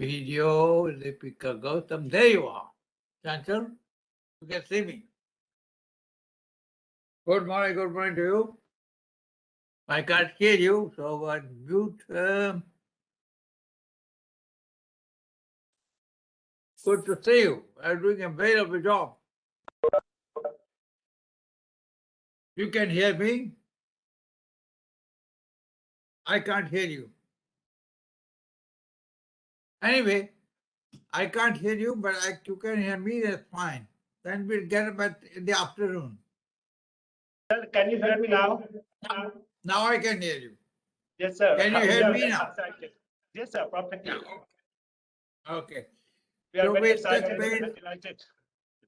Video, Deepika Gautam, there you are. Chanchal, you can see me. Good morning to you. I can't hear you, so I mute. Good to see you. I'm doing a very good job. You can hear me? I can't hear you. Anyway, I can't hear you, but you can hear me, that's fine. Then we'll get it in the afternoon. Sir, can you hear me now? Now I can hear you. Yes, sir. Can you hear me now? Excited. Yes, sir, perfectly. Yeah. Okay. We are So very we excited touch base. and delighted.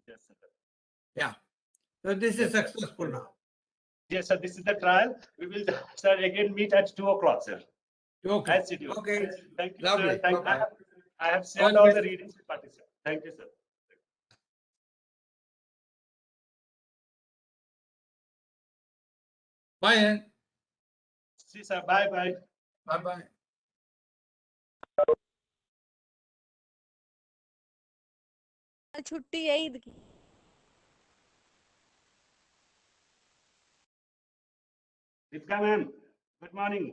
Yes, sir. Yeah. So this is Yes, sir. successful now. Yes, sir, this is the trial. We will, sir, again meet at 2 o'clock, sir. Okay. As scheduled. Okay. Thank you, Lovely. sir. Thank, Bye-bye. I have shared all the readings with participants. Thank you, sir. Bye then. See, sir. Bye, bye. Bye-bye. छुट्टी है ईद की Deepika ma'am, good morning.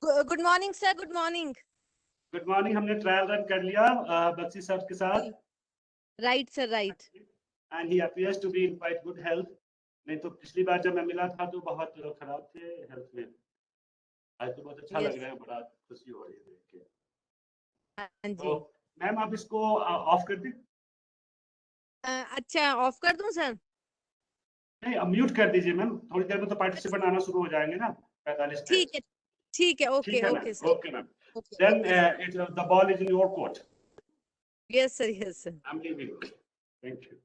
Good morning sir good morning Good morning. हमने trial run कर लिया Bakshi sir के साथ. Right sir right. And he appears to be in quite good health. नहीं तो पिछली बार जब मैं मिला था तो बहुत खराब थे हेल्थ में. आज तो बहुत अच्छा लग रहा है, बड़ा खुशी हो रही है देख के. हाँ जी. तो मैम आप इसको ऑफ कर दें. अच्छा ऑफ कर दूं सर. नहीं अब म्यूट कर दीजिए मैम. थोड़ी देर में तो पार्टिसिपेंट आना शुरू हो जाएंगे ना. 45 ठीक है okay okay sir. Okay ma'am. Then the ball is in your court. Yes sir. I'm leaving. Thank you.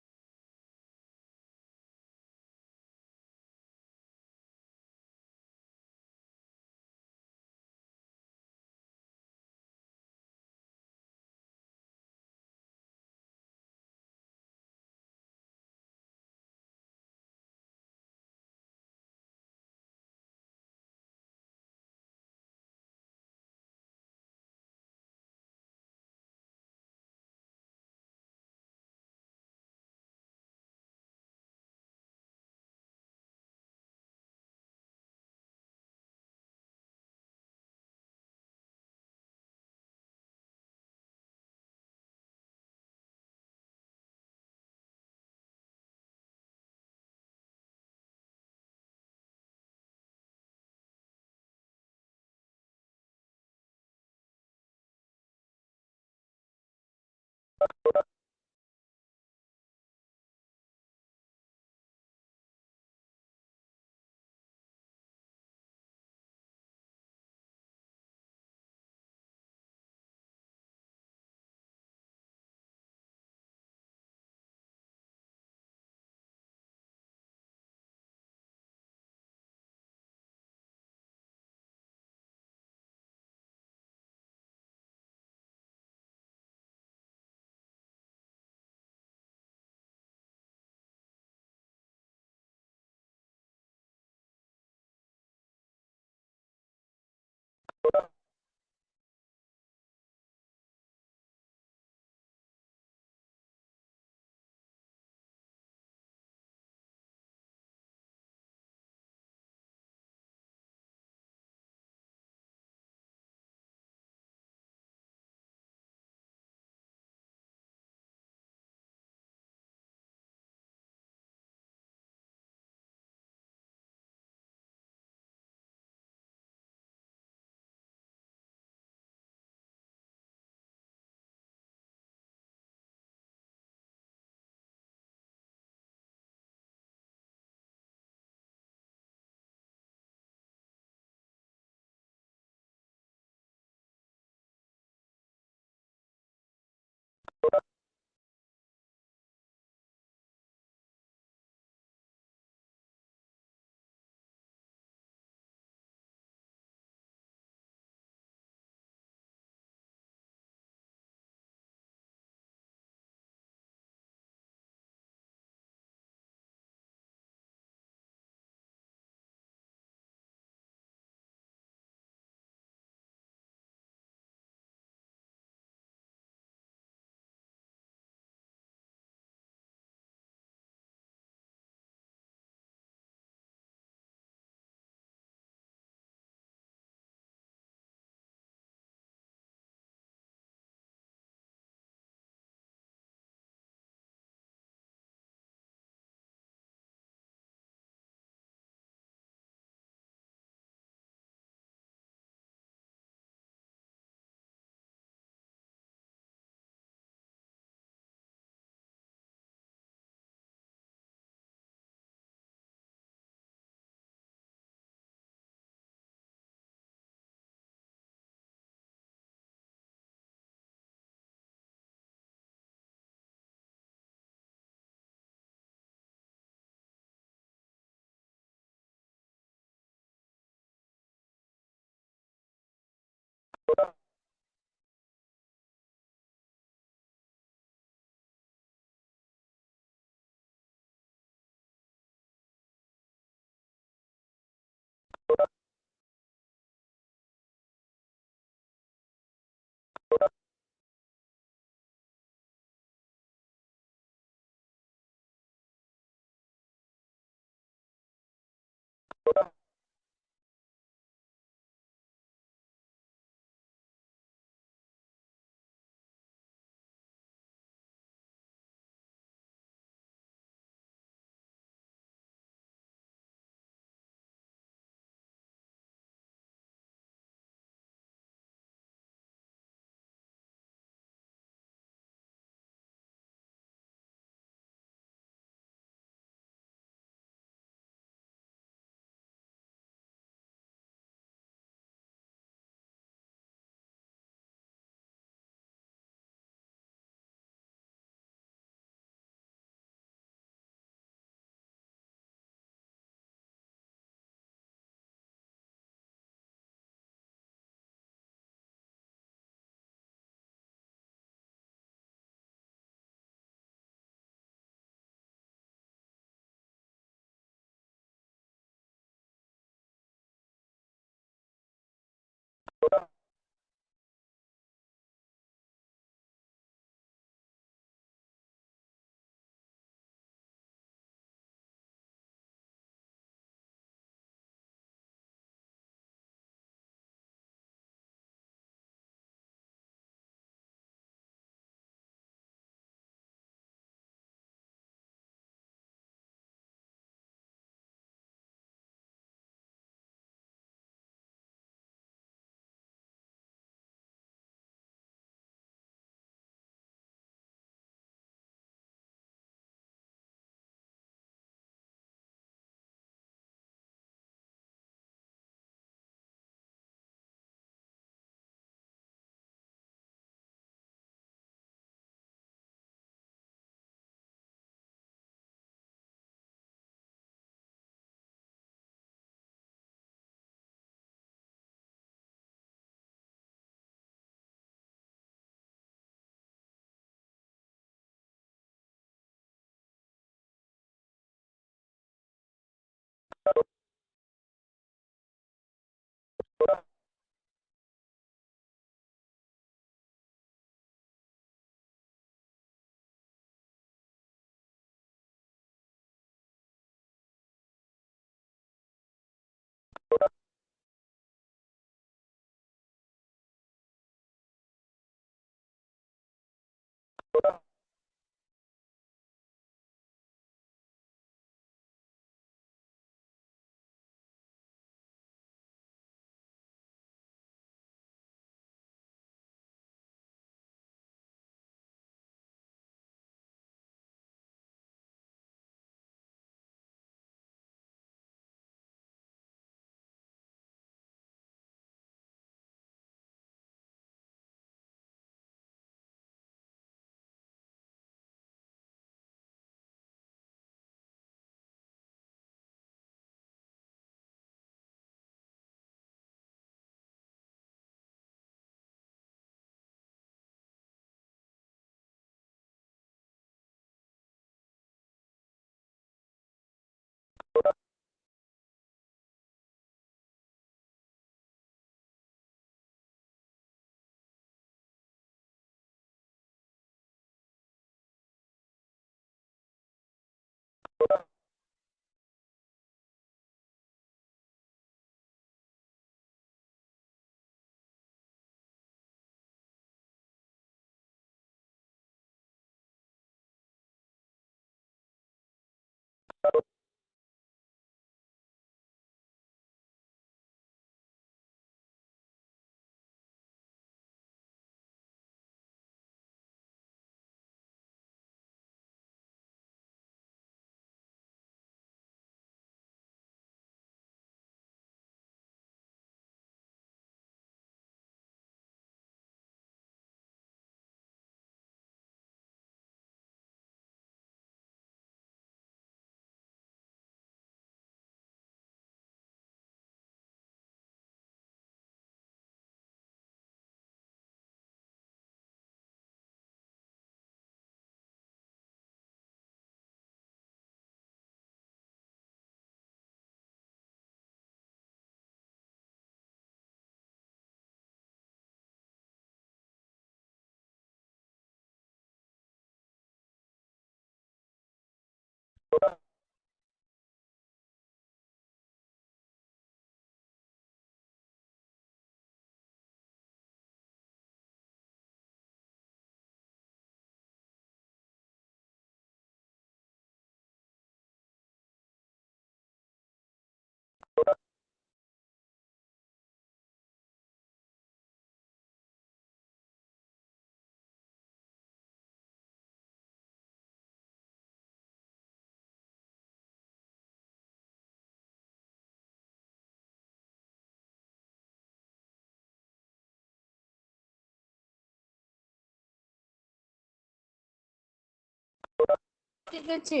ঠিক আছে।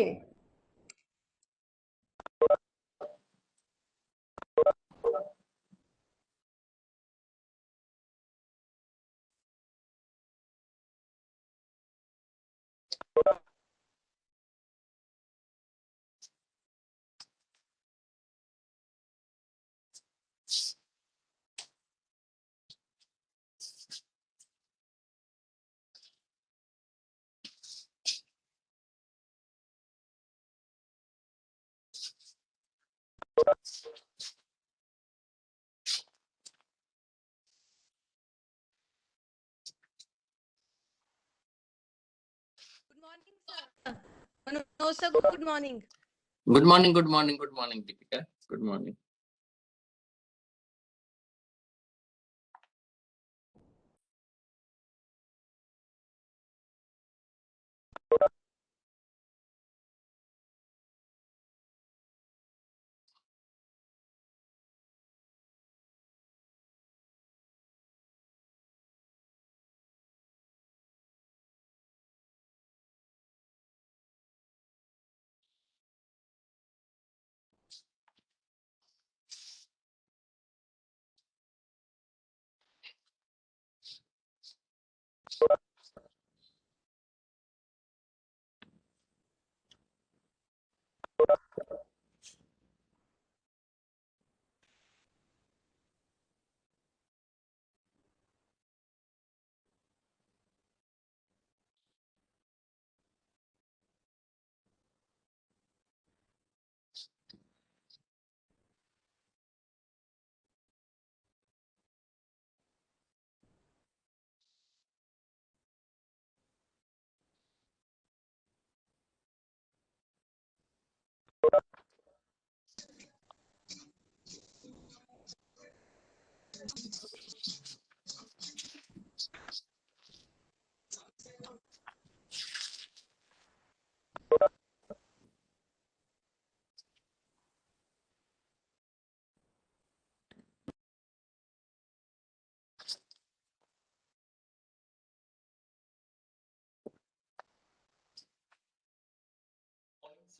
Good morning, sir. Manoj, sir, good morning. Good morning, good morning, good morning, Deepika. Good morning.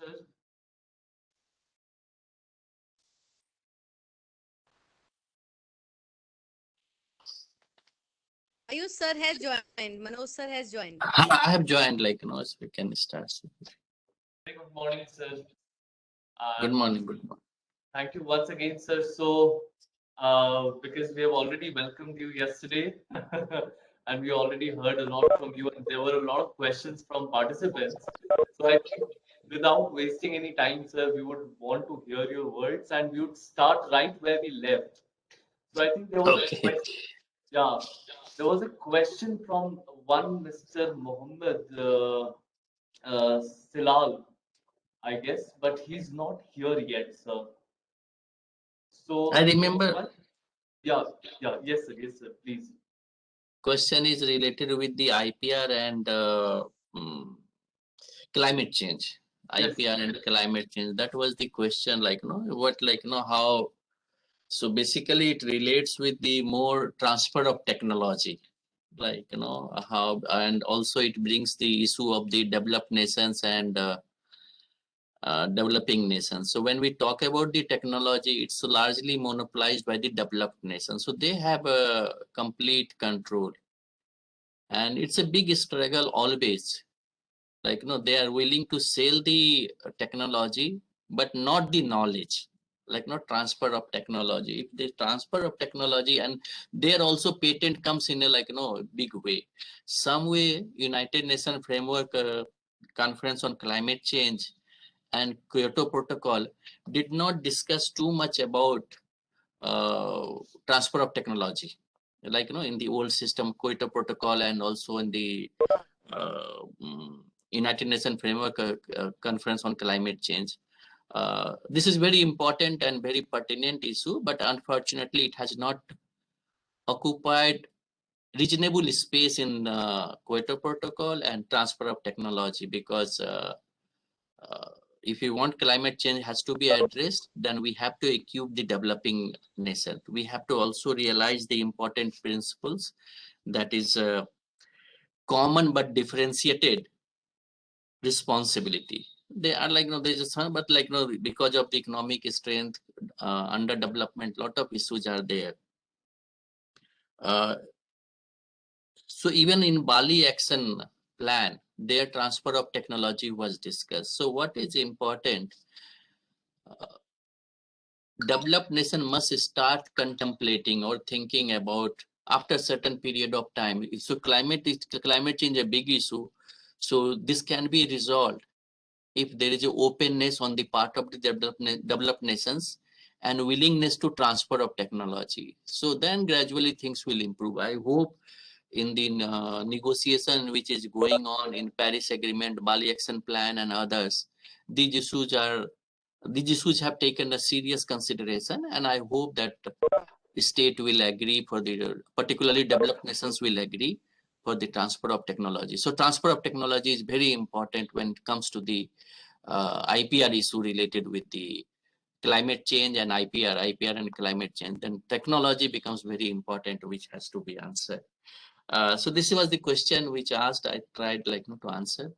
sir. Ayush sir has joined. Manoj sir has joined. I have joined, like, so we can start. Very good morning, sir. Good morning, good morning. Thank you once again, sir. So, because we have already welcomed you yesterday, and we already heard a lot from you, and there were a lot of questions from participants. So, I think without wasting any time, sir, we would want to hear your words, and we would start right where we left. So, I think there was a Okay. question. Yeah, there was a question from one Mr. Mohammed Silal, I guess, but he's not here yet, sir. So I remember yeah, yes, sir, please. question is related with the IPR and mm, climate change. Yes. IPR and climate change. That was the question, like, what, like, how. So basically, it relates with the more transfer of technology, like, how, and also it brings the issue of the developed nations and developing nations. So when we talk about the technology, it's largely monopolized by the developed nations. So they have a complete control, and it's a big struggle always. Like, they are willing to sell the technology, but not the knowledge. Like, not transfer of technology. If the transfer of technology, and there also patent comes in a, like, big way. Some way, United Nations Framework Conference on Climate Change and Kyoto Protocol did not discuss too much about transfer of technology. Like, in the old system, Kyoto Protocol, and also in the uh, mm, United Nations Framework Conference on Climate Change. This is very important and very pertinent issue, but unfortunately, it has not occupied reasonable space in Kyoto Protocol and transfer of technology, because if you want climate change has to be addressed, then we have to equip the developing nation. We have to also realize the important principles, that is common but differentiated responsibility. They are, like, there's just some, but, like, because of the economic strength, underdevelopment, lot of issues are there. So even in Bali Action Plan, their transfer of technology was discussed. So what is important? Developed nation must start contemplating or thinking about after certain period of time. So climate change a big issue. So this can be resolved if there is an openness on the part of the developed nations and willingness to transfer of technology. So then gradually things will improve. I hope in the negotiation which is going on in Paris Agreement, Bali Action Plan, and others, these issues have taken a serious consideration, and I hope that state will agree for the, particularly developed nations will agree for the transfer of technology. So transfer of technology is very important when it comes to the IPR issue related with the climate change and IPR and climate change. Then technology becomes very important, which has to be answered. So this was the question which asked. I tried, like, to answer.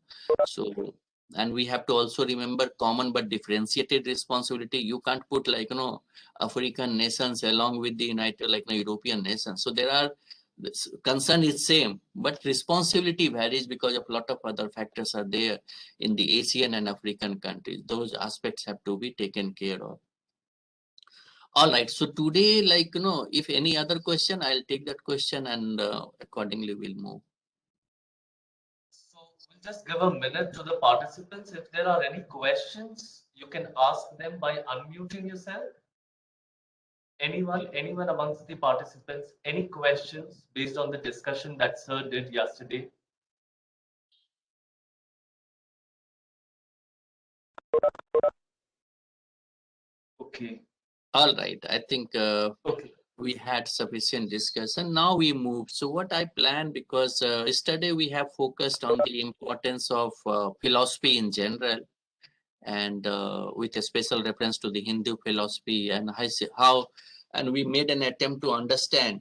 So, and we have to also remember common but differentiated responsibility. You can't put, like, African nations along with the United, like, European nations. So there are, concern is same, but responsibility varies because of a lot of other factors are there in the Asian and African countries. Those aspects have to be taken care of. All right. So today, like, if any other question, I'll take that question, and accordingly we'll move. So we'll just give a minute to the participants. If there are any questions, you can ask them by unmuting yourself. Anyone amongst the participants, any questions based on the discussion that sir did yesterday? Okay. All right. I think Okay. we had sufficient discussion. Now we move. So what I plan, because yesterday we have focused on the importance of philosophy in general, and with a special reference to the Hindu philosophy, and how, and we made an attempt to understand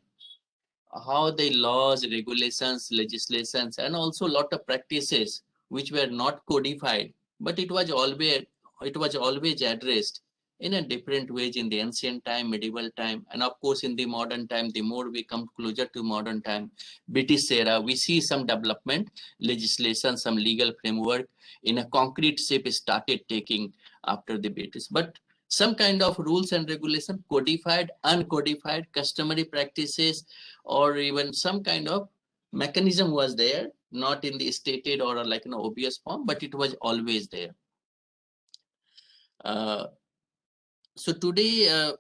how the laws, regulations, legislations, and also a lot of practices which were not codified, but it was always it was always addressed in a different ways in the ancient time, medieval time, and of course in the modern time. The more we come closer to modern time, British era, we see some development, legislation, some legal framework in a concrete shape started taking after the British. But some kind of rules and regulation, codified, uncodified, customary practices, or even some kind of mechanism was there, not in the stated or like an obvious form, but it was always there. So today,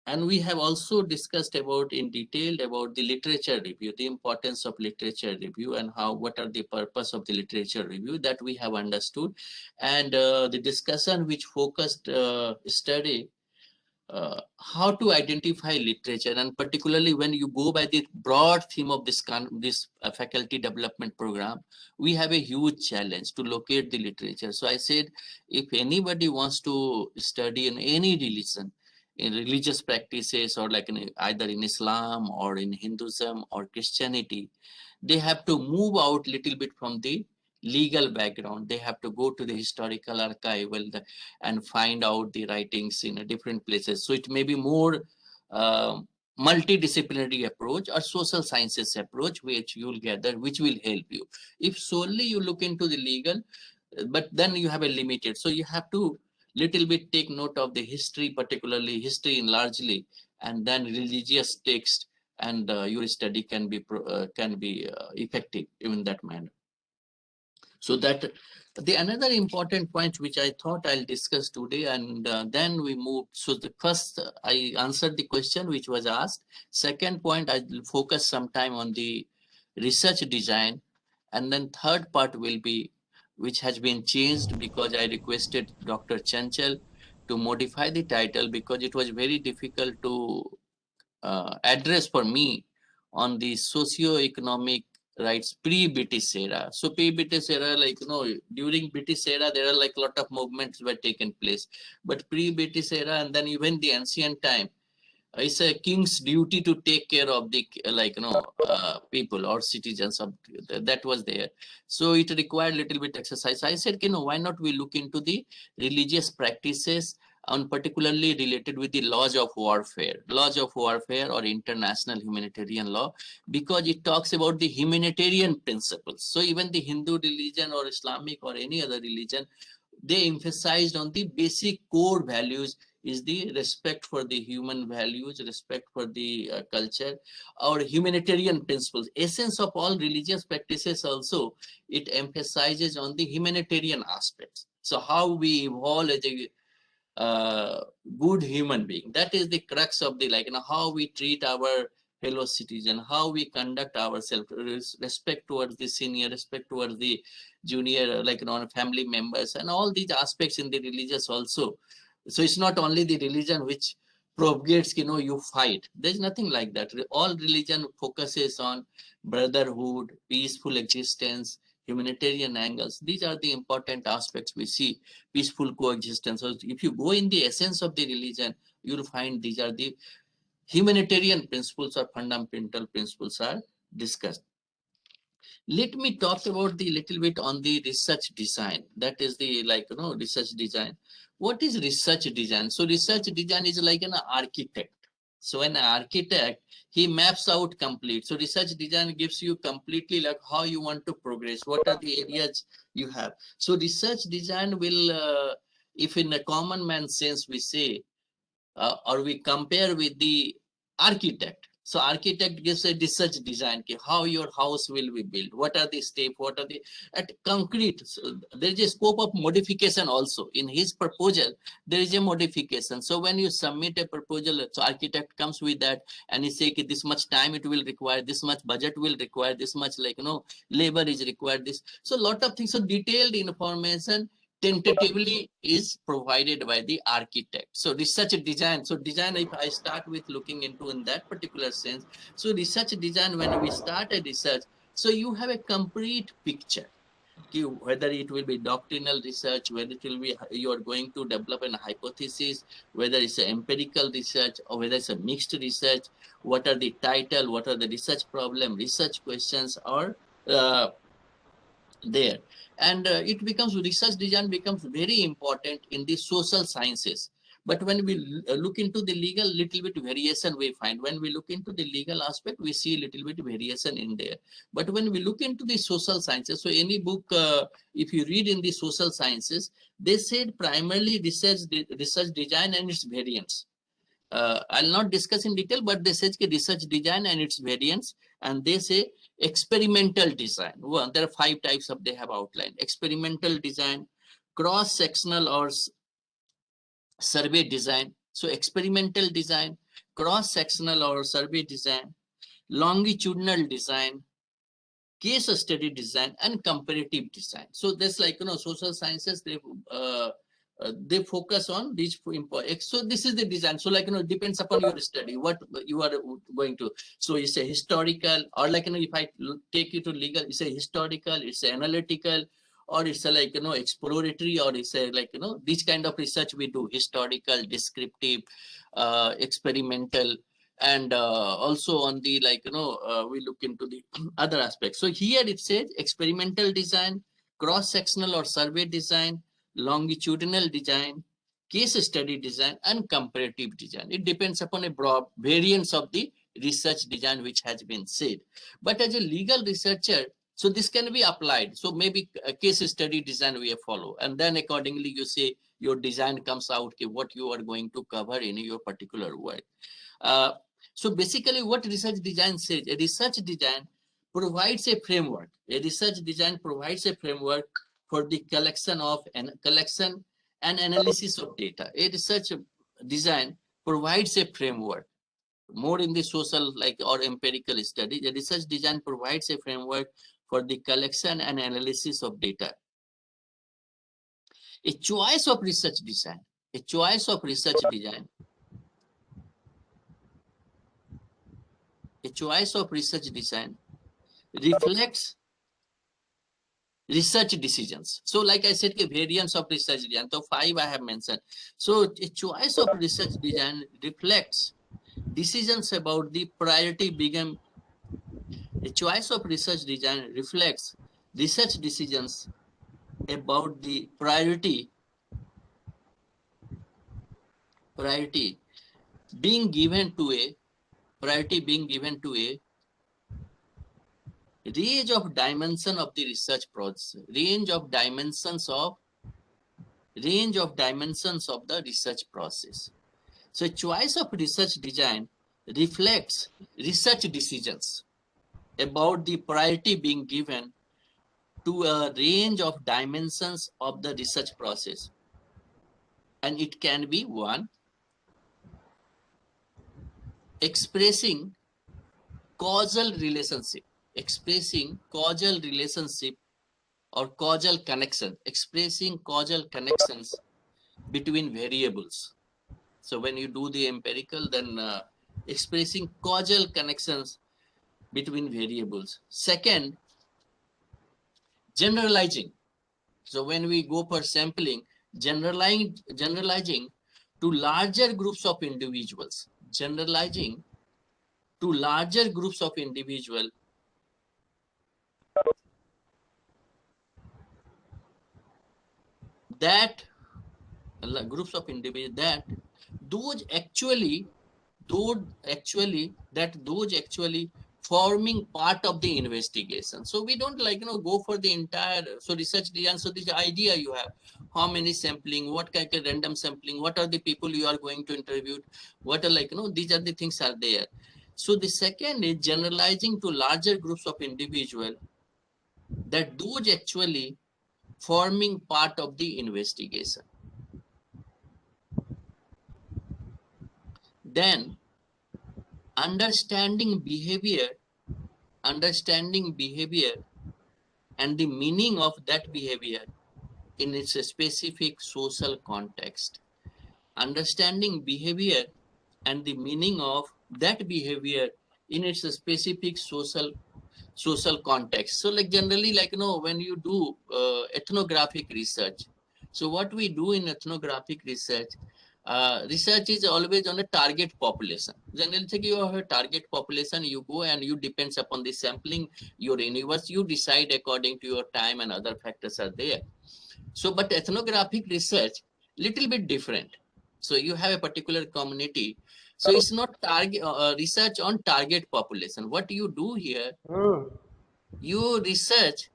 and we have also discussed about in detail about the literature review, the importance of literature review, and how, what are the purpose of the literature review, that we have understood. And the discussion which focused study how to identify literature, and particularly when you go by the broad theme of this faculty development program, we have a huge challenge to locate the literature. So I said, if anybody wants to study in any religion, in religious practices, or like either in Islam or in Hinduism or Christianity, they have to move out little bit from the legal background. They have to go to the historical archival and find out the writings in different places. So it may be more multidisciplinary approach or social sciences approach, which you'll gather, which will help you. If solely you look into the legal, but then you have a limited. So you have to little bit take note of the history, particularly history in largely, and then religious text, and your study can be effective in that manner. So that the another important point which I thought I'll discuss today, and then we move. So the first, I answered the question which was asked. Second point, I'll focus some time on the research design, and then third part will be, which has been changed because I requested Dr. Chanchal to modify the title because it was very difficult to address for me on the socio-economic rights pre-British era. So pre-British era, like, during British era, there are like a lot of movements were taken place, but pre-British era, and then even the ancient time, it's a king's duty to take care of the people or citizens of that was there. So it required little bit exercise. I said, why not we look into the religious practices, and particularly related with the laws of warfare or international humanitarian law, because it talks about the humanitarian principles. So even the Hindu religion or Islamic or any other religion, they emphasized on the basic core values is the respect for the human values, respect for the culture, or humanitarian principles. Essence of all religious practices also, it emphasizes on the humanitarian aspects. So how we evolve as a good human being. That is the crux of the how we treat our fellow citizen, how we conduct ourselves, respect towards the senior, respect towards the junior, family members, and all these aspects in the religious also. So it's not only the religion which propagates, you fight. There's nothing like that. All religion focuses on brotherhood, peaceful existence, humanitarian angles. These are the important aspects we see, peaceful coexistence. So if you go in the essence of the religion, you'll find these are the humanitarian principles or fundamental principles are discussed. Let me talk about the little bit on the research design. That is the research design. What is research design? So research design is like an architect. So an architect, he maps out complete. So research design gives you completely like how you want to progress, what are the areas you have. So research design will, if in a common man sense we say, or we compare with the architect. So architect gives a research design, how your house will be built, what are the steps, what are the at concrete. So there is a scope of modification also. In his proposal, there is a modification. So when you submit a proposal, so architect comes with that and he say this much time it will require, this much budget will require, this much labor is required, this. So a lot of things. So detailed information tentatively is provided by the architect. So research design. So design, if I start with looking into in that particular sense. So research design, when we start a research, so you have a complete picture. Whether it will be doctrinal research, whether it will be you are going to develop a hypothesis, whether it's an empirical research or whether it's a mixed research, what are the title, what are the research problem, research questions, or there. And it becomes, research design becomes very important in the social sciences. But when we look into the legal, little bit variation we find. When we look into the legal aspect, we see a little bit variation in there. But when we look into the social sciences, so any book, if you read in the social sciences, they said primarily research design and its variants. I'll not discuss in detail, but they say research design and its variants, and they say experimental design. Well, there are 5 types of they have outlined. Experimental design, cross-sectional or survey design. So experimental design, cross-sectional or survey design, longitudinal design, case study design, and comparative design. So that's like, social sciences, they focus on these. So this is the design. So like, it depends upon your study, what you are going to. So it's a historical, or like, if I take you to legal, it's a historical, it's a analytical, or it's a like, exploratory, or it's a like, this kind of research we do: historical, descriptive, experimental, and also on the like, we look into the other aspects. So here it says experimental design, cross-sectional or survey design, longitudinal design, case study design, and comparative design. It depends upon a broad variance of the research design which has been said. But as a legal researcher, so this can be applied. So maybe a case study design we follow, and then accordingly you say your design comes out, what you are going to cover in your particular work. So basically what research design says, a research design provides a framework. A research design provides a framework for the collection and analysis of data. A research design provides a framework. More in the social like or empirical study, the research design provides a framework for the collection and analysis of data. A choice of research design, a choice of research design, a choice of research design reflects research decisions. So like I said, variants of research design, so 5 I have mentioned. So a choice of research design reflects decisions about the priority begin. A choice of research design reflects research decisions about the priority being given to a range of dimension of the research process, range of dimensions of the research process. So choice of research design reflects research decisions about the priority being given to a range of dimensions of the research process. And it can be one, expressing causal relationship or causal connection, expressing causal connections between variables. So when you do the empirical, then expressing causal connections between variables. Second, generalizing. So when we go for sampling, generalizing to larger groups of individuals, generalizing to larger groups of individuals that groups of individuals that those actually forming part of the investigation. So we don't like go for the entire research design. So this idea you have, how many sampling, what kind of random sampling, what are the people you are going to interview, what are these are the things are there. So the second is generalizing to larger groups of individuals that those actually forming part of the investigation. Then understanding behavior and the meaning of that behavior in its specific social context. Understanding behavior and the meaning of that behavior in its specific social context. So generally when you do ethnographic research, so what we do in ethnographic research, research is always on a target population. Generally, you have a target population, you go and you depends upon the sampling, your universe, you decide according to your time and other factors are there. So, but ethnographic research, little bit different. So you have a particular community. So it's not target research on target population. What you do here, you research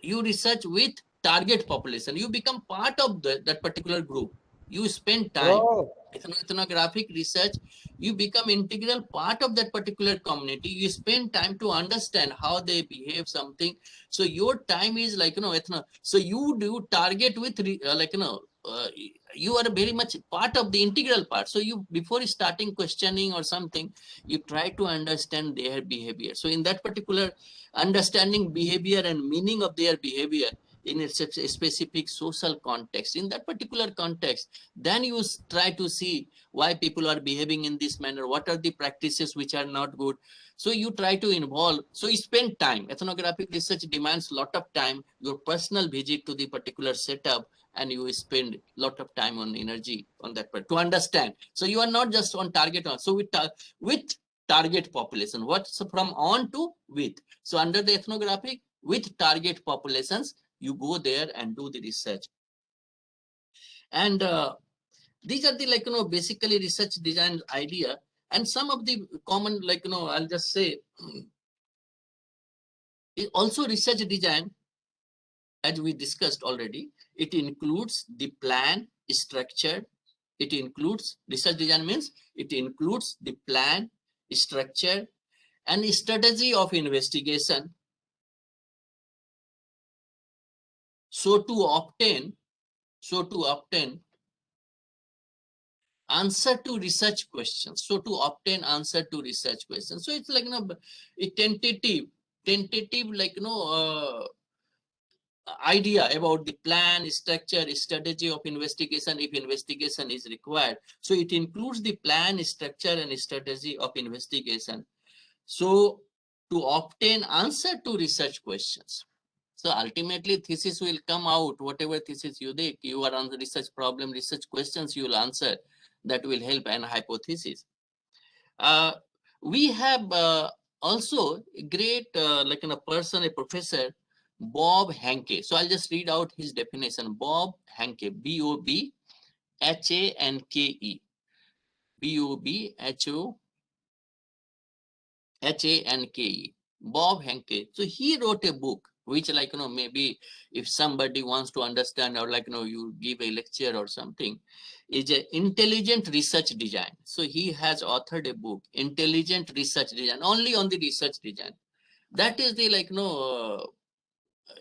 you research with target population. You become part of that particular group. You spend time. Ethnographic research, you become integral part of that particular community. You spend time to understand how they behave something. So your time is like, so you do target with you are very much part of the integral part. So you, before starting questioning or something, you try to understand their behavior. So in that particular understanding behavior and meaning of their behavior in a specific social context, in that particular context, then you try to see why people are behaving in this manner, what are the practices which are not good. So you try to involve, so you spend time. Ethnographic research demands a lot of time, your personal visit to the particular setup, and you spend a lot of time on energy on that part to understand. So you are not just on target. So with target population, what's from on to with. So under the ethnographic, with target populations, you go there and do the research. And these are the basically research design idea. And some of the common I'll just say also research design, as we discussed already, it includes the plan, structure. It includes research design means it includes the plan, structure, and strategy of investigation. So to obtain answer to research questions. So to obtain answer to research questions. So it's like a tentative idea about the plan, structure, strategy of investigation if investigation is required. So it includes the plan, structure, and strategy of investigation. So to obtain answer to research questions. So ultimately thesis will come out, whatever thesis you take, you are on the research problem, research questions you will answer, that will help an hypothesis. We have also a great a person, a professor, Bob Hanke. So I'll just read out his definition. Bob Hanke, B-O-B-H-A-N-K-E. B-O-B-H-O-H-A-N-K-E. Bob Hanke. So he wrote a book, which maybe if somebody wants to understand, or you give a lecture or something, is a intelligent research design. So he has authored a book, Intelligent Research Design, only on the research design. That is the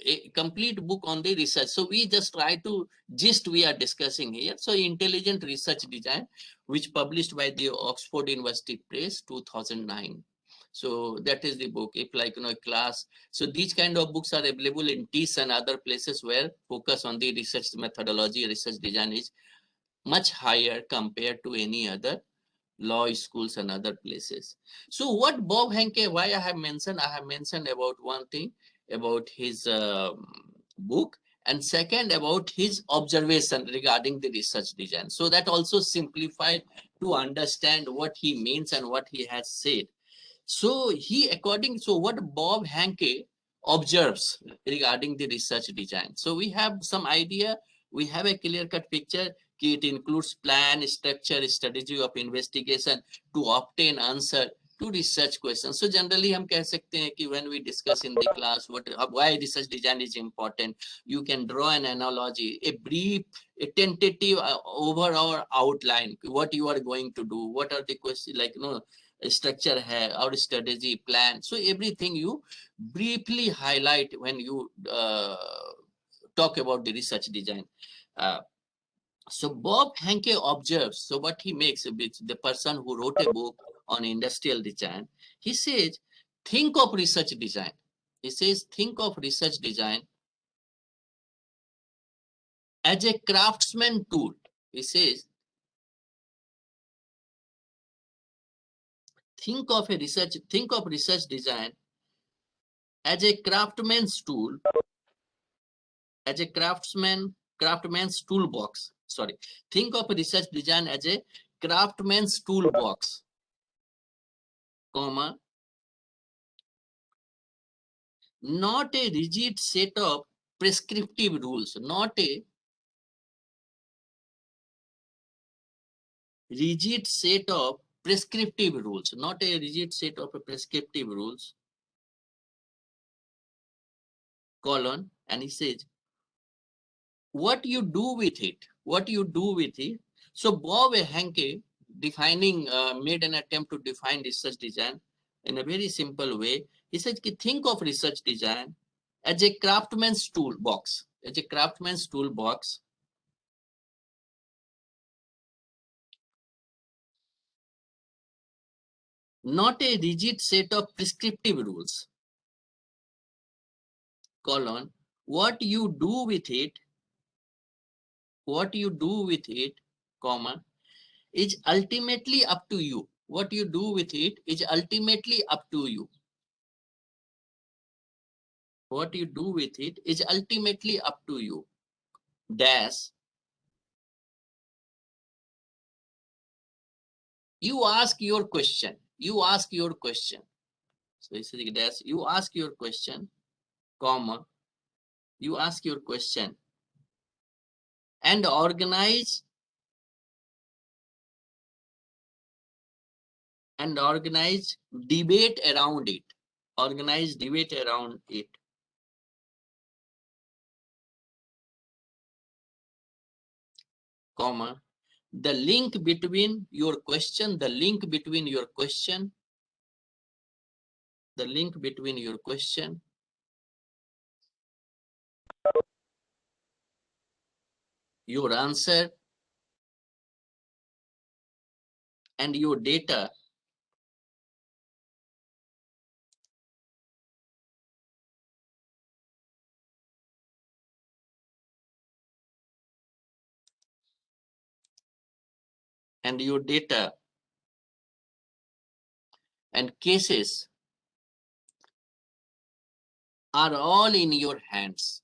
a complete book on the research. So we just try to gist we are discussing here. So Intelligent Research Design, which published by the Oxford University Press, 2009. So that is the book. If class, so these kind of books are available in TIS and other places where focus on the research methodology, research design is much higher compared to any other law schools and other places. So what Bob Hanke, why I have mentioned about one thing about his book, and second about his observation regarding the research design. So that also simplified to understand what he means and what he has said. So what Bob Hanke observes regarding the research design. So we have some idea, we have a clear-cut picture. It includes plan, structure, strategy of investigation to obtain answer to research questions. So generally हम कह सकते हैं कि when we discuss in the class why research design is important, you can draw an analogy, a brief, a tentative overall outline, what you are going to do, what are the questions, structure hai, or strategy, plan. So everything you briefly highlight when you talk about the research design. So Bob Hanke observes, so what he makes, the person who wrote a book on industrial design, he says, think of research design. He says, think of research design as a craftsman tool. He says, think of research design as a craftsman's tool, as a craftsman's toolbox sorry, think of research design as a craftsman's toolbox, comma, not a rigid set of prescriptive rules, not a rigid set of prescriptive rules, not a rigid set of prescriptive rules, colon, and he says, what you do with it, what you do with it. So Bob Hanke made an attempt to define research design in a very simple way. He said, think of research design as a craftsman's toolbox, as a craftsman's toolbox, not a rigid set of prescriptive rules, colon, what you do with it, comma, is ultimately up to you. What you do with it is ultimately up to you. What you do with it is ultimately up to you. Dash. You ask your question. You ask your question. So this is dash. You ask your question, comma. You ask your question and organize debate around it. Organize debate around it. Comma. The link between your question, the link between your question, the link between your question your answer and your data and your data and cases are all in your hands.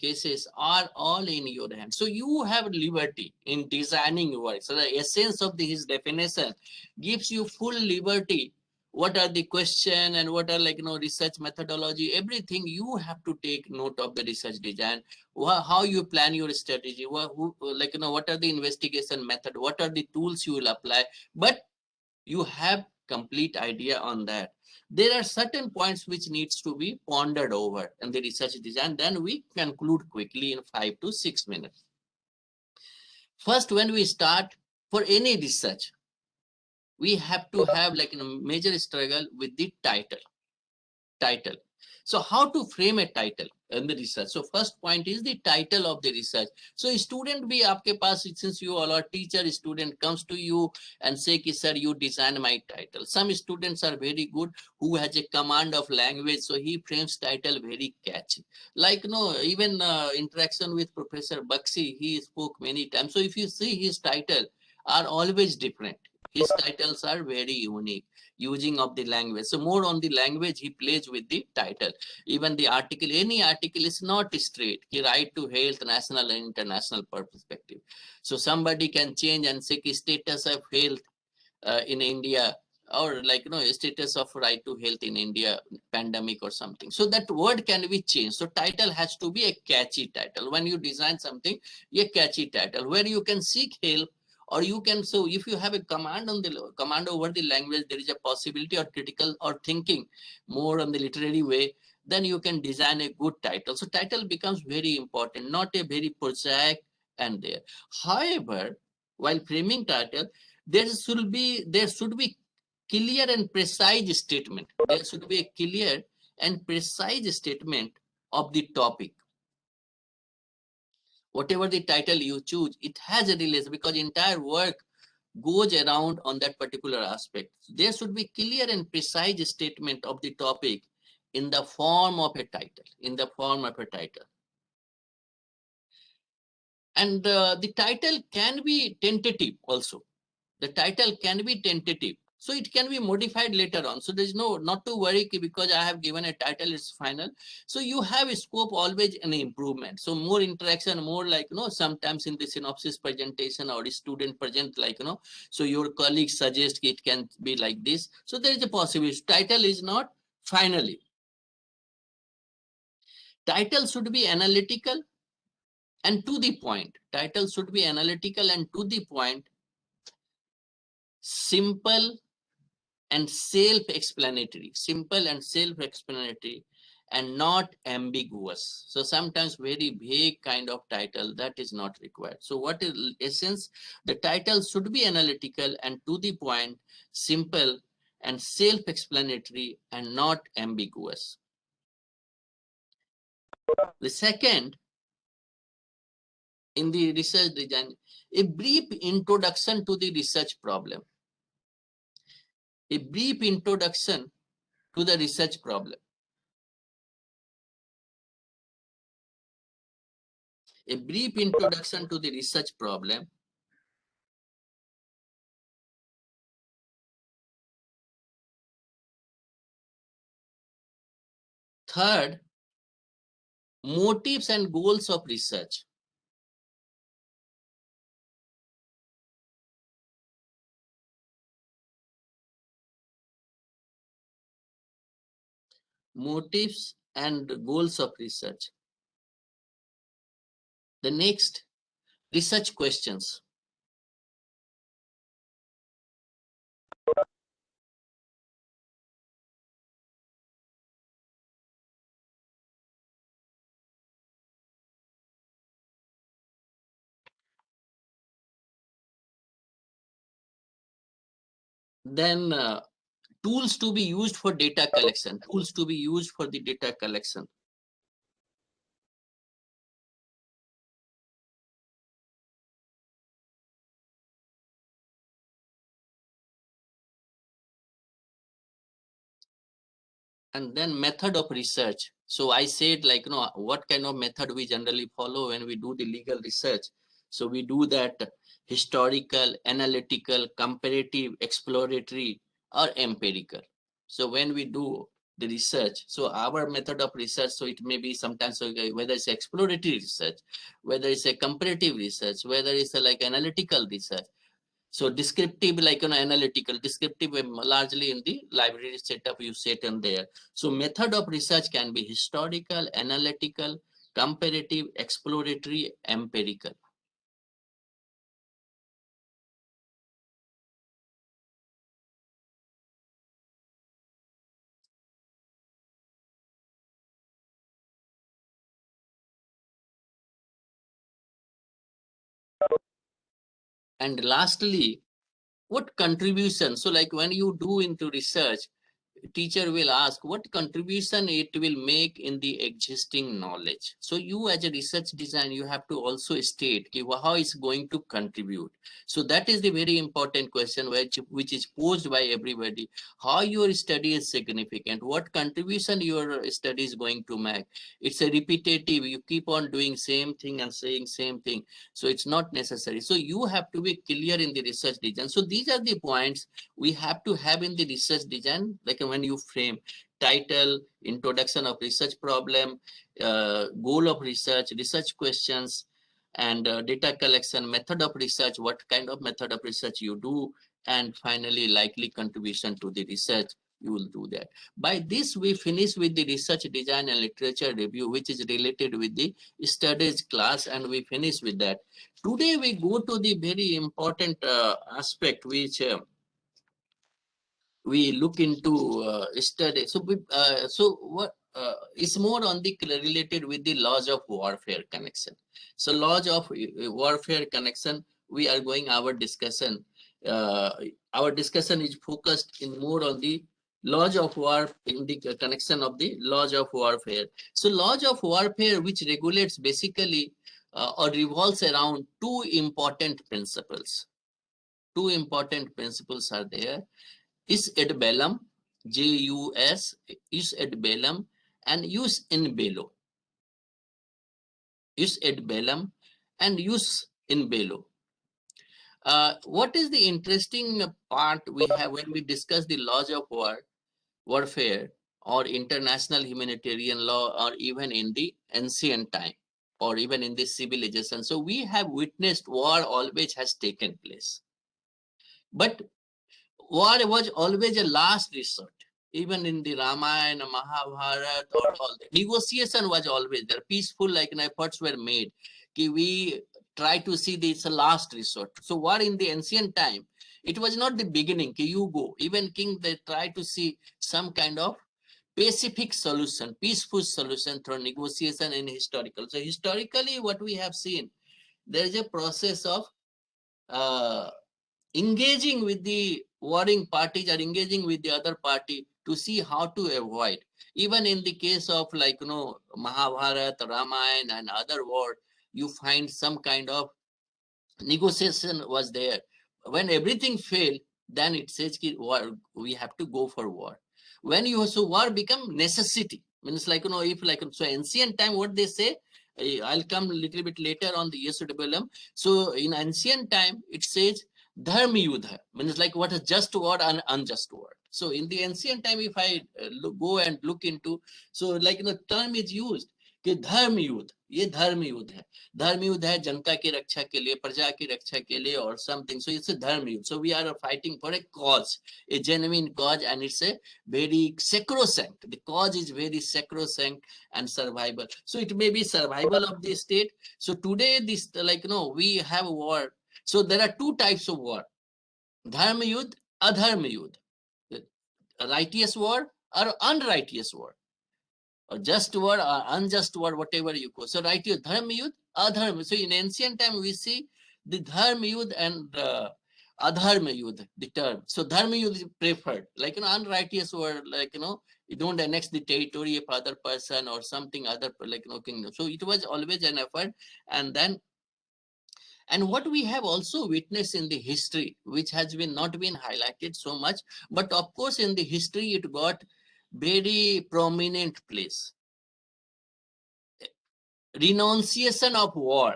Cases are all in your hands. So you have liberty in designing your work. So the essence of his definition gives you full liberty. What are the question and what are research methodology, everything you have to take note of the research design, how you plan your strategy, what are the investigation method, what are the tools you will apply, but you have complete idea on that. There are certain points which needs to be pondered over in the research design. Then we conclude quickly in 5 to 6 minutes. First, when we start for any research, we have to have major struggle with the title. So how to frame a title in the research? So first point is the title of the research. So student bhi aapke paas, since you all are teacher, student comes to you and say ki sir, you design my title. Some students are very good who has a command of language, so he frames title very catchy. Even interaction with Professor Bakshi, he spoke many times. So if you see his title are always different. His titles are very unique, using of the language. So more on the language he plays with the title. Even the article, any article is not straight. He right to health, national and international perspective. So somebody can change and say status of health in India, or status of right to health in India, pandemic or something. So that word can be changed. So title has to be a catchy title. When you design something, a catchy title where you can seek help. Or you can, so if you have a command over the language, there is a possibility or critical or thinking more on the literary way, then you can design a good title. So title becomes very important, not a very prosaic and there. However, while framing title, there should be clear and precise statement. There should be a clear and precise statement of the topic. Whatever the title you choose, it has a relation, because entire work goes around on that particular aspect. There should be clear and precise statement of the topic in the form of a title, And the title can be tentative also. The title can be tentative. So it can be modified later on. So there's not to worry because I have given a title, it's final. So you have a scope always an improvement. So more interaction, more like, sometimes in the synopsis presentation or student present, like, so your colleagues suggest it can be like this. So there is a possibility. Title is not finally. Title should be analytical and to the point. Title should be analytical and to the point, simple and self-explanatory, and not ambiguous. So sometimes very vague kind of title, that is not required. So what is essence? The title should be analytical and to the point, simple and self-explanatory and not ambiguous. The second, in the research design, a brief introduction to the research problem. A brief introduction to the research problem. A brief introduction to the research problem. Third, motives and goals of research. Motives and goals of research. The next, research questions. Then tools to be used for data collection. Tools to be used for the data collection. And then method of research. So I said, like, what kind of method we generally follow when we do the legal research. So we do that historical, analytical, comparative, exploratory, or empirical. So when we do the research, so our method of research, so it may be sometimes, whether it's exploratory research, whether it's a comparative research, whether it's like analytical research. So descriptive, like analytical, descriptive, largely in the library setup you set in there. So method of research can be historical, analytical, comparative, exploratory, empirical. And lastly, what contribution? So like when you do into research, teacher will ask what contribution it will make in the existing knowledge. So you as a research design, you have to also state how it's going to contribute. So that is the very important question which is posed by everybody. How your study is significant, what contribution your study is going to make. It's a repetitive, you keep on doing same thing and saying same thing. So it's not necessary. So you have to be clear in the research design. So these are the points we have to have in the research design, like when you frame title, introduction of research problem, goal of research, research questions, and data collection, method of research, what kind of method of research you do, and finally likely contribution to the research, you will do that. By this, we finish with the research design and literature review, which is related with the studies class, and we finish with that. Today, we go to the very important aspect, which we look into study. So what is more on the related with the laws of warfare connection. So laws of warfare connection, we are going our discussion. Our discussion is focused in more on the laws of war in the connection of the laws of warfare. So laws of warfare, which regulates basically or revolves around two important principles. Two important principles are there. Is ad bellum, JUS, is ad bellum, and use in bello. Is ad bellum and use in bello. What is the interesting part we have when we discuss the laws of warfare, or international humanitarian law, or even in the ancient time, or even in the civilization? So we have witnessed war always has taken place. But war was always a last resort. Even in the Ramayana, Mahabharata, or all the negotiation was always there. Peaceful efforts were made. We try to see this a last resort. So war in the ancient time, it was not the beginning. You go. Even king, they try to see some kind of pacific solution, peaceful solution through negotiation and historical. So historically, what we have seen, there is a process of uh, engaging with the warring parties or engaging with the other party to see how to avoid. Even in the case of Mahabharata, Ramayana and other war, you find some kind of negotiation was there. When everything failed, then it says war, we have to go for war. When you so war become necessity, means if so ancient time what they say, I'll come a little bit later on the SWM. So in ancient time it says dharma yudha, means what is just war and unjust war. So in the ancient time, if I go and look into, so term is used कि धर्म युद्ध, ये धर्म युद्ध है. धर्म युद्ध है जनता की रक्षा के लिए, प्रजा की रक्षा के लिए, or something. So it's a dharma yuddha. So we are fighting for a cause, a genuine cause, and it's a very sacrosanct. The cause is very sacrosanct and survival. So it may be survival of the state. So today this we have war. So there are two types of war: dharma yuddha, adharma yuddha, righteous war or unrighteous war, or just word or unjust word, whatever you call. So write your dharma yudh, adharma. So in ancient time, we see the dharma yudh and adharma yudh, the term. So dharma yudh is preferred, unrighteous word, you don't annex the territory of other person or something other, kingdom. So it was always an effort. And then, and what we have also witnessed in the history, which has been not been highlighted so much, but of course in the history it got very prominent place: renunciation of war,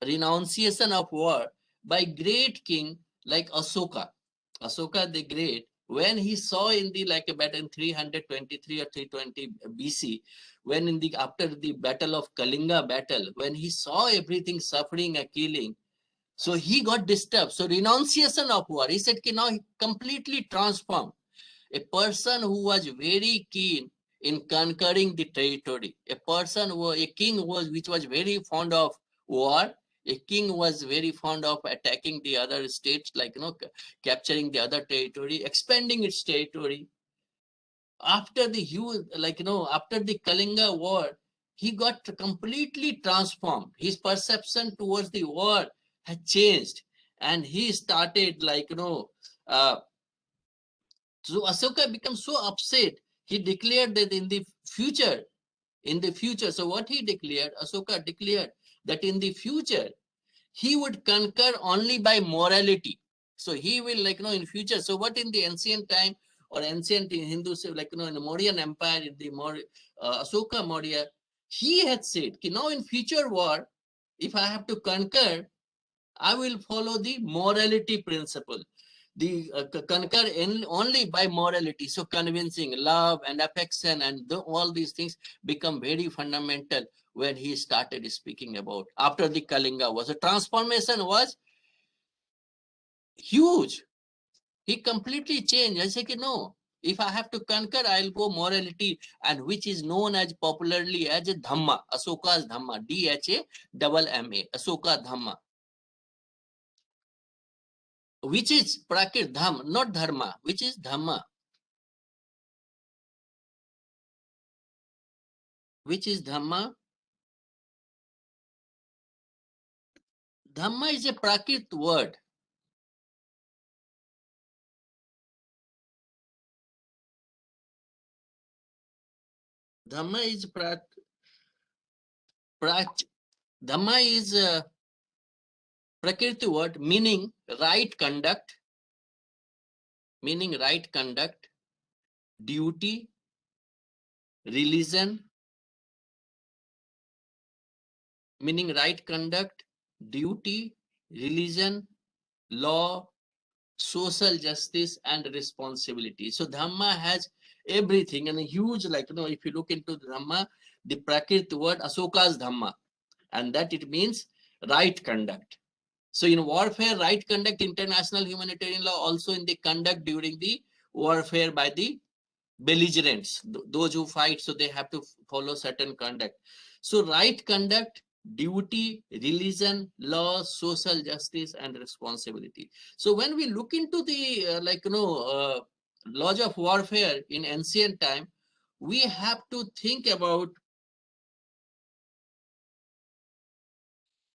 renunciation of war by great king like Asoka. Asoka the Great, when he saw in the battle in 323 or 320 BC, when in the after the battle of Kalinga battle, when he saw everything suffering and killing, so he got disturbed. So renunciation of war, he said, now he completely transformed. A person who was very keen in conquering the territory, a person who, a king was which was very fond of war, a king was very fond of attacking the other states, capturing the other territory, expanding its territory. After the huge, after the Kalinga war, he got completely transformed. His perception towards the war had changed, and he started uh, so Asoka becomes so upset. He declared that in the future, so what he declared, Asoka declared that in the future, he would conquer only by morality. So he will in future. So what in the ancient time or ancient in Hindu, in the Mauryan Empire, in the Asoka Maurya, he had said, now in future war, if I have to conquer, I will follow the morality principle. The conquer only by morality. So convincing, love and affection and all these things become very fundamental when he started speaking about after the Kalinga was. The transformation was huge. He completely changed. I said, no, if I have to conquer, I'll go morality, and which is known as popularly as a Dhamma, Asoka's Dhamma, DHA-MA, Asoka Dhamma, which is Prakrit Dham, not Dharma, which is Dhamma, which is Dhamma. Dhamma is a Prakrit word. Dhamma is Dhamma is a Prakriti word meaning right conduct, duty, religion, meaning right conduct, duty, religion, law, social justice, and responsibility. So Dhamma has everything, and a huge, like, if you look into Dhamma, the Prakrit word Asoka's Dhamma, and that it means right conduct. So in warfare, right conduct, international humanitarian law, also in the conduct during the warfare by the belligerents, those who fight, so they have to follow certain conduct. So right conduct, duty, religion, law, social justice, and responsibility. So when we look into the laws of warfare in ancient time, we have to think about.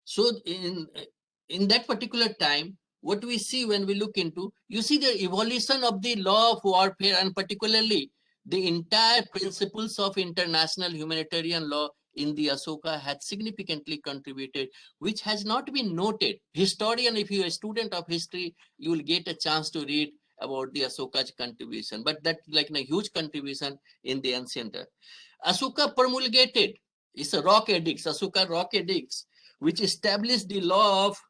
So in that particular time, what we see when we look into, you see the evolution of the law of warfare, and particularly the entire principles of international humanitarian law in the Asoka had significantly contributed, which has not been noted. Historian, if you're a student of history, you will get a chance to read about the Asoka's contribution, but that like a huge contribution in the ancient. Asoka promulgated, it's a rock edicts, Asoka rock edicts, which established the law of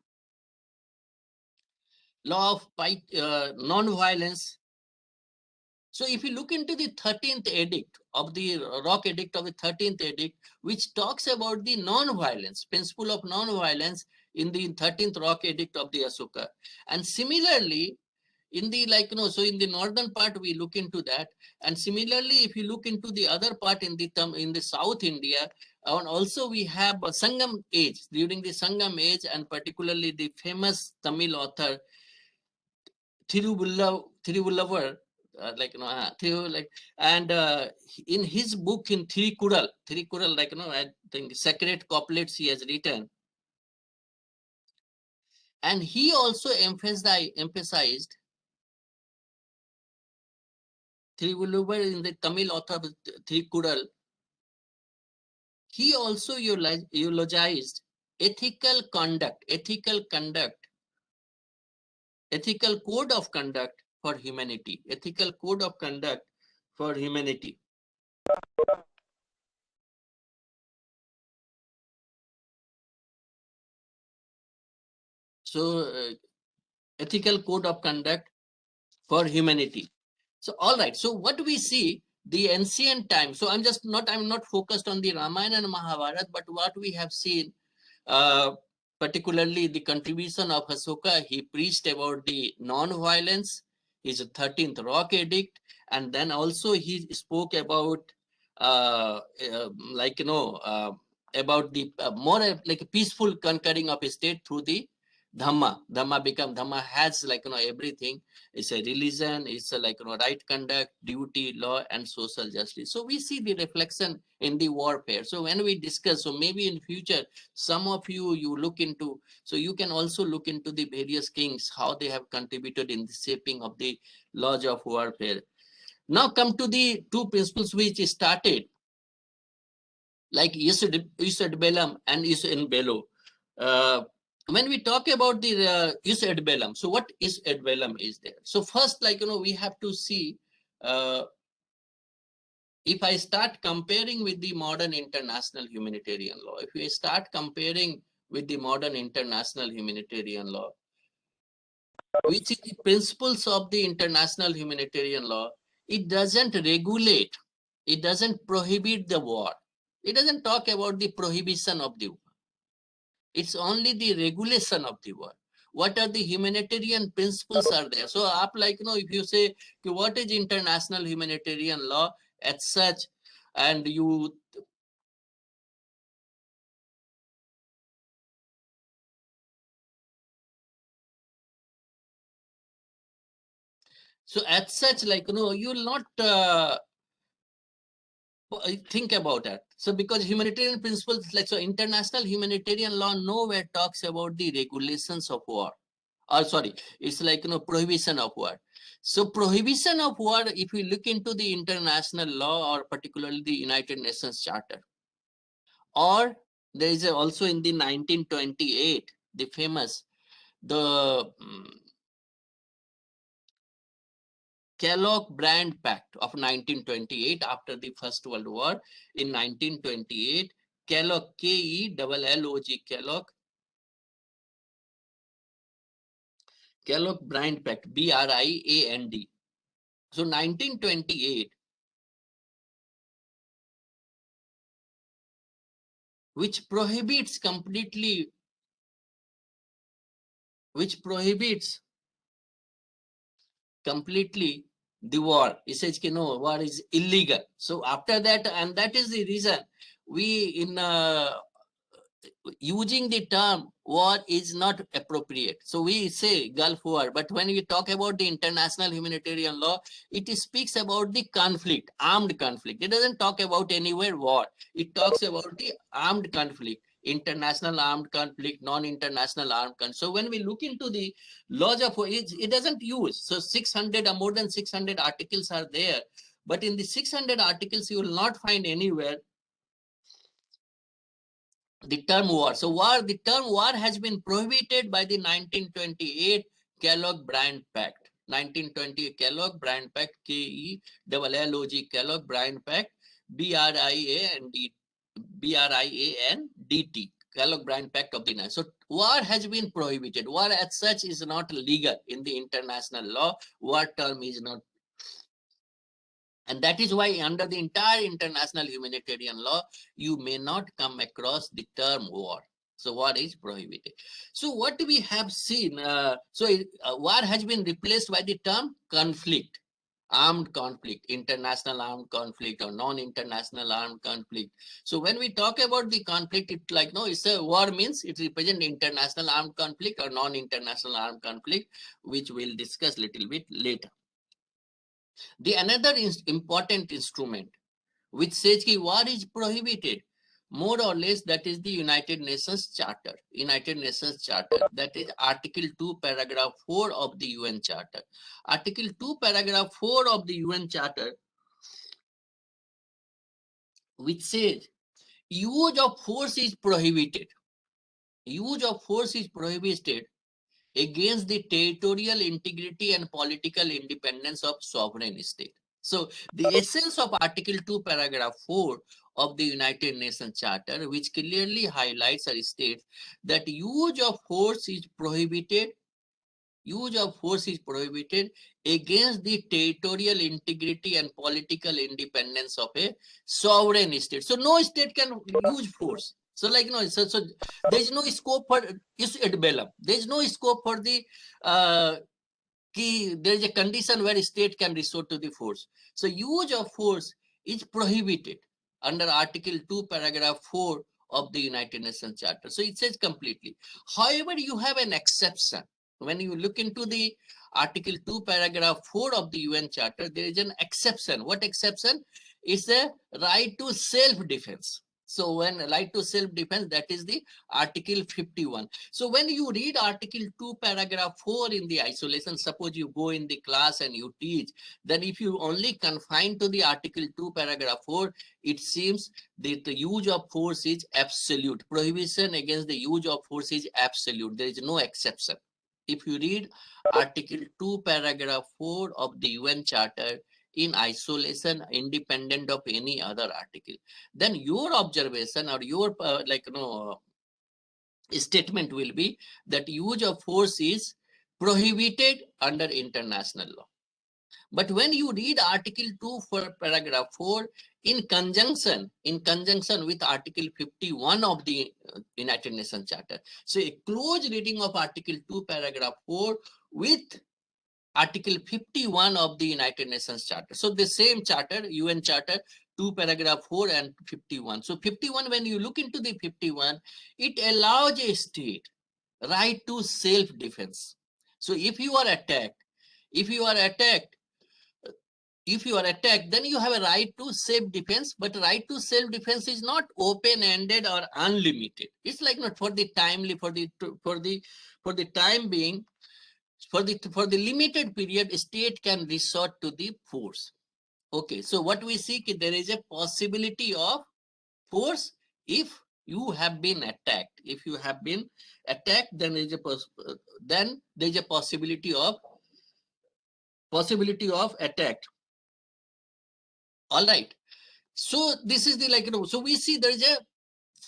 non-violence. So if you look into the 13th edict of the rock edict of the 13th edict, which talks about the non-violence, principle of non-violence in the 13th rock edict of the Asoka. And similarly, in the so in the northern part we look into that, and similarly if you look into the other part in the South India, and also we have a Sangam age, during the Sangam age, and particularly the famous Tamil author Thiruvullavar, and in his book in Thirikural, I think sacred couplets he has written, and he also emphasized Thiruvullavar in the Tamil author of Thirikural. He also eulogized ethical code of conduct for humanity, ethical code of conduct for humanity. So, ethical code of conduct for humanity. So, all right. So, what we see the ancient times. So, I'm not focused on the Ramayana and Mahabharata, but what we have seen, particularly the contribution of Asoka. He preached about the non-violence, his 13th rock edict, and then also he spoke about about the more like a peaceful conquering of a state through the Dhamma. Dhamma has everything. It's a religion, it's a right conduct, duty, law, and social justice. So we see the reflection in the warfare. So when we discuss, so maybe in future, some of you look into, so you can also look into the various kings, how they have contributed in the shaping of the laws of warfare. Now come to the two principles which started, like Jus ad bellum and Jus in bello. When we talk about the Jus ad bellum, so what is ad bellum is there? So first, we have to see, if I start comparing with the modern international humanitarian law, if we start comparing with the modern international humanitarian law, which is the principles of the international humanitarian law, it doesn't regulate, it doesn't prohibit the war. It doesn't talk about the prohibition of the war. It's only the regulation of the war. What are the humanitarian principles are there? So if you say, what is international humanitarian law as such, and you so as such, you will not think about that. So because humanitarian principles, so international humanitarian law nowhere talks about the regulations of war. Or sorry, it's prohibition of war. So prohibition of war, if we look into the international law, or particularly the United Nations Charter, or there is also in the 1928, the famous, the Kellogg-Briand Pact of 1928, after the First World War. In 1928, Kellogg, Kellogg, Kellogg-Briand Pact, BRIAND. So 1928, which prohibits completely, the war. It says no, war is illegal. So after that, and that is the reason we in using the term war is not appropriate. So we say Gulf War, but when we talk about the international humanitarian law, it speaks about the conflict, armed conflict. It doesn't talk about anywhere war. It talks about the armed conflict, international armed conflict, non-international armed conflict. So when we look into the laws of war, it doesn't use. So 600 or more than 600 articles are there. But in the 600 articles, you will not find anywhere the term war. So the term war has been prohibited by the 1928 Kellogg-Briand Pact. 1920 Kellogg-Briand Pact, KELLOG, Kellogg-Briand Pact, BRIANDT, Kellogg-Briand Pact of the United. So war has been prohibited. War as such is not legal in the international law. War term is not. And that is why under the entire international humanitarian law, you may not come across the term war. So war is prohibited. So what we have seen, war has been replaced by the term conflict, armed conflict, international armed conflict or non-international armed conflict. So when we talk about the conflict, it's like, no, it's a war means it represents international armed conflict or non-international armed conflict, which we'll discuss a little bit later. The another important instrument which says that war is prohibited, more or less, that is the United Nations Charter. United Nations Charter, that is Article 2, Paragraph 4 of the UN Charter. Article 2, Paragraph 4 of the UN Charter, which says use of force is prohibited. Use of force is prohibited against the territorial integrity and political independence of sovereign state. So the essence of Article 2, Paragraph 4 of the United Nations Charter, which clearly highlights or states that use of force is prohibited against the territorial integrity and political independence of a sovereign state. So no state can use force. So like, no, so there is no scope for jus ad bellum. There is no scope for the there is a condition where state can resort to the force. So use of force is prohibited under Article 2, Paragraph 4 of the United Nations Charter. So it says completely. However, you have an exception. When you look into the Article 2, Paragraph 4 of the UN Charter, there is an exception. What exception? It's the right to self-defense. So when right to self-defense, that is the Article 51. So when you read Article 2, Paragraph 4 in the isolation, suppose you go in the class and you teach, then if you only confine to the Article 2, Paragraph 4, it seems that the use of force is absolute. Prohibition against the use of force is absolute. There is no exception. If you read Article 2, Paragraph 4 of the UN Charter in isolation, independent of any other article, then your observation or your statement will be that use of force is prohibited under international law. But when you read Article 2 for Paragraph 4 in conjunction with Article 51 of the United Nations Charter, so a close reading of Article 2, Paragraph 4 with Article 51 of the United Nations Charter. So the same charter, UN Charter, 2 Paragraph 4 and 51. So 51, when you look into the 51, it allows a state right to self-defense. So if you are attacked, then you have a right to self-defense, but right to self-defense is not open-ended or unlimited. It's like not for the timely, for the time being, for the limited period, state can resort to the force. Okay, so what we see, there is a possibility of force if you have been attacked. If you have been attacked, then there is a possibility of attack. All right. So this is the so we see there is a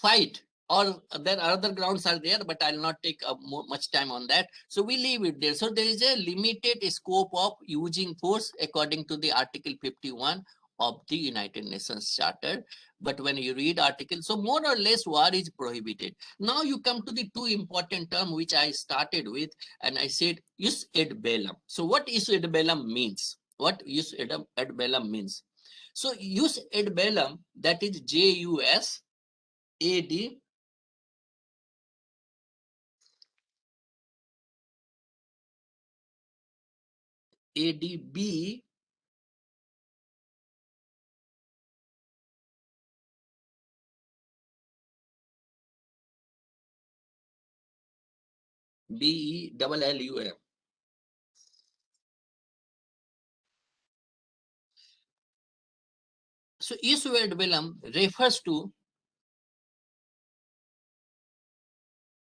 fight or there are other grounds are there, but I'll not take much time on that. So we leave it there. So there is a limited scope of using force according to the Article 51 of the United Nations Charter. But when you read article, so more or less war is prohibited. Now you come to the two important term which I started with, and I said jus ad bellum. So what jus ad bellum means? What jus ad bellum means? So jus ad bellum, that is JUS AD ADB BELLUM. So jus ad bellum refers to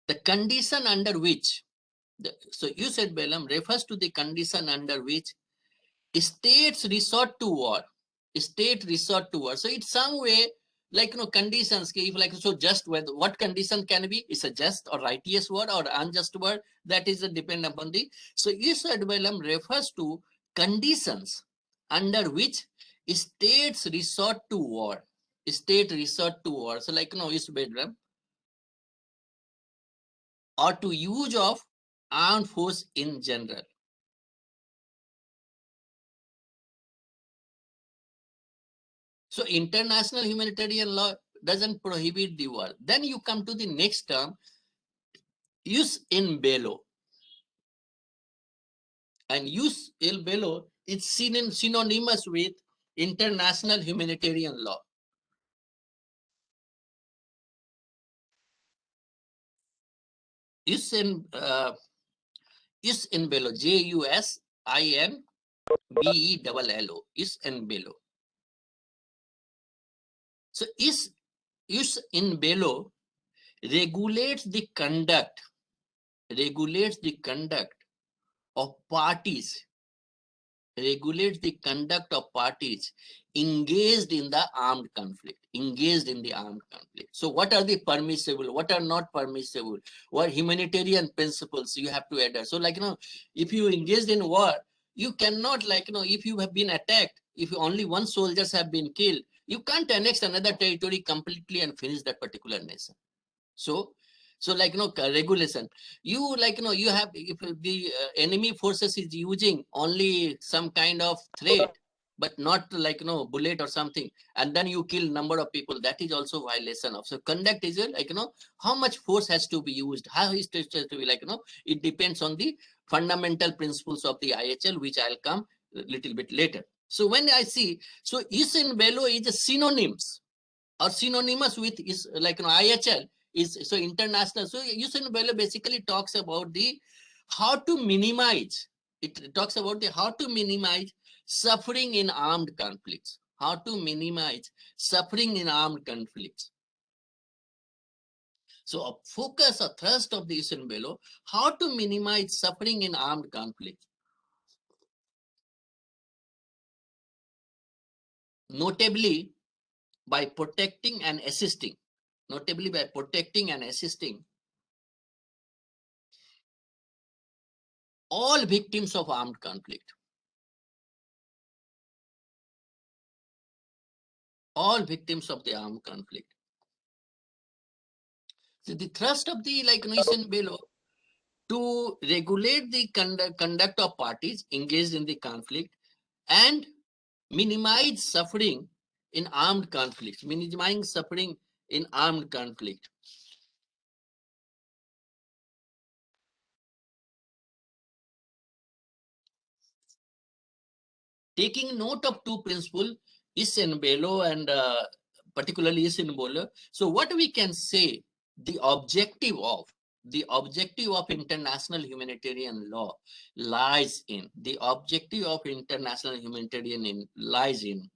the condition under which so jus ad bellum refers to the condition under which states resort to war. State resort to war. So it's some way like conditions. If like so, just whether what condition can be is a just or righteous word or unjust word, that is depend upon the. So jus ad bellum refers to conditions under which states resort to war. State resort to war. So like jus ad bellum or to use of armed force in general. So international humanitarian law doesn't prohibit the war. Then you come to the next term, jus in bello. And jus in bello is synonymous with international humanitarian law. Jus in bello, JUSINBELLO, jus in bello. So jus in bello regulates the conduct of parties, regulates the conduct of parties engaged in the armed conflict, So what are the permissible, what are not permissible, what humanitarian principles you have to adhere. So like, if you engaged in war, you cannot like, if you have been attacked, if only one soldiers have been killed, you can't annex another territory completely and finish that particular nation. So like regulation, you like you have, if the enemy forces is using only some kind of threat but not like bullet or something, and then you kill number of people, that is also violation of. So conduct is like how much force has to be used, how is it to be like it depends on the fundamental principles of the IHL, which I'll come a little bit later. So when I see, so jus in bello is a synonyms or synonymous with is like IHL is so international. So jus in bello basically talks about the how to minimize. It talks about the how to minimize suffering in armed conflicts. How to minimize suffering in armed conflicts. So a focus or thrust of the jus in bello, how to minimize suffering in armed conflicts. Notably by protecting and assisting. Notably by protecting and assisting all victims of armed conflict. All victims of the armed conflict. So the thrust of the like jus in bello to regulate the conduct of parties engaged in the conflict and minimize suffering in armed conflicts, minimizing suffering in armed conflict. Taking note of two principles, jus in bello and particularly jus in bello. So what we can say, the objective of international humanitarian law lies in, lies in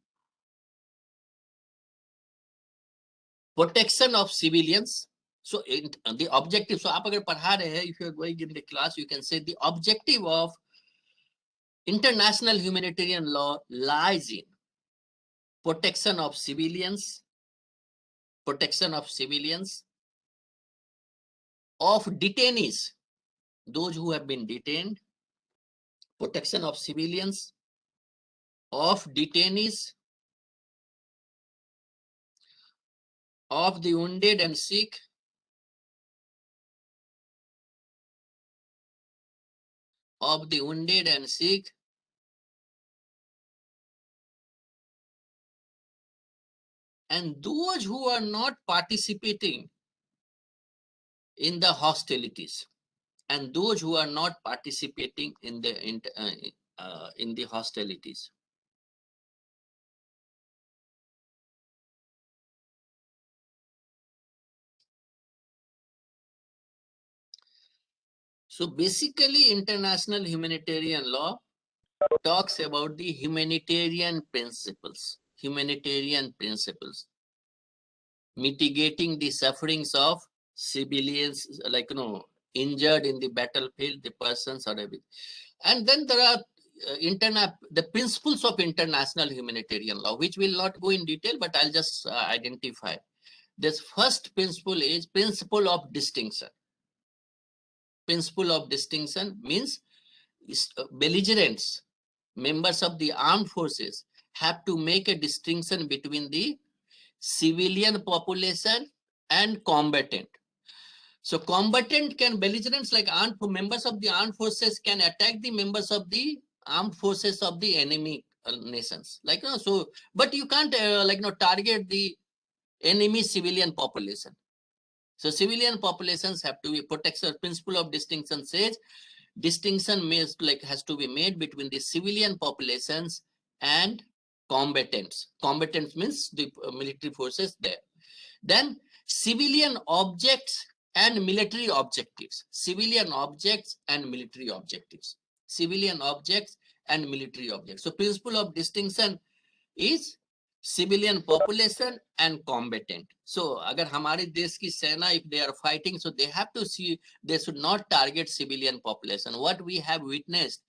protection of civilians. So the objective, so आप अगर पढ़ा रहे हैं, if you are going in the class, you can say the objective of international humanitarian law lies in protection of civilians, of detainees, those who have been detained, protection of civilians, of detainees, of the wounded and sick, of the wounded and sick, and those who are not participating in the hostilities, and those who are not participating in the hostilities. So basically, international humanitarian law talks about the humanitarian principles, mitigating the sufferings of civilians, like, injured in the battlefield, the persons or everything. And then there are the principles of international humanitarian law, which will not go in detail, but I'll just identify. This first principle is principle of distinction. Principle of distinction means belligerents, members of the armed forces, have to make a distinction between the civilian population and combatant. So combatant can, belligerents like members of the armed forces can attack the members of the armed forces of the enemy nations. Like, so, but you can't target the enemy civilian population. So civilian populations have to be protected. Principle of distinction says distinction has to be made between the civilian populations and combatants. Combatants means the military forces there. Then civilian objects and military objectives. Civilian objects and military objectives. Civilian objects and military objects. So principle of distinction is civilian population and combatant. So agar hamare desh ki sena, if they are fighting, so they have to see, they should not target civilian population. What we have witnessed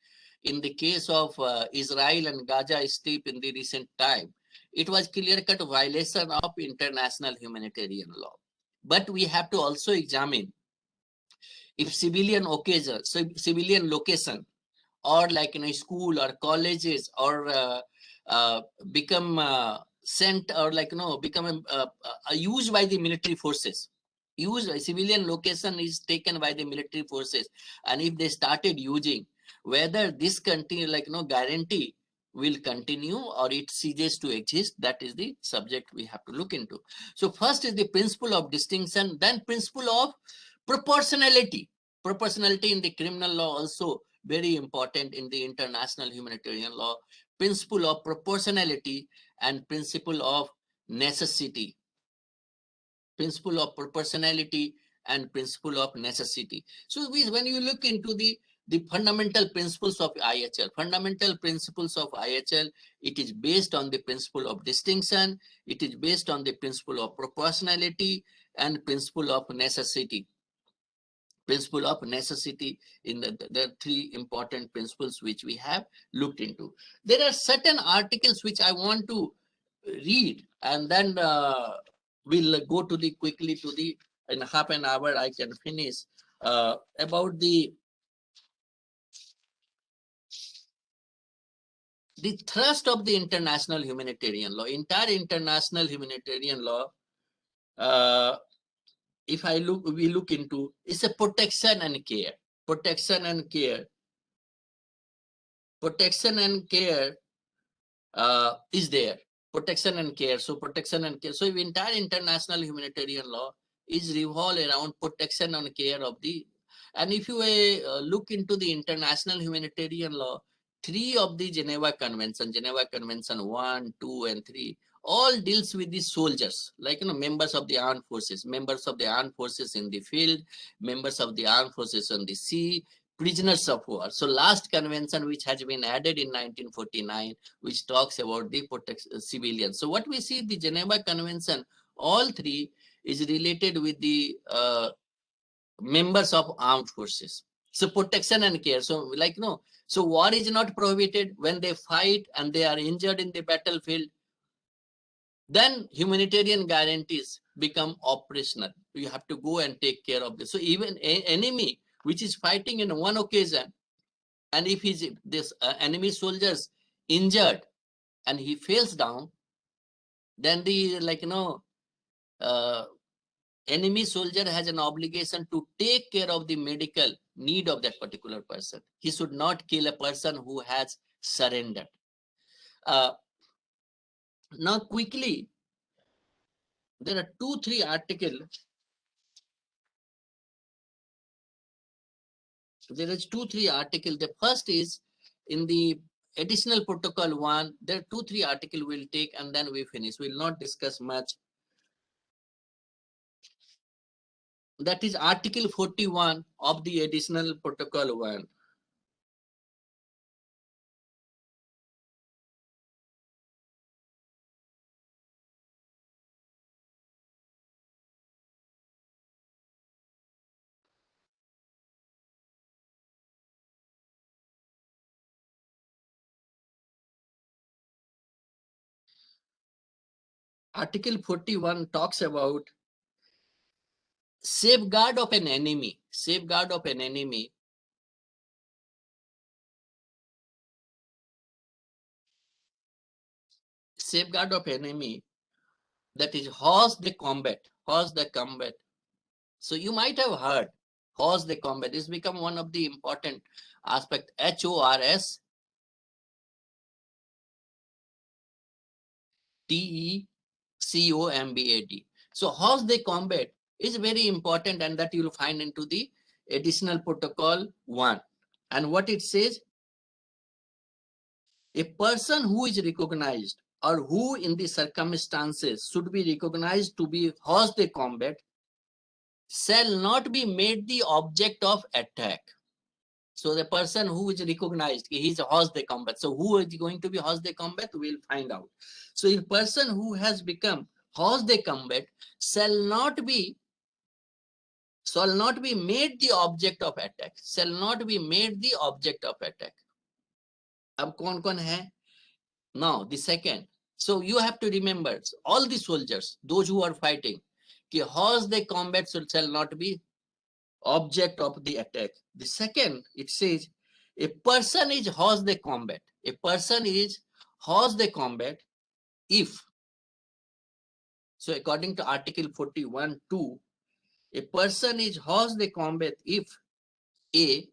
in the case of Israel and Gaza Strip in the recent time, it was clear-cut violation of international humanitarian law. But we have to also examine if civilian occasion, so civilian location, or like in a school or colleges, or become sent, or become used by the military forces. Civilian location is taken by the military forces, and if they started using, whether this continue, guarantee will continue or it ceases to exist, that is the subject we have to look into. So first is the principle of distinction, then principle of proportionality. Proportionality in the criminal law also very important in the international humanitarian law. Principle of proportionality and principle of necessity. Principle of proportionality and principle of necessity. So when you look into the fundamental principles of IHL, it is based on the principle of distinction, it is based on the principle of proportionality and principle of necessity. Principle of necessity in the three important principles which we have looked into. There are certain articles which I want to read, and then we'll go to quickly to the, in half an hour I can finish, about the thrust of the international humanitarian law. Entire international humanitarian law, if we look into, it's a protection and care. Protection and care is there. Protection and care. So protection and care. So the entire international humanitarian law is revolved around protection and care of the. And if you look into the international humanitarian law, three of the Geneva Convention 1, 2, and 3, all deals with the soldiers, members of the armed forces, members of the armed forces in the field, members of the armed forces on the sea, prisoners of war. So last convention which has been added in 1949, which talks about the civilians. So what we see, the Geneva Convention, all three is related with the members of armed forces. So protection and care. So so war is not prohibited when they fight and they are injured in the battlefield. then humanitarian guarantees become operational. You have to go and take care of this. So even an enemy which is fighting in one occasion, and if this enemy soldiers injured and he falls down, then the enemy soldier has an obligation to take care of the medical need of that particular person. He should not kill a person who has surrendered. Now quickly, there are 2-3 articles. There is 2-3 articles. The first is in the additional protocol 1. There are 2-3 articles we'll take and then we finish. We'll not discuss much. That is Article 41 of the additional protocol 1. Article 41 talks about safeguard of an enemy. Safeguard of an enemy. Safeguard of enemy, that is horse the combat. Horse the combat. So you might have heard horse the combat. It's become one of the important aspect. HORS TECOMBAT. So horse the combat is very important, and that you will find into the additional protocol 1. And what it says, a person who is recognized or who in the circumstances should be recognized to be horse the combat shall not be made the object of attack. So the person who is recognized, he is horse the combat. So who is going to be horse the combat? We'll find out. So a person who has become horse the combat shall not be made the object of attack. Shall not be made the object of attack. Ab kaun hai? Now the second. So you have to remember all the soldiers, those who are fighting, ki horse the combat shall not be object of the attack. The second, it says, a person is horse the combat. A person is horse the combat if, so according to Article 41(2), a person is horse the combat if A,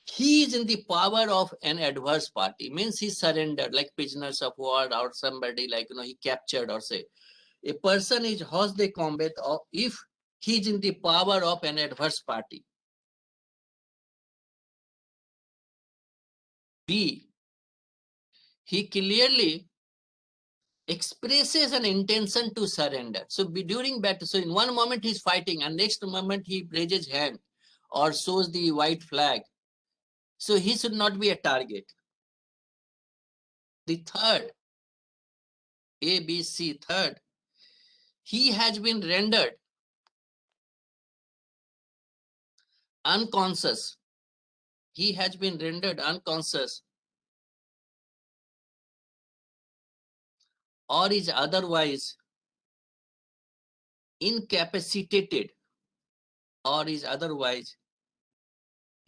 he is in the power of an adverse party, means he surrendered, like prisoners of war or somebody like, he captured or say. A person is horse the combat if he is in the power of an adverse party. B, he clearly expresses an intention to surrender. So during battle, so in one moment he's fighting and next moment he raises hand or shows the white flag. So he should not be a target. The third, A, B, C, third, he has been rendered unconscious. He has been rendered unconscious or is otherwise incapacitated or is otherwise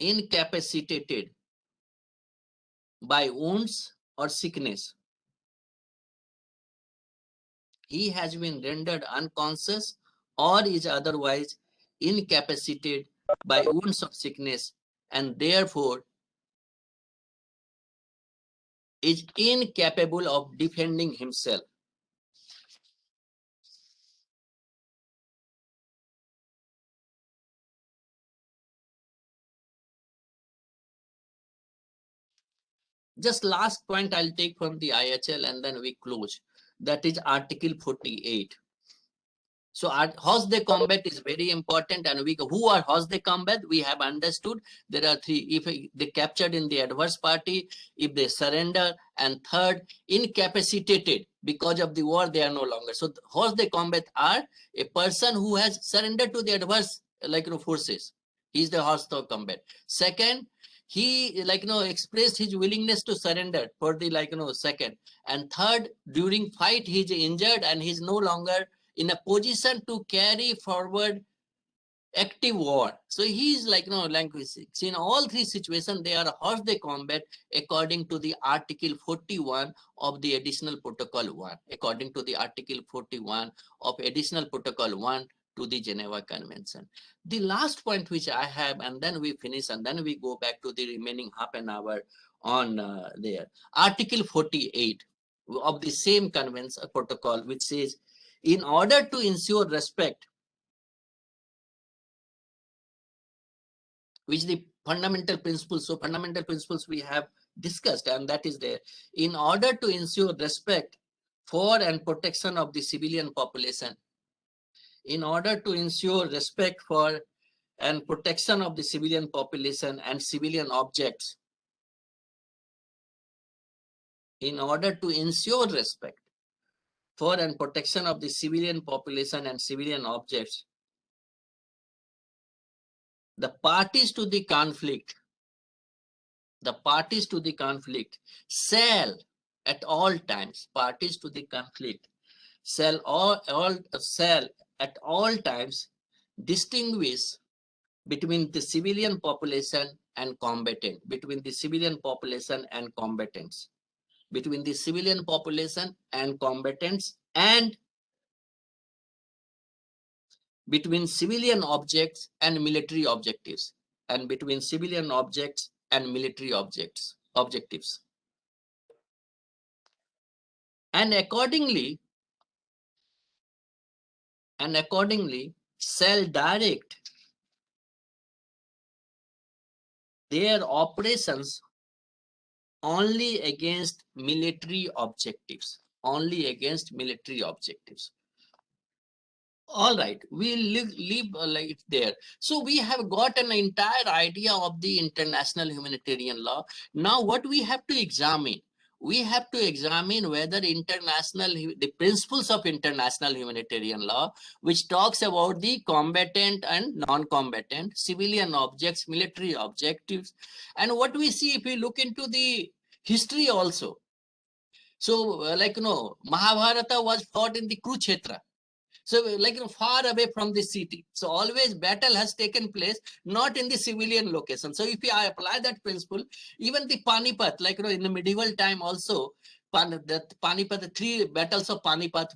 incapacitated by wounds or sickness. He has been rendered unconscious or is otherwise incapacitated by wounds of sickness and therefore is incapable of defending himself. Just last point I'll take from the IHL and then we close. That is Article 48. So horse the combat is very important, and who are horse the combat? We have understood there are 3. If they captured in the adverse party, if they surrender, and third, incapacitated because of the war, they are no longer. So horse the combat are a person who has surrendered to the adverse forces. He is the horse the combat. Second, he expressed his willingness to surrender for the second. And third, during fight he is injured and he is no longer in a position to carry forward active war. So he is language. So in all three situations, they are horse they combat according to the Article 41 of the Additional Protocol 1. According to the Article 41 of Additional Protocol 1 to the Geneva Convention. The last point which I have, and then we finish, and then we go back to the remaining half an hour on there. Article 48 of the same convention protocol, which says, in order to ensure respect, which the fundamental principles, so fundamental principles we have discussed, and that is there. In order to ensure respect for and protection of the civilian population, in order to ensure respect for and protection of the civilian population and civilian objects, in order to ensure respect for and protection of the civilian population and civilian objects, the parties to the conflict shall at all times, parties to the conflict shall at all times distinguish between the civilian population and combatant, between the civilian population and combatants, between the civilian population and combatants, and between civilian objects and military objectives, and between civilian objects and military objectives. And accordingly shall direct their operations only against military objectives, only against military objectives. All right, we'll leave like there. So we have got an entire idea of the international humanitarian law. Now what we have to examine, whether the principles of international humanitarian law, which talks about the combatant and non-combatant, civilian objects, military objectives, and what we see if we look into the history also. So Mahabharata was fought in the Kurukshetra. So far away from the city. So always battle has taken place, not in the civilian location. So if I apply that principle, even the Panipat, in the medieval time also, the three battles of Panipat,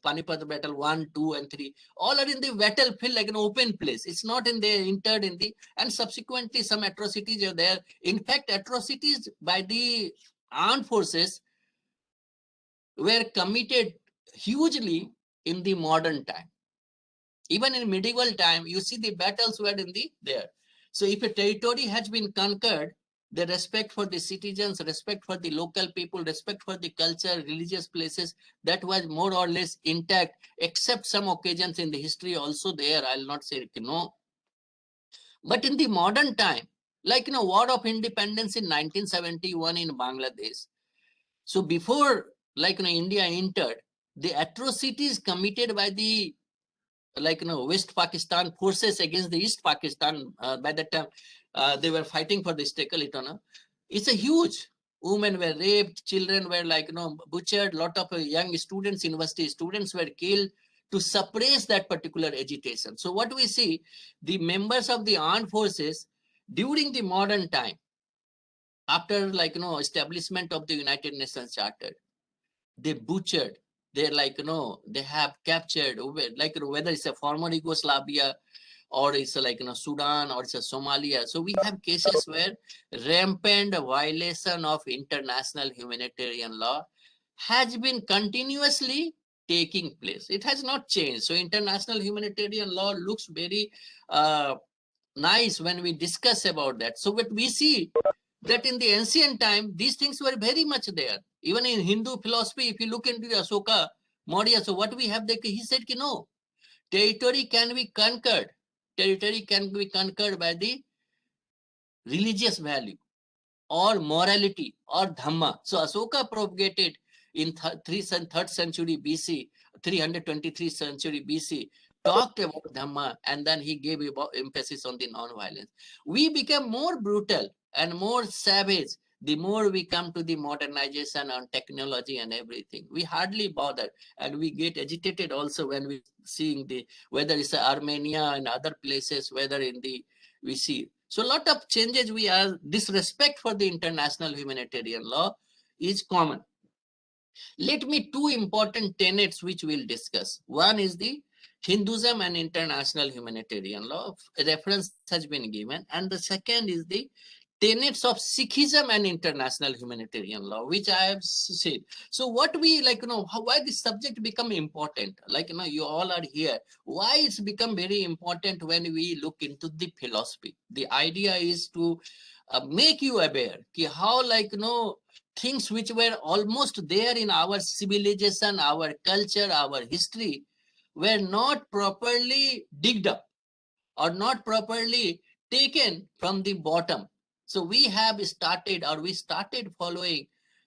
Panipat battle 1, 2, and 3, all are in the battlefield, like an open place. It's not in there, entered in the, and subsequently some atrocities are there. In fact, atrocities by the armed forces were committed hugely in the modern time. Even in medieval time, you see the battles were in the there. So if a territory has been conquered, the respect for the citizens, respect for the local people, respect for the culture, religious places, that was more or less intact, except some occasions in the history also there. I'll not say no. But in the modern time, War of Independence in 1971 in Bangladesh. So before, India entered, the atrocities committed by the West Pakistan forces against the East Pakistan, by that time they were fighting for the state autonomy. It's a huge. Women were raped, children were butchered, lot of young students, university students were killed to suppress that particular agitation. So what we see, the members of the armed forces during the modern time, after establishment of the United Nations Charter, they butchered, they they have captured, whether it's a former Yugoslavia or it's Sudan or it's a Somalia. So we have cases where rampant violation of international humanitarian law has been continuously taking place. It has not changed. So international humanitarian law looks very nice when we discuss about that. So what we see that in the ancient time, these things were very much there. Even in Hindu philosophy, if you look into the Ashoka Maurya, so what we have there, he said, no, territory can be conquered. Territory can be conquered by the religious value or morality or dhamma. So Ashoka propagated in 3rd century BC, 323 century BC, talked about Dhamma, and then he gave emphasis on the non-violence. We became more brutal and more savage the more we come to the modernization and technology and everything. We hardly bother, and we get agitated also when we seeing the, whether it's Armenia and other places, whether in the, we see. So a lot of changes we are, disrespect for the international humanitarian law is common. Let me two important tenets which we'll discuss. One is the Hinduism and international humanitarian law. A reference has been given. And the second is the tenets of Sikhism and international humanitarian law, which I have said. So what we like, why this subject become important? Like, you all are here. Why it's become very important when we look into the philosophy? The idea is to make you aware how, like, things which were almost there in our civilization, our culture, our history, were not properly digged up or not properly taken from the bottom. So we have started, or we started following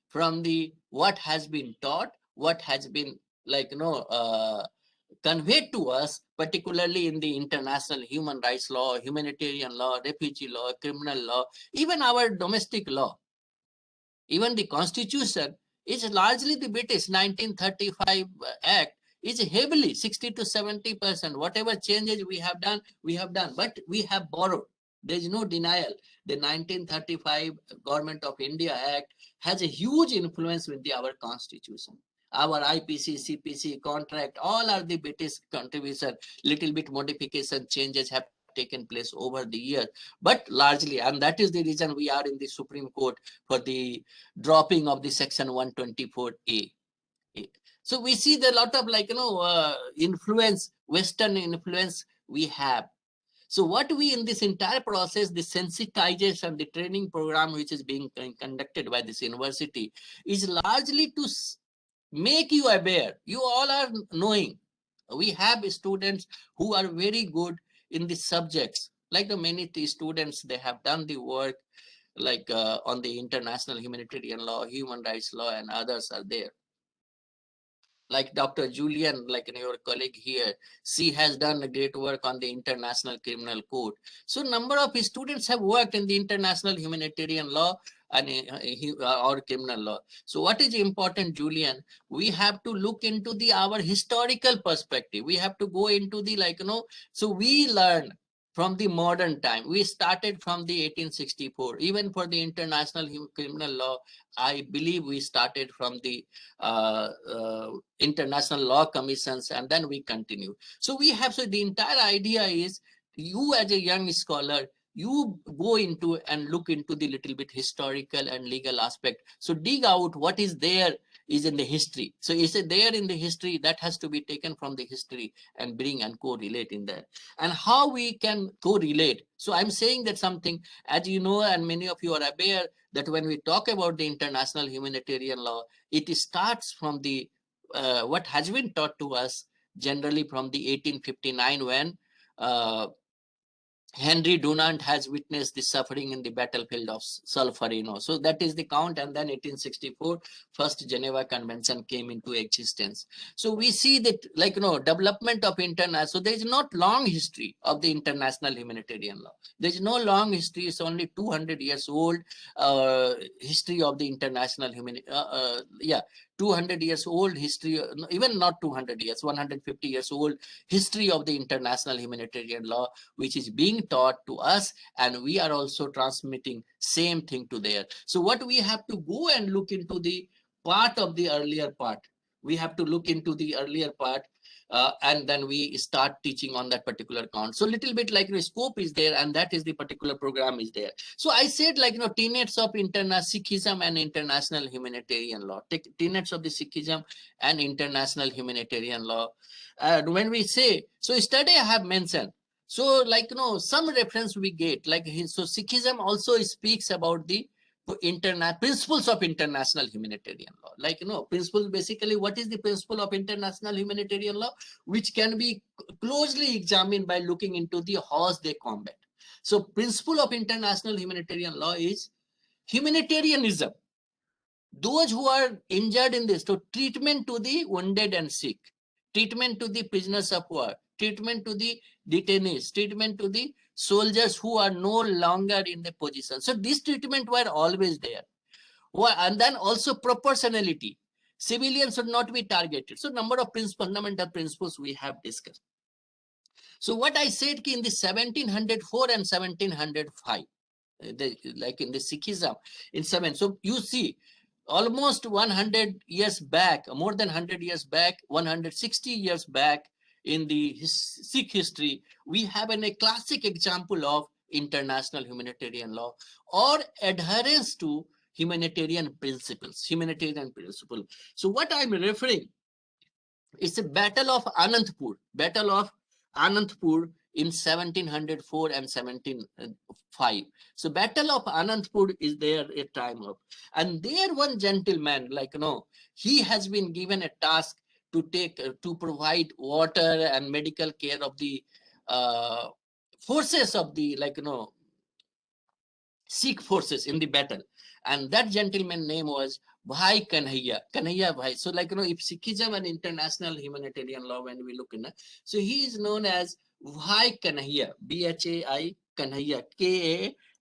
from the what has been taught, what has been like conveyed to us, particularly in the international human rights law, humanitarian law, refugee law, criminal law, even our domestic law. Even the constitution is largely the British 1935 Act is heavily 60 to 70%. Whatever changes we have done, but we have borrowed. There is no denial. The 1935 Government of India Act has a huge influence with our constitution. Our IPC, CPC, contract, all are the British contribution. Little bit modification changes have taken place over the years, but largely, and that is the reason we are in the Supreme Court for the dropping of the section 124A. So we see the lot of influence, Western influence we have. So what we in this entire process, the sensitization, the training program which is being conducted by this university is largely to make you aware. You all are knowing. We have students who are very good in the subjects. Like the many students, they have done the work like on the international humanitarian law, human rights law, and others are there. Like Dr. Julian, like your colleague here, she has done a great work on the International Criminal Court. So number of students have worked in the international humanitarian law and or criminal law. So what is important, Julian? We have to look into the our historical perspective. We have to go into the so we learn from the modern time. We started from the 1864. Even for the international criminal law, I believe we started from the international law commissions, and then we continue. So we have, so the entire idea is you as a young scholar, you go into and look into the little bit historical and legal aspect. So dig out what is there is in the history. So is it there in the history that has to be taken from the history and bring and correlate in there, and how we can correlate. So I'm saying that something, as you know, and many of you are aware, that when we talk about the international humanitarian law, it starts from the what has been taught to us generally from the 1859 when Henry Dunant has witnessed the suffering in the battlefield of Solferino. So that is the count. And then 1864, first Geneva Convention came into existence. So we see that development of international, so there is not long history of the international humanitarian law. There is no long history. It's only 200 years old history of the international 200 years old history, even not 200 years, 150 years old history of the international humanitarian law, which is being taught to us, and we are also transmitting same thing to there. So what we have to go and look into the part of the earlier part. We have to look into the earlier part and then we start teaching on that particular count. So little bit like the scope is there, and that is the particular program is there. So I said tenets of Sikhism and international humanitarian law, tenets of the Sikhism and international humanitarian law. When we say, so yesterday I have mentioned, so some reference we get, so Sikhism also speaks about the principles of international humanitarian law. Principles, basically what is the principle of international humanitarian law, which can be closely examined by looking into the how they combat. So principle of international humanitarian law is humanitarianism. Those who are injured in this, so treatment to the wounded and sick, treatment to the prisoners of war, treatment to the detainees, treatment to the soldiers who are no longer in the position. So this treatment were always there. And then also proportionality. Civilians should not be targeted. So number of fundamental principles we have discussed. So what I said in the 1704 and 1705, like in the Sikhism in 7. So you see, almost 100 years back, more than 100 years back, 160 years back in the Sikh history, we have a classic example of international humanitarian law or adherence to humanitarian principles. So what I'm referring, it's a battle of Anandpur in 1704 and 1705. So battle of Anandpur is there a time of, and there one gentleman, he has been given a task to provide water and medical care of the forces of the Sikh forces in the battle, and that gentleman name was Bhai Kanhaiya Bhai. So if Sikhism and international humanitarian law, when we look in, so he is known as Bhai Kanhaiya, Bhai Kanhaiya,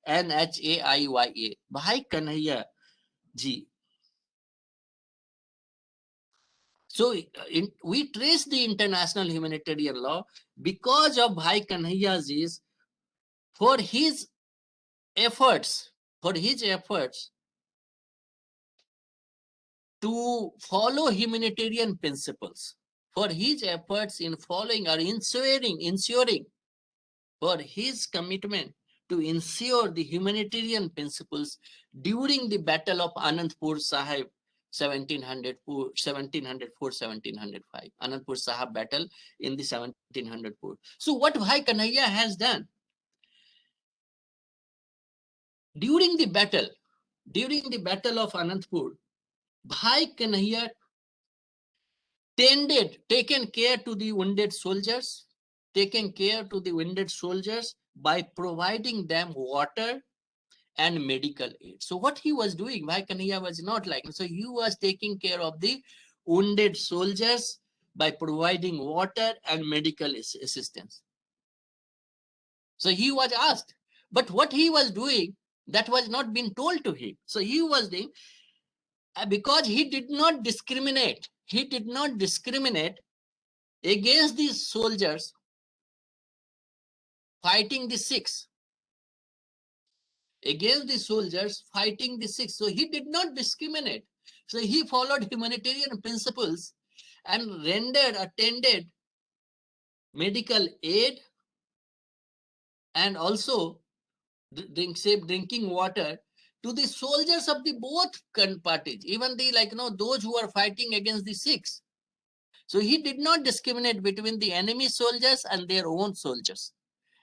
Kanhaiya, Bhai Kanhaiya ji. So we trace the international humanitarian law because of Bhai Kanhaiya ji's, for his efforts to follow humanitarian principles, for his efforts in following or ensuring, for his commitment to ensure the humanitarian principles during the Battle of Anandpur Sahib, 1704, 1705, Anandpur Sahib battle in the 1704. So what Bhai Kanhaiya has done during the battle of Anandpur, Bhai Kanhaiya taken care to the wounded soldiers, by providing them water and medical aid. So what he was doing, Bhai Kanhaiya was not like, so he was taking care of the wounded soldiers by providing water and medical assistance. So he was asked, but what he was doing, that was not been told to him. So he was doing, because he did not discriminate against these soldiers fighting the Sikhs. So he did not discriminate. So he followed humanitarian principles and attended medical aid and also drinking water to the soldiers of the both parties, even the those who are fighting against the Sikhs. So he did not discriminate between the enemy soldiers and their own soldiers.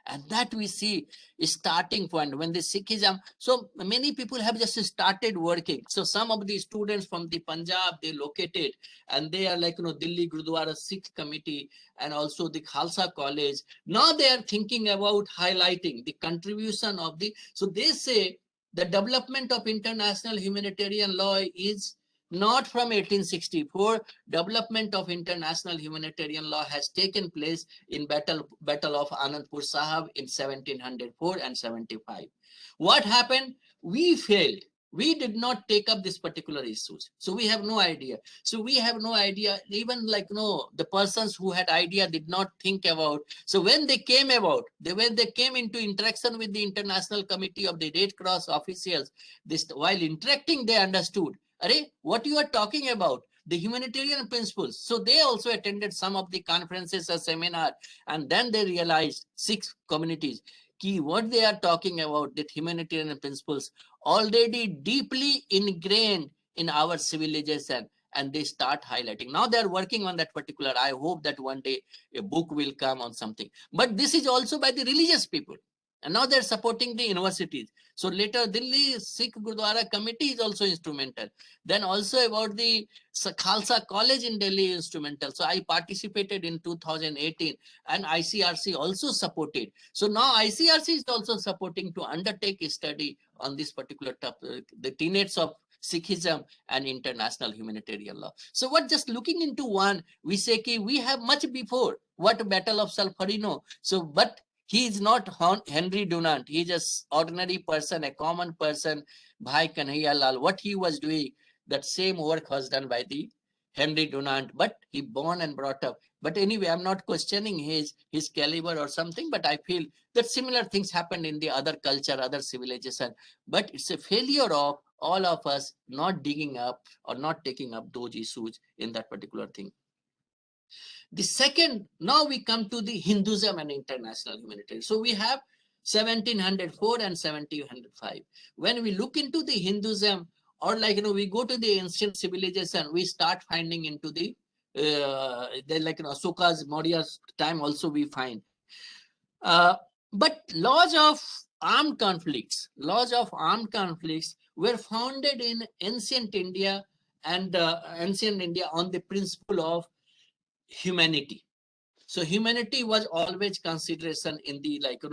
And that we see is starting point when the Sikhism. So many people have just started working. So some of the students from the Punjab, they located and they are Delhi Gurudwara Sikh Committee and also the Khalsa College. Now they are thinking about highlighting the contribution of the, so they say the development of international humanitarian law is not from 1864. Development of international humanitarian law has taken place in battle of Anandpur Sahib in 1704 and 75. What happened? We failed. We did not take up this particular issues. So we have no idea. Even the persons who had idea did not think about. So when they came into interaction with the International Committee of the Red Cross officials, while interacting, they understood, what you are talking about, the humanitarian principles. So they also attended some of the conferences or seminar, and then they realized 6 communities, what they are talking about, that humanitarian principles already deeply ingrained in our civilization, and they start highlighting. Now they are working on that particular. I hope that one day a book will come on something. But this is also by the religious people. And now they're supporting the universities. So later Delhi Sikh Gurudwara Committee is also instrumental. Then also about the Khalsa College in Delhi instrumental. So I participated in 2018 and ICRC also supported. So now ICRC is also supporting to undertake a study on this particular topic, the tenets of Sikhism and international humanitarian law. So what just looking into one, we say ki we have much before what Battle of Solferino. So but he is not Henry Dunant. He is just ordinary person, a common person. Bhai Kanhaiya Lal. What he was doing, that same work was done by the Henry Dunant, but he born and brought up. But anyway, I'm not questioning his caliber or something, but I feel that similar things happened in the other culture, other civilization. But it's a failure of all of us not digging up or not taking up those issues in that particular thing. The second, now we come to the Hinduism and international humanitarian. So we have 1704 and 1705. When we look into the Hinduism, or like, we go to the ancient civilization, we start finding into the like, Ashoka's, Maurya's time also we find. But laws of armed conflicts were founded in ancient India and on the principle of humanity. So humanity was always consideration in the, like,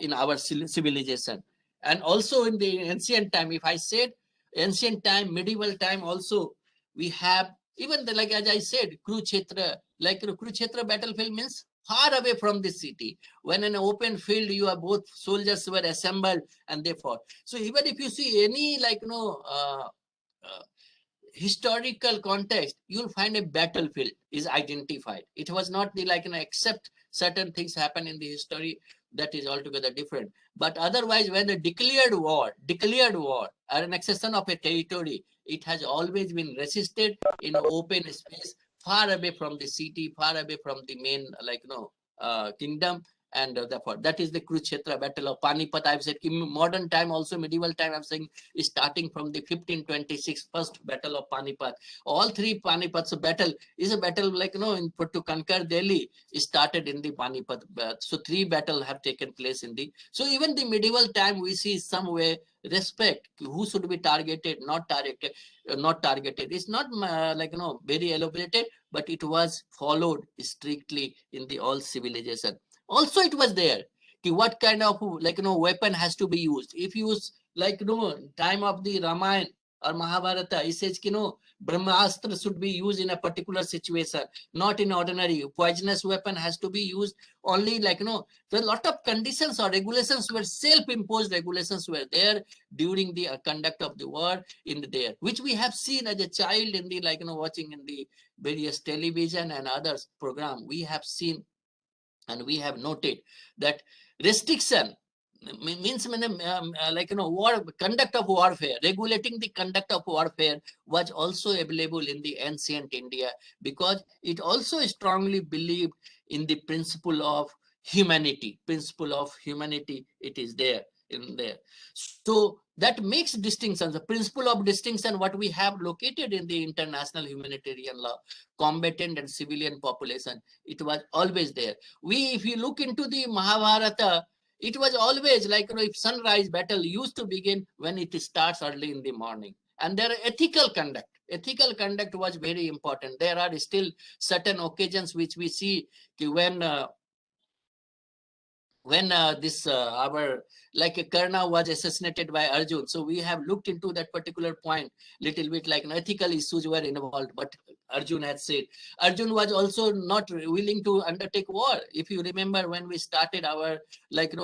in our civilization. And also in the ancient time, if I said ancient time, medieval time also, we have even the, like as I said, Kurukshetra, like Kurukshetra battlefield means far away from the city. When in an open field, you are both soldiers were assembled and they fought. So even if you see any, like, historical context, you'll find a battlefield is identified. It was not the, like, except certain things happen in the history, that is altogether different. But otherwise, when the declared war or an accession of a territory, it has always been resisted in open space, far away from the city, far away from the main, like, kingdom. And therefore, that is the Kurukshetra battle of Panipat. I've said in modern time, also medieval time, I'm saying is starting from the 1526 first battle of Panipat. All three Panipat's battle is a battle, like, to conquer Delhi is started in the Panipat. So three battles have taken place in the, so even the medieval time we see some way respect who should be targeted, not targeted. It's not like, very elaborated, but it was followed strictly in the all civilization. Also, it was there. What kind of, like, weapon has to be used? If you use, like, time of the Ramayana or Mahabharata, it says, Brahmastra should be used in a particular situation, not in ordinary. Poisonous weapon has to be used only, like, there are a lot of conditions or regulations were self-imposed regulations were there during the conduct of the war in there, which we have seen as a child in the, like, watching in the various television and others program. We have seen and we have noted that restriction means like, war, conduct of warfare, regulating the conduct of warfare was also available in the ancient India, because it also strongly believed in the principle of humanity. It is there in there. So that makes distinctions, the principle of distinction, what we have located in the international humanitarian law, combatant and civilian population, it was always there. If you look into the Mahabharata, it was always like, if sunrise battle used to begin when it starts early in the morning. And there are ethical conduct. Ethical conduct was very important. There are still certain occasions which we see when this our, like, Karna was assassinated by Arjun. So we have looked into that particular point little bit, like, ethical issues were involved. But Arjun had said, Arjun was also not willing to undertake war. If you remember when we started our, like,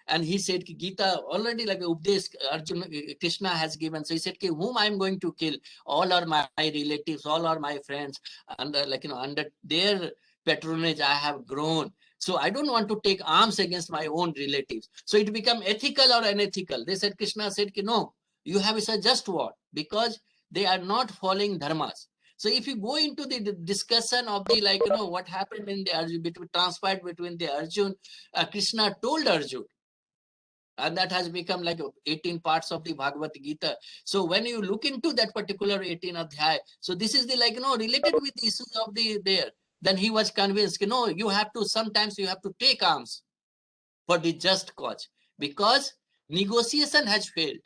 and he said Gita already, like, Updesh Arjun Krishna has given. So he said, whom I'm going to kill? All are my relatives, all are my friends, and like, under their patronage I have grown. So I don't want to take arms against my own relatives. So it become ethical or unethical. They said, Krishna said, no, you have a just war, because they are not following dharmas. So if you go into the discussion of the, like, what happened in the Arjun, transpired between the Arjun, Krishna told Arjun, and that has become like 18 parts of the Bhagavad Gita. So when you look into that particular 18 adhyay, so this is the, like, related with the issues of the there. Then he was convinced, you have to, sometimes you have to take arms for the just cause, because negotiation has failed.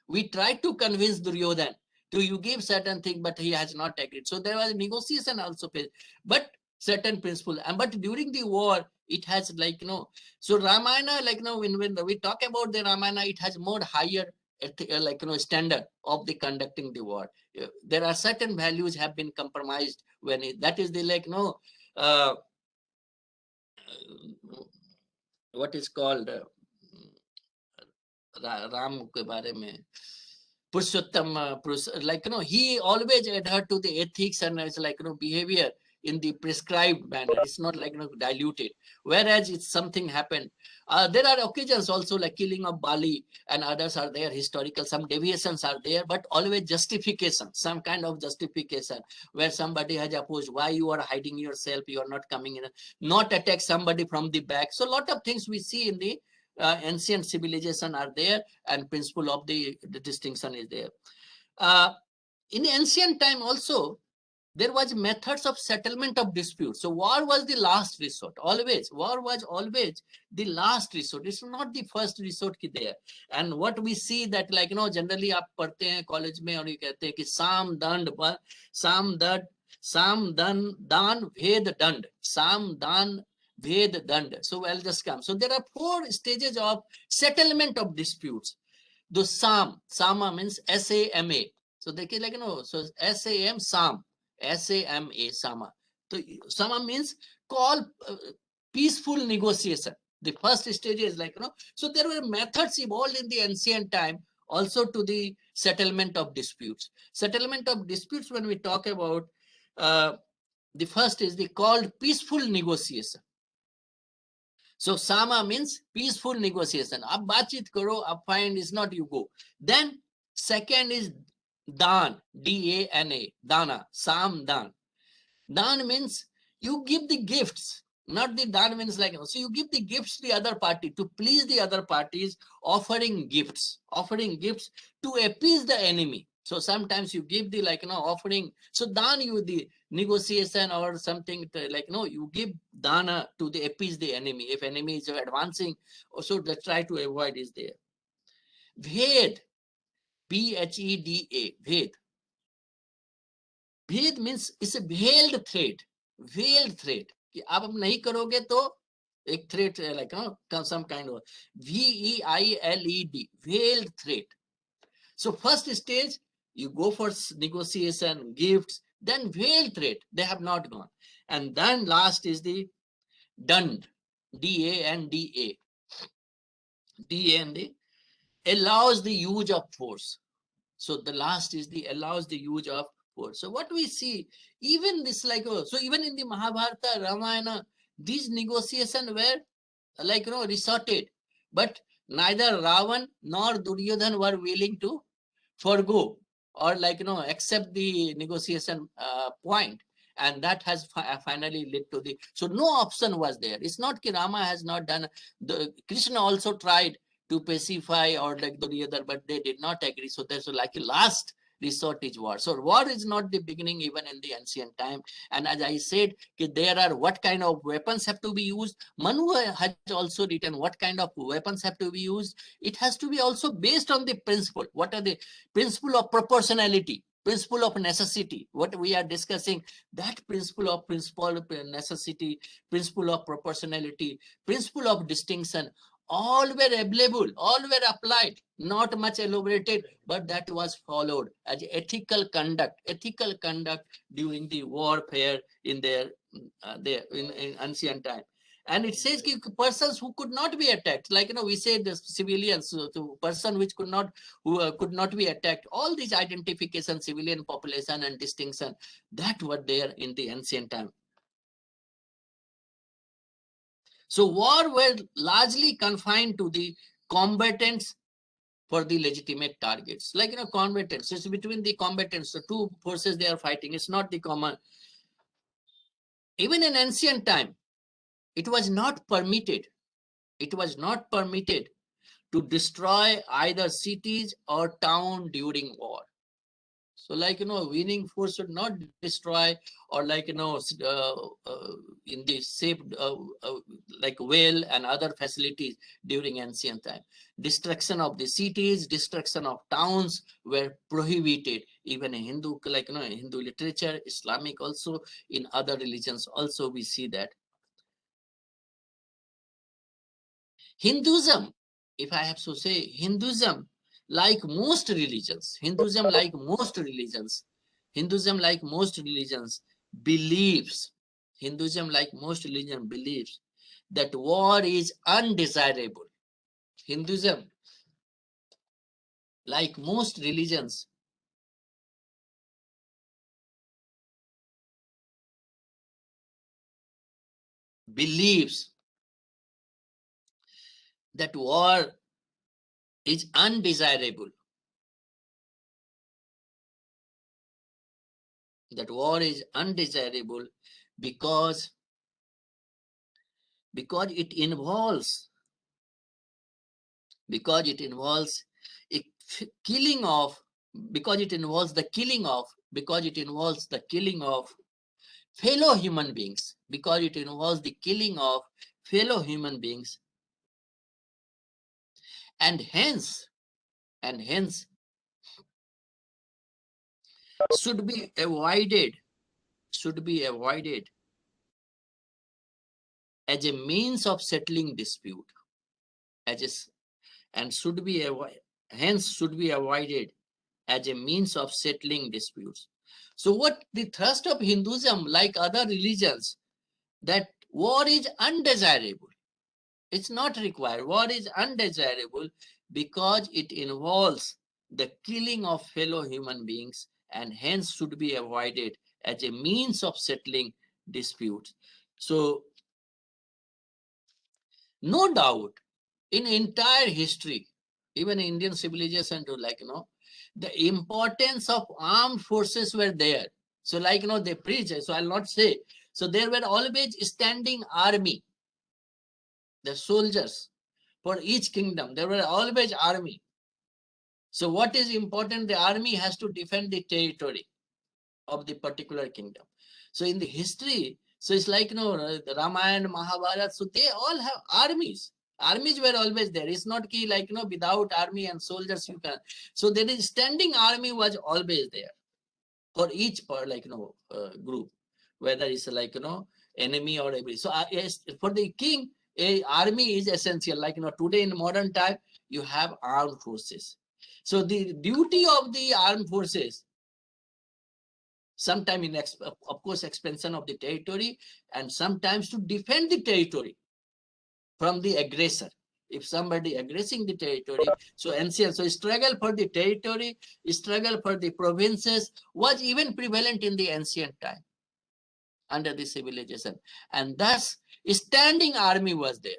We tried to convince Duryodhan to you give certain thing, but he has not agreed. So there was negotiation also failed, but certain principle. And but during the war, it has, like, so Ramayana, like, when we talk about the Ramayana, it has more higher standard of the conducting the war. There are certain values have been compromised when that is the what is called Ram ke bare mein. Purushottam, he always adhered to the ethics and behavior in the prescribed manner. It's not diluted. Whereas it's something happened. There are occasions also like killing of Bali and others are there, historical, some deviations are there, but always justification, some kind of justification where somebody has opposed, why you are hiding yourself, you are not coming in, not attack somebody from the back. So a lot of things we see in the ancient civilization are there, and principle of the distinction is there. In ancient time also, there was methods of settlement of disputes. So war was the last resort. Always, war was always the last resort. It's not the first resort ki there. And what we see that generally आप पढ़ते हैं college में और ये कहते हैं कि साम दान भेद दंड, साम दान Ved Dand. So I'll just come. So there are 4 stages of settlement of disputes. The Sama means S-A-M-A. So they can so S-A-M, S-A-M-A, Sama. So Sama means call peaceful negotiation. The first stage is so there were methods evolved in the ancient time also to the settlement of disputes. Settlement of disputes, when we talk about, the first is the called peaceful negotiation. So Sama means peaceful negotiation. Ab baatchit karo, ab find is not you go. Then second is Dan, D-A-N-A, Dana, Sam Dan. Dan means you give the gifts, not the Dan means so you give the gifts to the other party to please the other parties, offering gifts to appease the enemy. So sometimes you give the offering. So Dan you the negotiation or something you give dana to the appease the enemy. If enemy is advancing, also try to avoid is there. Bhed, B-H-E-D-A, Bhed. Bhed means it's a veiled threat. Veiled threat. कि आप नहीं करोगे तो एक threat some kind of V-E-I-L-E-D, veiled threat. So first stage, you go for negotiation, gifts, then veiled threat, they have not gone. And then last is the Dand, D-A-N-D-A. D-A-N-D, allows the use of force. So the last is the allows the use of force. So what we see, even this so even in the Mahabharata, Ramayana, these negotiations were resorted, but neither Ravan nor Duryodhan were willing to forgo or accept the negotiation point, and that has finally led to the, so no option was there. It's not that Rama has not done, the Krishna also tried to pacify or Duryodhan, but they did not agree. So there's a last resort is war. So war is not the beginning even in the ancient time. And as I said, there are what kind of weapons have to be used. Manu has also written what kind of weapons have to be used. It has to be also based on the principle. What are the principle of proportionality, principle of necessity? What we are discussing, that principle of necessity, principle of proportionality, principle of distinction, all were available, all were applied, not much elaborated, but that was followed as ethical conduct during the warfare in their in ancient time. And it says persons who could not be attacked, we say the civilians, to person which could not, who could not be attacked, all these identification, civilian population and distinction, that were there in the ancient time. So war were largely confined to the combatants for the legitimate targets. Combatants, it's between the combatants, the two forces they are fighting. It's not the common. Even in ancient time, it was not permitted. It was not permitted to destroy either cities or town during war. So winning force should not destroy or in the safe well and other facilities during ancient time. Destruction of the cities, destruction of towns were prohibited. Even in Hindu, Hindu literature, Islamic also, in other religions also we see that. Hinduism, if I have to say, Hinduism like most religions, Hinduism, like most religions, Hinduism, like most religions, believes, Hinduism, like most religion, believes that war is undesirable. Hinduism, like most religions, believes that war is undesirable. That war is undesirable because it involves a killing of, because it involves the killing of, fellow human beings, because it involves the killing of fellow human beings, and hence should be avoided as a means of settling dispute, and should be hence should be avoided as a means of settling disputes. So what the thrust of Hinduism, like other religions, that war is undesirable. It's not required. War is undesirable because it involves the killing of fellow human beings and hence should be avoided as a means of settling disputes. So no doubt in entire history, even Indian civilization too, the importance of armed forces were there. So they preach, so I'll not say. So there were always standing army, the soldiers for each kingdom. There were always army. So what is important? The army has to defend the territory of the particular kingdom. So in the history, so it's the Ramayana, Mahabharata, so they all have armies. Armies were always there. It's not key without army and soldiers you can. So there is standing army was always there for each group, whether it's enemy or every. So yes, for the king, a army is essential. Today in modern time, you have armed forces. So the duty of the armed forces, sometime in of course expansion of the territory, and sometimes to defend the territory from the aggressor. If somebody aggressing the territory, so ancient, so struggle for the territory, struggle for the provinces was even prevalent in the ancient time under the civilization, and thus standing army was there.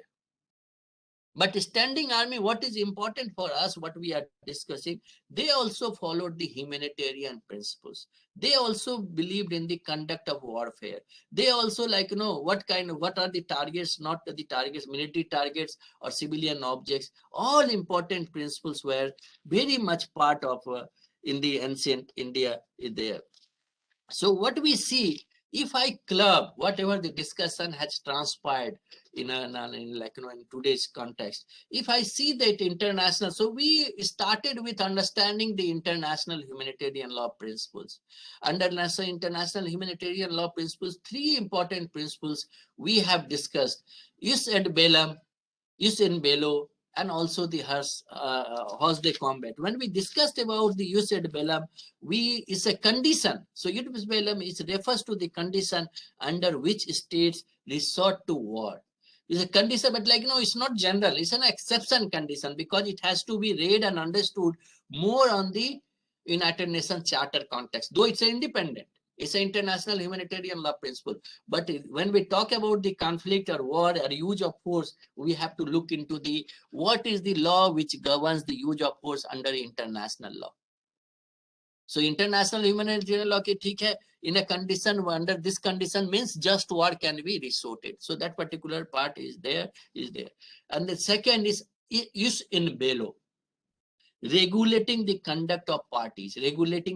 But standing army, what is important for us, what we are discussing, they also followed the humanitarian principles. They also believed in the conduct of warfare. They also what are the targets, not the targets, military targets or civilian objects. All important principles were very much part of in the ancient India is there. So what we see, if I club whatever the discussion has transpired in today's context, if I see that international, so we started with understanding the international humanitarian law principles. Under international humanitarian law principles, three important principles we have discussed: jus ad bellum, jus in bello, and also the hors de combat. When we discussed about the jus ad bellum, is a condition. So jus ad bellum refers to the condition under which states resort to war. It's a condition, but it's not general. It's an exception condition because it has to be read and understood more on the United Nations Charter context, though it's independent. It's an international humanitarian law principle. But when we talk about the conflict or war or use of force, we have to look into what is the law which governs the use of force under international law. So international humanitarian law, in a condition, under this condition means just war can be resorted. So that particular part is there. And the second is jus in bello, regulating the conduct of parties, during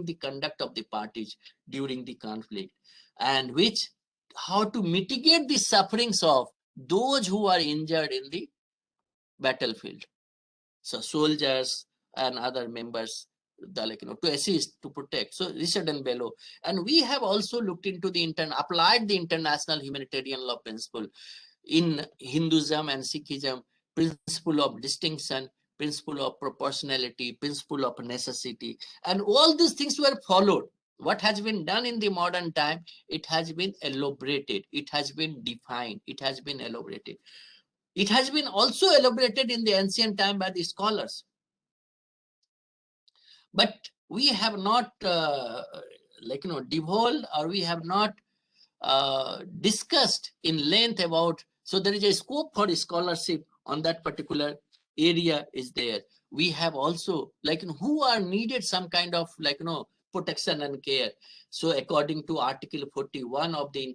the conflict, and how to mitigate the sufferings of those who are injured in the battlefield. So soldiers and other members, to assist, to protect. So Richard and Bellow. And we have also looked into applied the international humanitarian law principle in Hinduism and Sikhism, principle of distinction, principle of proportionality, principle of necessity, and all these things were followed. What has been done in the modern time, it has been elaborated, it has been defined, it has been elaborated. It has been also elaborated in the ancient time by the scholars. But we have not devolved, or we have not discussed in length about, so there is a scope for scholarship on that particular area is there. We have also who are needed some kind of protection and care. So according to Article 41 of the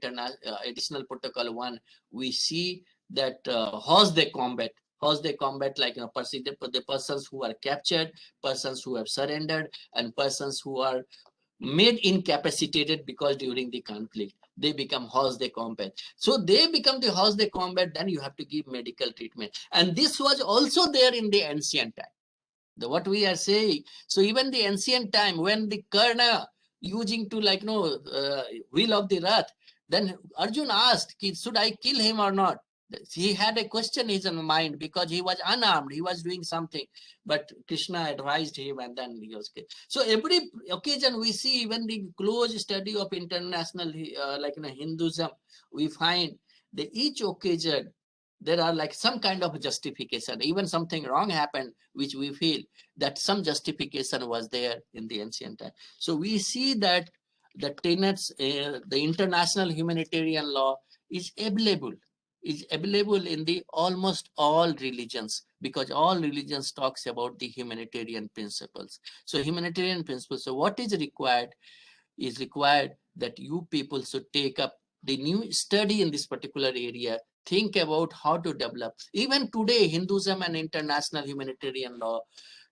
Additional Protocol 1, we see that how's they combat, the persons who are captured, persons who have surrendered, and persons who are made incapacitated because during the conflict they become hors de combat. So they become the hors de combat, then you have to give medical treatment. And this was also there in the ancient time. What we are saying, so even the ancient time when the Karna using to wheel of the Rath, then Arjun asked, should I kill him or not? He had a question in his mind because he was unarmed, he was doing something, but Krishna advised him and then he was killed. So every occasion we see, even the close study of international Hinduism, we find that each occasion there are some kind of justification. Even something wrong happened, which we feel that some justification was there in the ancient time. So we see that the tenets, the international humanitarian law is available in the almost all religions, because all religions talks about the humanitarian principles. So humanitarian principles. So what is required that you people should take up the new study in this particular area, think about how to develop. Even today, Hinduism and international humanitarian law,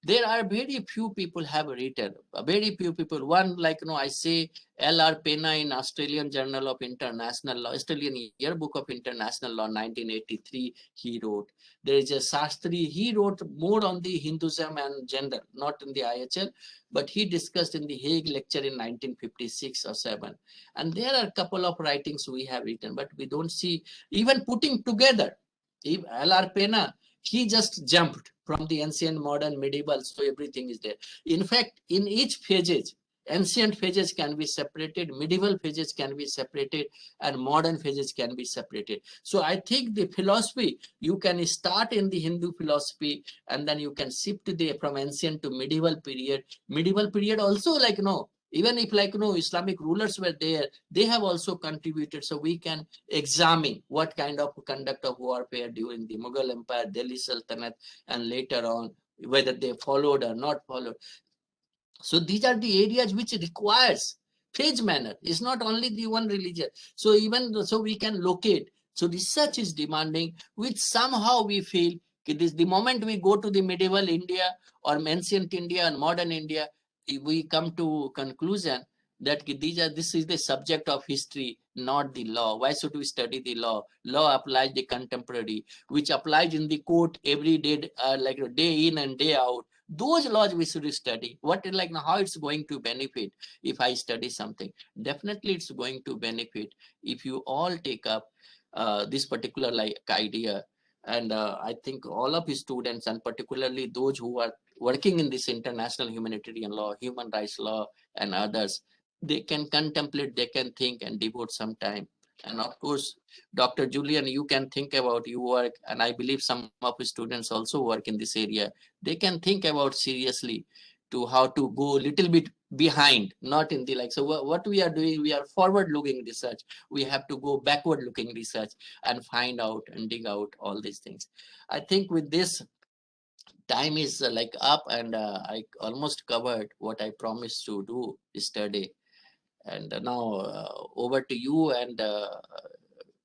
there are very few people have written, very few people. One, I say L.R. Pena in Australian Journal of International Law, Australian Yearbook of International Law, 1983, he wrote. There is a Shastri, he wrote more on the Hinduism and gender, not in the IHL, but he discussed in the Hague lecture in 1956 or 7. And there are a couple of writings we have written, but we don't see even putting together. L.R. Pena, he just jumped from the ancient, modern, medieval, so everything is there. In fact, in each phases, ancient phases can be separated, medieval phases can be separated, and modern phases can be separated. So I think the philosophy, you can start in the Hindu philosophy, and then you can shift from ancient to medieval period. Medieval period also, even if Islamic rulers were there, they have also contributed. So we can examine what kind of conduct of warfare during the Mughal Empire, Delhi Sultanate, and later on, whether they followed or not followed. So these are the areas which requires phase manner. It's not only the one religion. So even so we can locate. So research is demanding, which somehow we feel it is the moment we go to the medieval India or ancient India and modern India, we come to conclusion that this is the subject of history, not the law. Why should we study the law? Law applies the contemporary, which applies in the court every day, day in and day out. Those laws we should study. How it's going to benefit if I study something. Definitely it's going to benefit if you all take up this particular idea. And I think all of his students, and particularly those who are working in this international humanitarian law, human rights law, and others, they can contemplate, they can think and devote some time. And of course, Dr. Julian, you can think about your work, and I believe some of his students also work in this area. They can think about seriously to how to go a little bit behind, not in the so what we are doing, we are forward looking research. We have to go backward looking research and find out and dig out all these things. I think with this, time is up, and I almost covered what I promised to do yesterday. And now over to you and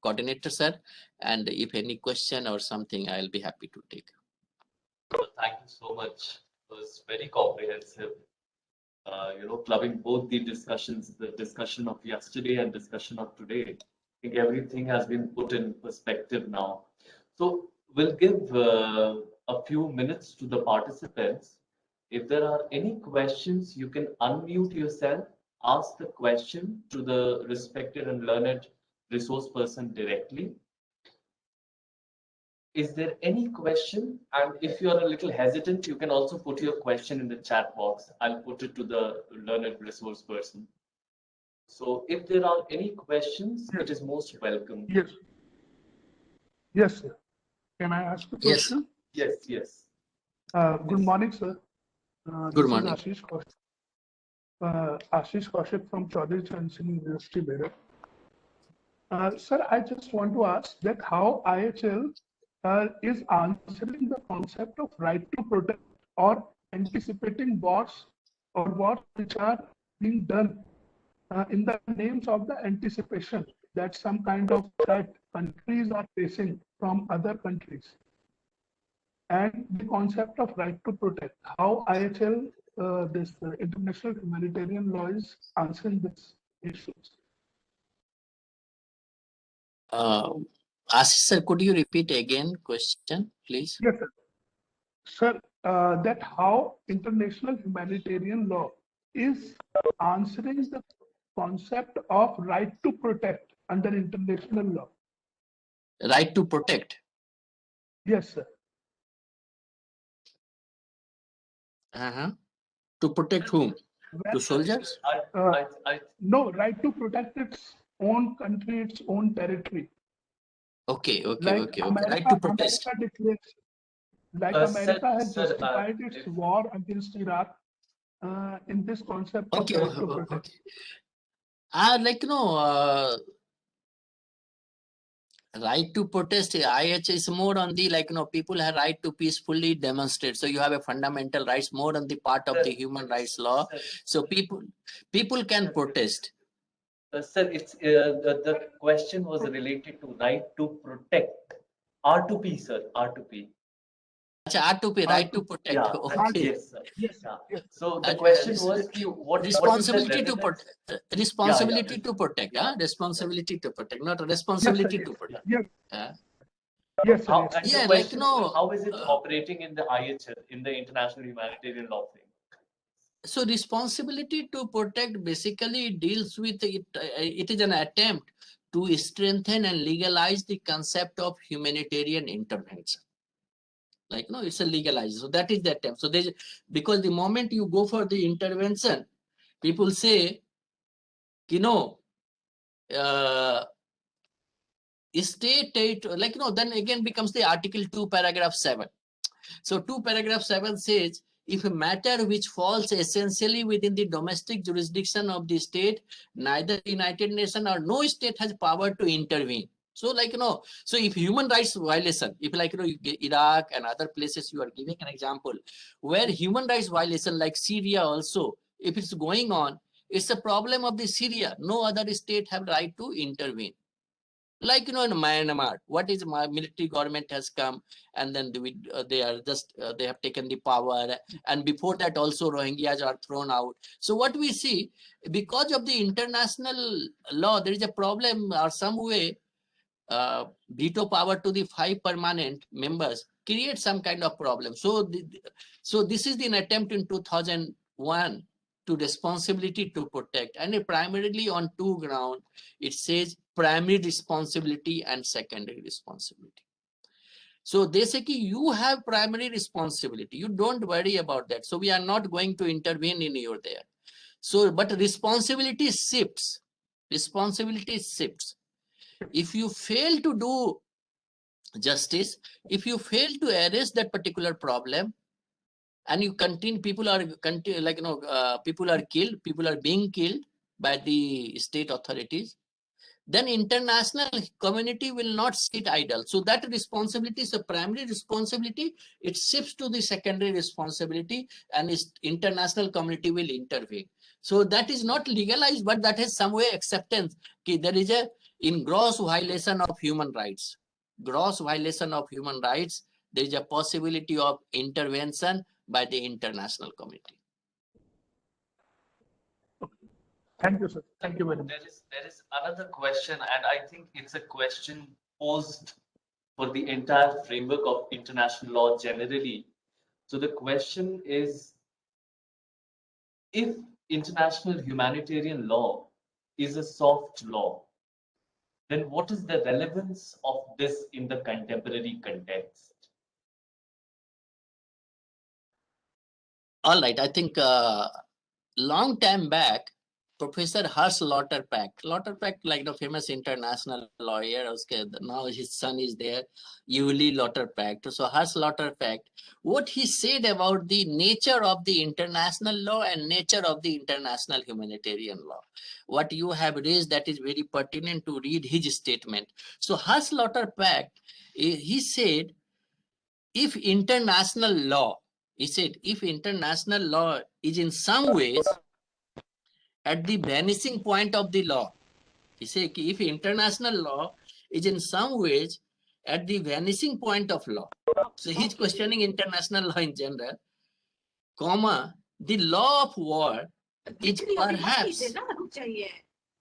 coordinator sir, and if any question or something, I'll be happy to take. Thank you so much. It was very comprehensive. Clubbing both the discussions, the discussion of yesterday and discussion of today. I think everything has been put in perspective now. So we'll give a few minutes to the participants. If there are any questions, you can unmute yourself, ask the question to the respected and learned resource person directly. Is there any question? And if you are a little hesitant, you can also put your question in the chat box. I'll put it to the learner resource person. So if there are any questions, Yes. it is most welcome. Yes. Yes, sir. Can I ask a Yes. question? Yes, yes. Good morning, sir. Good This morning. is Ashish Kaushik from Chaudhary Charan Singh University, Beirut. Sir, I just want to ask that how IHL is answering the concept of right to protect or anticipating wars or wars which are being done in the names of the anticipation that some kind of threat countries are facing from other countries. And the concept of right to protect, how IHL, this international humanitarian law is answering this issues. Ashish sir, could you repeat again question, please? Yes, sir. Sir, that how international humanitarian law is answering the concept of right to protect under international law. Right to protect. Yes, sir. To protect whom? When, To soldiers? no, right to protect its own country, its own territory. Okay. Like America, Right to protest. America declares, like America has justified its war against Iraq in this concept of right to protect. Like, right to protest, IH is more on the, like, people have right to peacefully demonstrate. So you have a fundamental rights more on the part of the human rights law. So people can protest. Sir, it's the question was related to right to protect. R2P, sir, R2P. R2P, right to protect. Yeah, Okay. yes, sir. Yes, Yeah. yes. So the question was what responsibility is the to relevance? protect. Responsibility Yeah. to protect. Yeah. Responsibility to protect, not a Yes, sir, responsibility yes. to protect. Yes. Uh, Yes, sir. How, Yes. and the Yeah, like, question was, how is it operating in the IHL, in the international humanitarian law framework? So responsibility to protect basically deals with it. It is an attempt to strengthen and legalize the concept of humanitarian intervention. Like, it's a legalized. So that is the attempt. So there's, because the moment you go for the intervention, people say, state, like, then again becomes the Article 2, paragraph 7. So 2 paragraph 7 says, if a matter which falls essentially within the domestic jurisdiction of the state, neither the United Nations or no state has power to intervene. So, like, so if human rights violation, if, like, Iraq and other places, you are giving an example where human rights violation, like Syria also, if it's going on, it's a problem of the Syria. No other state have right to intervene. Like, in Myanmar, what is my military government has come, and then they are just they have taken the power, and before that also Rohingyas are thrown out. So what we see, because of the international law, there is a problem or some way veto power to the 5 permanent members create some kind of problem. So so this is an attempt in 2001 to responsibility to protect, and primarily on 2 grounds. It says primary responsibility and secondary responsibility. So they say you have primary responsibility, you don't worry about that, so we are not going to intervene in your there. So but responsibility shifts. If you fail to do justice, if you fail to arrest that particular problem, and you continue, people are killed, people are being killed by the state authorities, then international community will not sit idle. So that responsibility is a primary responsibility. It shifts to the secondary responsibility, and international community will intervene. So that is not legalized, but that has some way acceptance. There is a in gross violation of human rights. Gross violation of human rights. There is a possibility of intervention by the international community. Thank you, sir. Thank you very much. There is another question, and I think it's a question posed for the entire framework of international law generally. So the question is, if international humanitarian law is a soft law, then what is the relevance of this in the contemporary context? All right, I think long time back, Professor Harsh Lauterpacht, like the famous international lawyer, okay, now his son is there, Uli Lauterpacht. So Harsh Lauterpacht, what he said about the nature of the international law and nature of the international humanitarian law, what you have raised, that is very pertinent to read his statement. So Harsh Lauterpacht, he said, if international law, he said, if international law is in some ways at the vanishing point of the law, he said, if international law is in some ways at the vanishing point of law, so he's questioning international law in general, comma, the law of war is perhaps,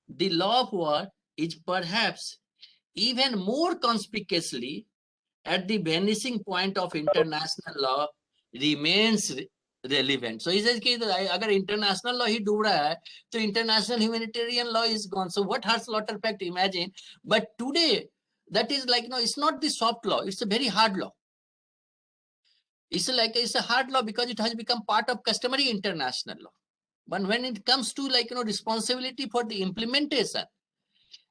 the law of war is perhaps even more conspicuously at the vanishing point of international law remains relevant. So he says कि अगर international law ही डूब रहा है, तो international humanitarian law is gone. So what Harsh Lauterpacht imagine? But today, that is like, no, it's not the soft law. It's a very hard law. It's like, it's a hard law because it has become part of customary international law. But when it comes to like, responsibility for the implementation,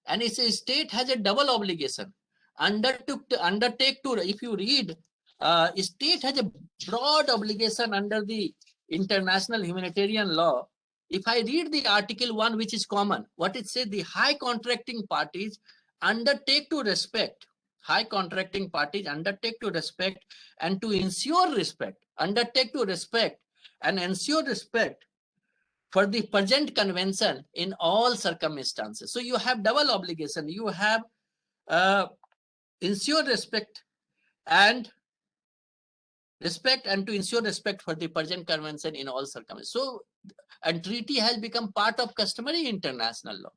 and it's a state has a double obligation. Undertake to, if you read, state has a broad obligation under the international humanitarian law. If I read the Article 1, which is common, what it says, the high contracting parties undertake to respect, high contracting parties undertake to respect and to ensure respect, undertake to respect and ensure respect for the present convention in all circumstances. So you have double obligation. You have ensure respect and to ensure respect for the present convention in all circumstances. So, and treaty has become part of customary international law.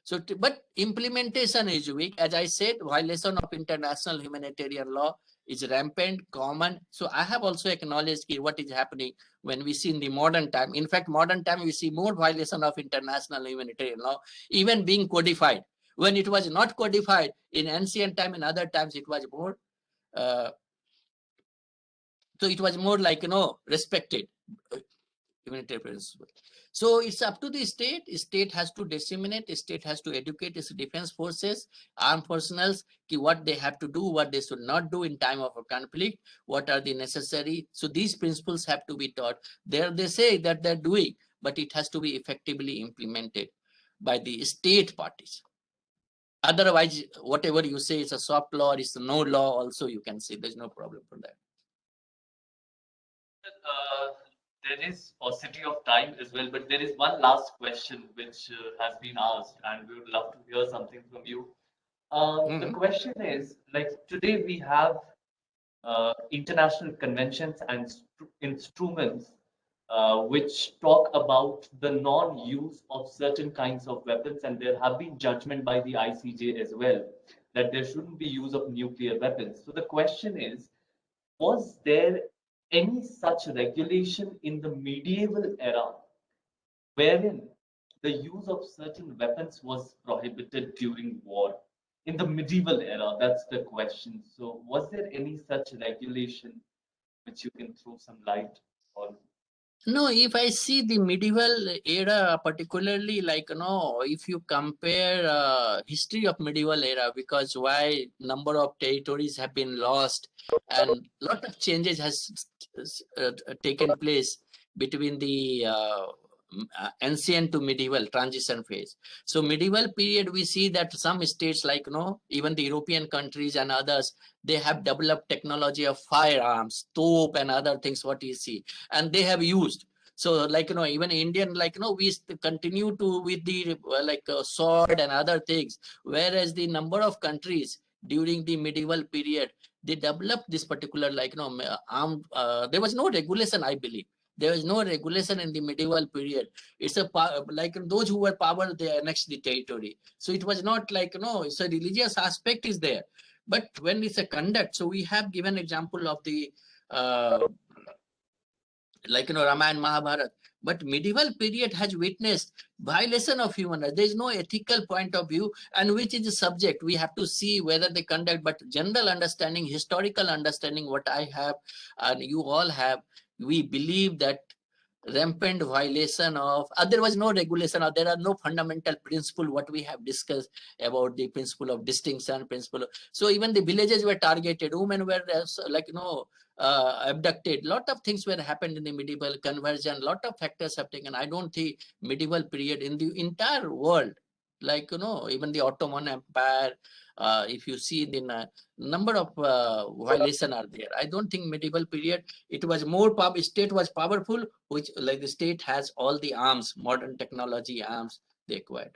So, but implementation is weak. As I said, violation of international humanitarian law is rampant, common. So I have also acknowledged what is happening when we see in the modern time. In fact, modern time, we see more violation of international humanitarian law, even being codified. When it was not codified in ancient time, in other times, it was more, so it was more like, respected. So it's up to the state. State has to disseminate, state has to educate its defense forces, armed personnel, what they have to do, what they should not do in time of a conflict, what are the necessary. So these principles have to be taught. There they say that they're doing, but it has to be effectively implemented by the state parties. Otherwise, whatever you say is a soft law, it's a no law also, you can say there's no problem for that. There is paucity of time as well, but there is one last question which has been asked, and we would love to hear something from you. The question is, like, today we have international conventions and instruments which talk about the non-use of certain kinds of weapons, and there have been judgment by the ICJ as well that there shouldn't be use of nuclear weapons. So the question is, was there any such regulation in the medieval era wherein the use of certain weapons was prohibited during war? In the medieval era, that's the question. So was there any such regulation which you can throw some light on? No, if I see the medieval era, particularly like, if you compare history of medieval era, because why number of territories have been lost and lot of changes has taken place between the ancient to medieval transition phase. So medieval period, we see that some states like, even the European countries and others, they have developed technology of firearms, tope and other things, what you see, and they have used. So like, even Indian, like, we continue to with the sword and other things, whereas the number of countries during the medieval period, they developed this particular, like, armed, there was no regulation, I believe. There was no regulation in the medieval period. It's a like those who were power, they annexed the territory. So it was not like, it's a religious aspect is there. But when it's a conduct, so we have given example of the like, Ramayana, Mahabharata. But medieval period has witnessed violation of human rights. There is no ethical point of view, and which is the subject. We have to see whether they conduct, but general understanding, historical understanding, what I have and you all have, we believe that rampant violation of, there was no regulation, or there are no fundamental principle what we have discussed about the principle of distinction, principle. So even the villages were targeted, women were like, abducted. Lot of things were happened in the medieval conversion. Lot of factors have taken. I don't think medieval period in the entire world, like, even the Ottoman Empire, if you see the number of violation are there. I don't think medieval period, it was more state was powerful, which like the state has all the arms, modern technology arms they acquired.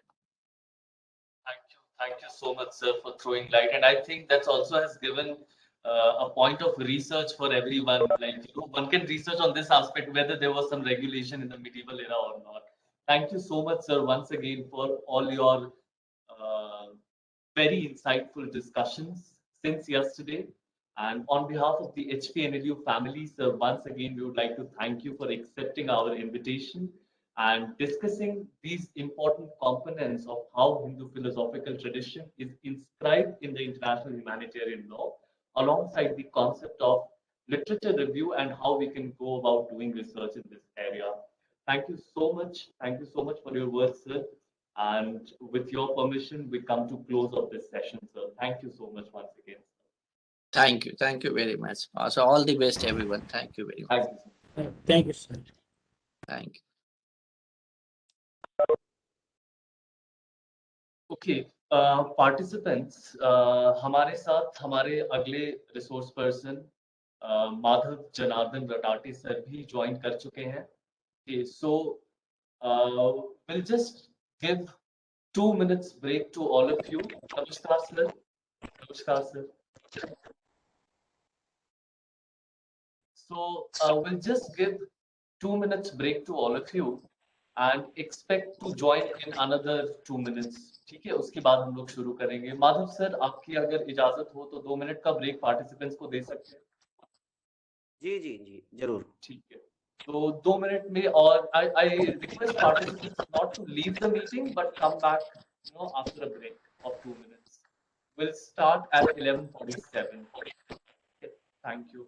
Thank you so much, sir, for throwing light. And I think that's also has given a point of research for everyone. Like, one can research on this aspect, whether there was some regulation in the medieval era or not. Thank you so much, sir, once again for all your uh, very insightful discussions since yesterday. And on behalf of the HPNLU family, sir, once again, we would like to thank you for accepting our invitation and discussing these important components of how Hindu philosophical tradition is inscribed in the international humanitarian law, alongside the concept of literature review and how we can go about doing research in this area. Thank you so much. Thank you so much for your words, sir. And with your permission, we come to close of this session, sir. Thank you so much once again. Thank you very much. Also, all the best, everyone. Thank you very much. Thank you, sir. Thank you, sir. Thank you. Okay participants हमारे साथ हमारे अगले resource person Madhav Janardan Ratate sir भी join कर चुके हैं so will just give 2 minutes break to all of you. Namaskar sir. Namaskar sir. So we'll just give 2 minutes break to all of you and expect to join in another 2 minutes. ठीक है, उसके बाद हम लोग शुरू करेंगे. Madhav sir, आपकी अगर इजाजत हो तो 2 मिनट का ब्रेक पार्टिसिपेंट्स को दे सकते हैं. जी जी जी जरूर. ठीक है, तो 2 मिनट में, और I request participants not to leave the meeting but come back, after a break of 2 minutes. We'll start at 11:47. Okay, thank you.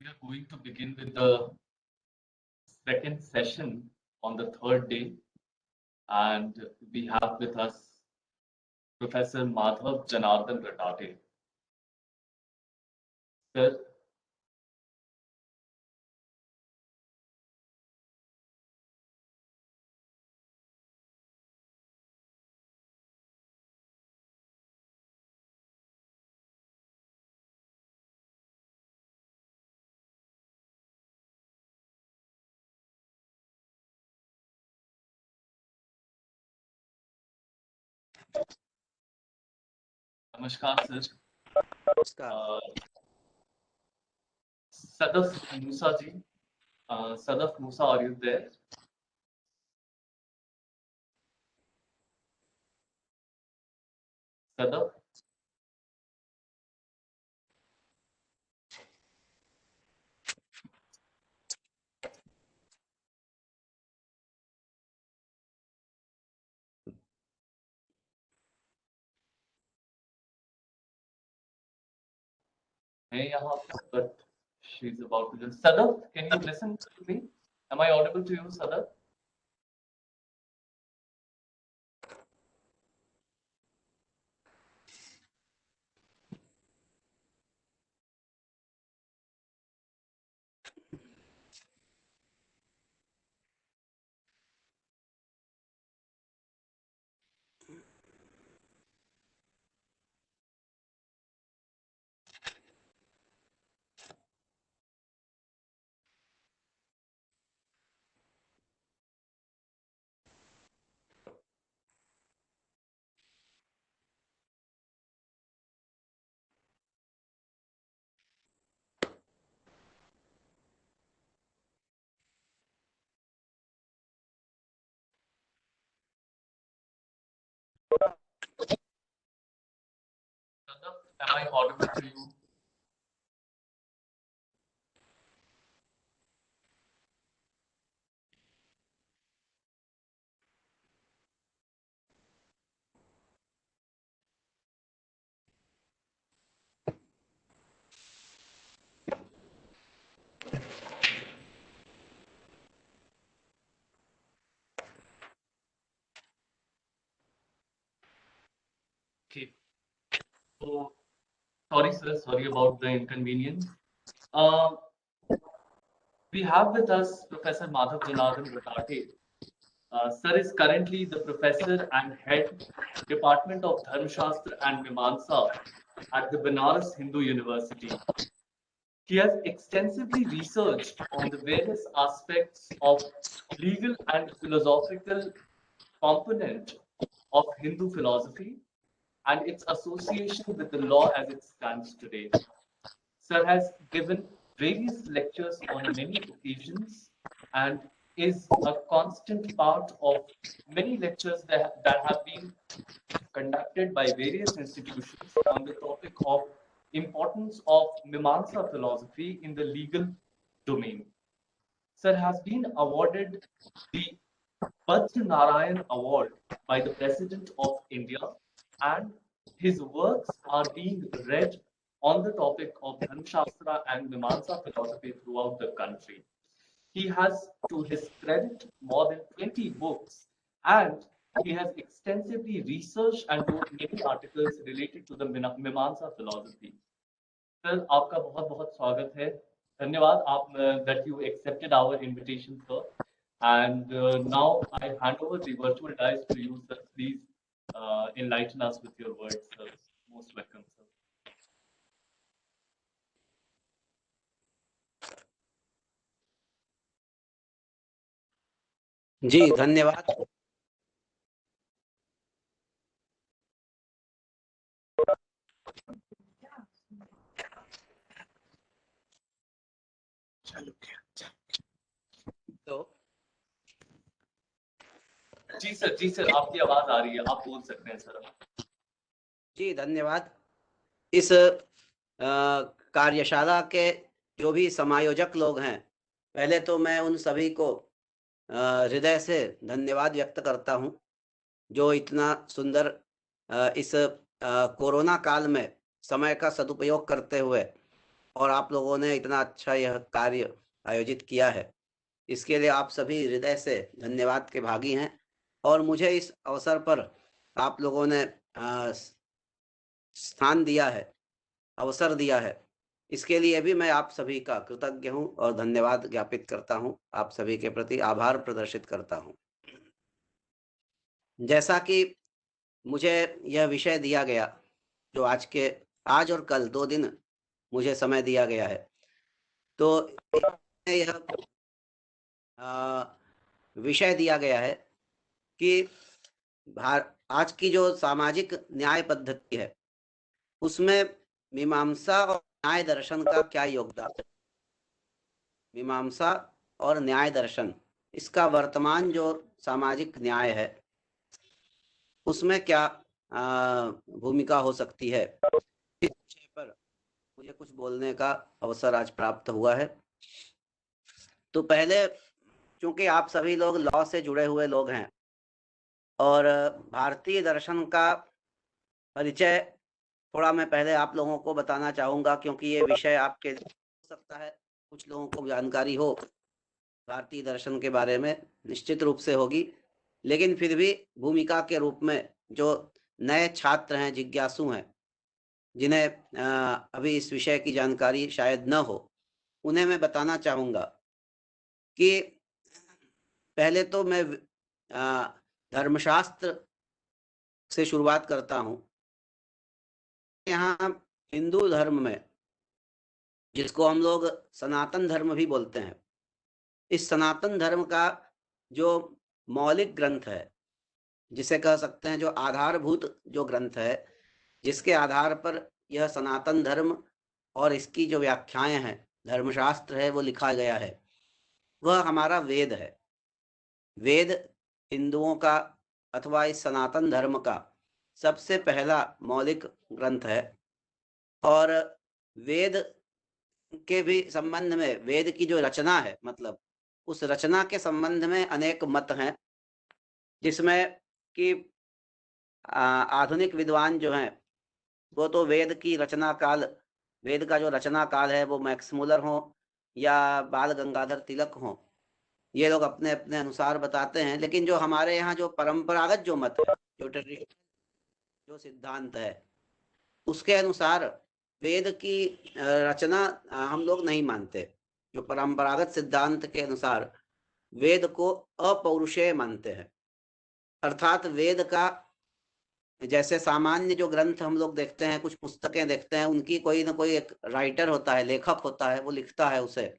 we are going to begin with the second session on the third day, and we have with us Professor Madhav Janardhan Ratate. Sir, namaskar, sir. नमस्कार। Sadaf Musa ji, Sadaf Musa, are you there? Sadaf? Hey, but she's about to just. Sadaf, can you listen to me? Am I audible to you, Sadaf? Sadaf, am I audible to you? Okay. So, sorry, sir. Sorry about the inconvenience. Uh, we have with us Professor Madhav Janardhan Ratate. Sir is currently the professor and head Department of Dharmashastra and Mimamsa at the Banaras Hindu University. He has extensively researched on the various aspects of legal and philosophical component of Hindu philosophy and its association with the law as it stands today. Sir has given various lectures on many occasions and is a constant part of many lectures that have been conducted by various institutions on the topic of importance of Mimamsa philosophy in the legal domain. Sir has been awarded the Badr Narayan Award by the President of India, and his works are being read on the topic of Dharmashastra and Mimamsa philosophy throughout the country. He has, to his credit, more than 20 books, and he has extensively researched and wrote many articles related to the Mimamsa philosophy. Sir आपका बहुत बहुत स्वागत है धन्यवाद आप that you accepted our invitation sir and now I hand over the virtual dice to you sir please enlighten us with your words sir most welcome sir जी धन्यवाद। तो जी sir आपकी आवाज आ रही है आप बोल सकते हैं सर जी धन्यवाद। इस कार्यशाला के जो भी समायोजक लोग हैं, पहले तो मैं उन सभी को हृदय से धन्यवाद व्यक्त करता हूं जो इतना सुंदर इस कोरोना काल में समय का सदुपयोग करते हुए और आप लोगों ने इतना अच्छा यह कार्य आयोजित किया है, इसके लिए आप सभी हृदय से धन्यवाद के भागी हैं। और मुझे इस अवसर पर आप लोगों ने स्थान दिया है, अवसर दिया है, इसके लिए भी मैं आप सभी का कृतज्ञ हूँ और धन्यवाद ज्ञापित करता हूँ, आप सभी के प्रति आभार प्रदर्शित करता हूँ। जैसा कि मुझे यह विषय दिया गया, जो आज और कल 2 दिन मुझे समय दिया गया है, तो यह विषय दिया गया है कि आज की जो सामाजिक न्याय पद्धति है, उसमें मीमांसा और न्याय दर्शन का क्या योगदान है। मीमांसा और न्याय दर्शन, इसका वर्तमान जो सामाजिक न्याय है उसमें क्या भूमिका हो सकती है, इस विषय पर मुझे कुछ बोलने का अवसर आज प्राप्त हुआ है। तो पहले, चूंकि आप सभी लोग लॉ से जुड़े हुए लोग हैं और भारतीय दर्शन का परिचय थोड़ा मैं पहले आप लोगों को बताना चाहूँगा, क्योंकि ये विषय आपके हो सकता है कुछ लोगों को जानकारी हो भारतीय दर्शन के बारे में, निश्चित रूप से होगी, लेकिन फिर भी भूमिका के रूप में जो नए छात्र हैं, जिज्ञासु हैं, जिन्हें अभी इस विषय की जानकारी शायद न हो, उन्हें मैं बताना चाहूँगा कि पहले तो मैं धर्मशास्त्र से शुरुआत करता हूँ। यहाँ हिंदू धर्म में, जिसको हम लोग सनातन धर्म भी बोलते हैं, इस सनातन धर्म का जो मौलिक ग्रंथ है, जिसे कह सकते हैं जो आधारभूत जो ग्रंथ है, जिसके आधार पर यह सनातन धर्म और इसकी जो व्याख्याएं हैं, धर्मशास्त्र है, वो लिखा गया है, वह हमारा वेद है। वेद हिंदुओं का अथवा इस सनातन धर्म का सबसे पहला मौलिक ग्रंथ है। और वेद के भी संबंध में, वेद की जो रचना है, मतलब उस रचना के संबंध में अनेक मत हैं, जिसमें कि आधुनिक विद्वान जो हैं वो तो वेद की रचना काल, वेद का जो रचना काल है वो मैक्स मुलर हो या बाल गंगाधर तिलक हो, ये लोग अपने अपने अनुसार बताते हैं। लेकिन जो हमारे यहाँ जो परंपरागत जो मत है, जो ट्रेडिशनल जो सिद्धांत है, उसके अनुसार वेद की रचना हम लोग नहीं मानते। जो परंपरागत सिद्धांत के अनुसार वेद को अपौरुषेय मानते हैं, अर्थात वेद का जैसे सामान्य जो ग्रंथ हम लोग देखते हैं, कुछ पुस्तकें देखते हैं, उनकी कोई ना कोई एक राइटर होता है, लेखक होता है, वो लिखता है उसे,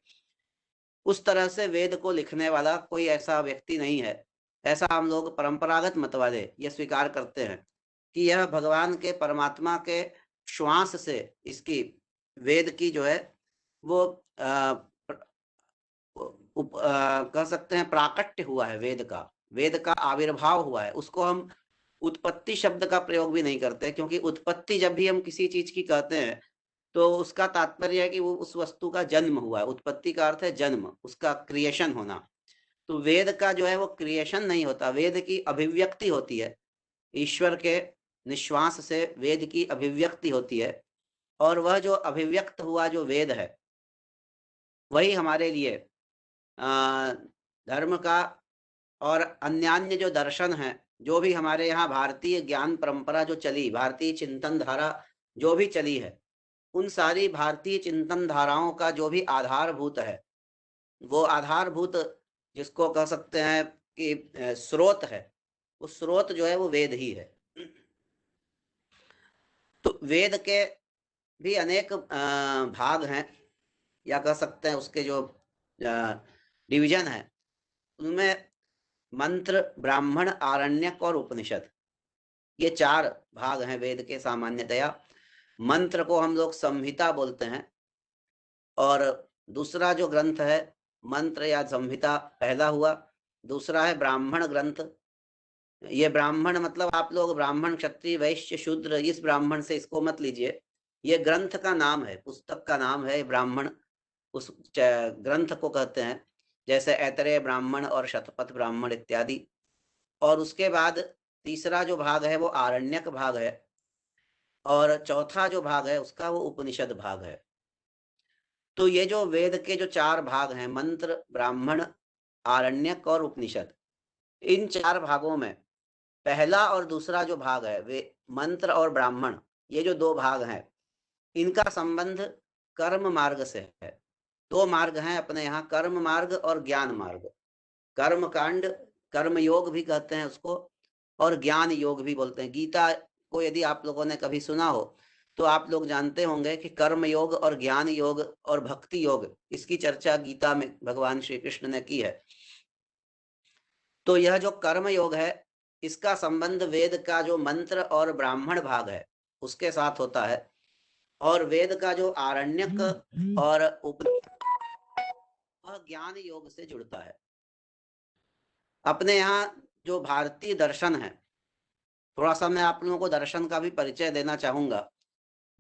उस तरह से वेद को लिखने वाला कोई ऐसा व्यक्ति नहीं है। ऐसा हम लोग परंपरागत मत वाले ये स्वीकार करते हैं कि यह भगवान के, परमात्मा के श्वास से इसकी, वेद की जो है वो कह सकते हैं प्राकट्य हुआ है, वेद का आविर्भाव हुआ है। उसको हम उत्पत्ति शब्द का प्रयोग भी नहीं करते, क्योंकि उत्पत्ति जब भी हम किसी चीज की कहते हैं तो उसका तात्पर्य है कि वो उस वस्तु का जन्म हुआ है। उत्पत्ति का अर्थ है जन्म, उसका क्रिएशन होना। तो वेद का जो है वो क्रिएशन नहीं होता, वेद की अभिव्यक्ति होती है। ईश्वर के निश्वास से वेद की अभिव्यक्ति होती है, और वह जो अभिव्यक्त हुआ जो वेद है, वही हमारे लिए धर्म का और अन्यान्य जो दर्शन है, जो भी हमारे यहाँ भारतीय ज्ञान परंपरा जो चली, भारतीय चिंतन धारा जो भी चली है, उन सारी भारतीय चिंतन धाराओं का जो भी आधारभूत है, वो आधारभूत जिसको कह सकते हैं कि स्रोत है, उस स्रोत जो है वो वेद ही है। तो वेद के भी अनेक भाग हैं, या कह सकते हैं उसके जो डिवीजन है, उनमें मंत्र, ब्राह्मण, आरण्यक और उपनिषद, ये 4 भाग हैं वेद के सामान्यतया। मंत्र को हम लोग संहिता बोलते हैं, और दूसरा जो ग्रंथ है मंत्र या संहिता पहला हुआ, दूसरा है ब्राह्मण ग्रंथ। ये ब्राह्मण मतलब आप लोग ब्राह्मण, क्षत्रिय, वैश्य, शूद्र, इस ब्राह्मण से इसको मत लीजिए, ये ग्रंथ का नाम है, पुस्तक का नाम है ब्राह्मण, उस ग्रंथ को कहते हैं, जैसे ऐतरेय ब्राह्मण और शतपथ ब्राह्मण इत्यादि। और उसके बाद तीसरा जो भाग है वो आरण्यक भाग है, और चौथा जो भाग है उसका वो उपनिषद भाग है। तो ये जो वेद के जो 4 भाग हैं, मंत्र, ब्राह्मण, आरण्यक और उपनिषद, इन 4 भागों में पहला और दूसरा जो भाग है, वे मंत्र और ब्राह्मण, ये जो 2 भाग हैं, इनका संबंध कर्म मार्ग से है। 2 मार्ग हैं अपने यहाँ, कर्म मार्ग और ज्ञान मार्ग। कर्म कांड, कर्म योग भी कहते हैं उसको, और ज्ञान योग भी बोलते हैं। गीता को यदि आप लोगों ने कभी सुना हो तो आप लोग जानते होंगे कि कर्म योग और ज्ञान योग और भक्ति योग, इसकी चर्चा गीता में भगवान श्री कृष्ण ने की है। तो यह जो कर्म योग है, इसका संबंध वेद का जो मंत्र और ब्राह्मण भाग है उसके साथ होता है, और वेद का जो आरण्यक और वह ज्ञान योग से जुड़ता है। अपने यहाँ जो भारतीय दर्शन है, थोड़ा सा मैं आप लोगों को दर्शन का भी परिचय देना चाहूंगा।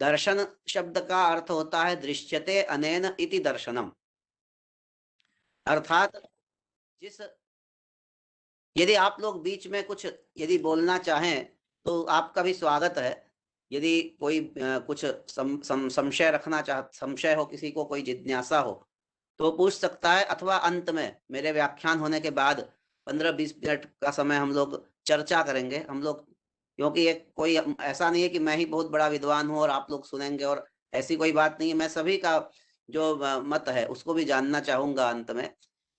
दर्शन शब्द का अर्थ होता है दृश्यते अनेन इति दर्शनम, अर्थात जिस, यदि आप लोग बीच में कुछ यदि बोलना चाहें तो आपका भी स्वागत है। यदि कोई कुछ संशय रखना संशय हो, किसी को कोई जिज्ञासा हो तो पूछ सकता है, अथवा अंत में मेरे व्याख्यान होने के बाद 15-20 मिनट का समय हम लोग चर्चा करेंगे हम लोग, क्योंकि ये कोई ऐसा नहीं है कि मैं ही बहुत बड़ा विद्वान हूँ और आप लोग सुनेंगे, और ऐसी कोई बात नहीं है। मैं सभी का जो मत है उसको भी जानना चाहूंगा अंत में,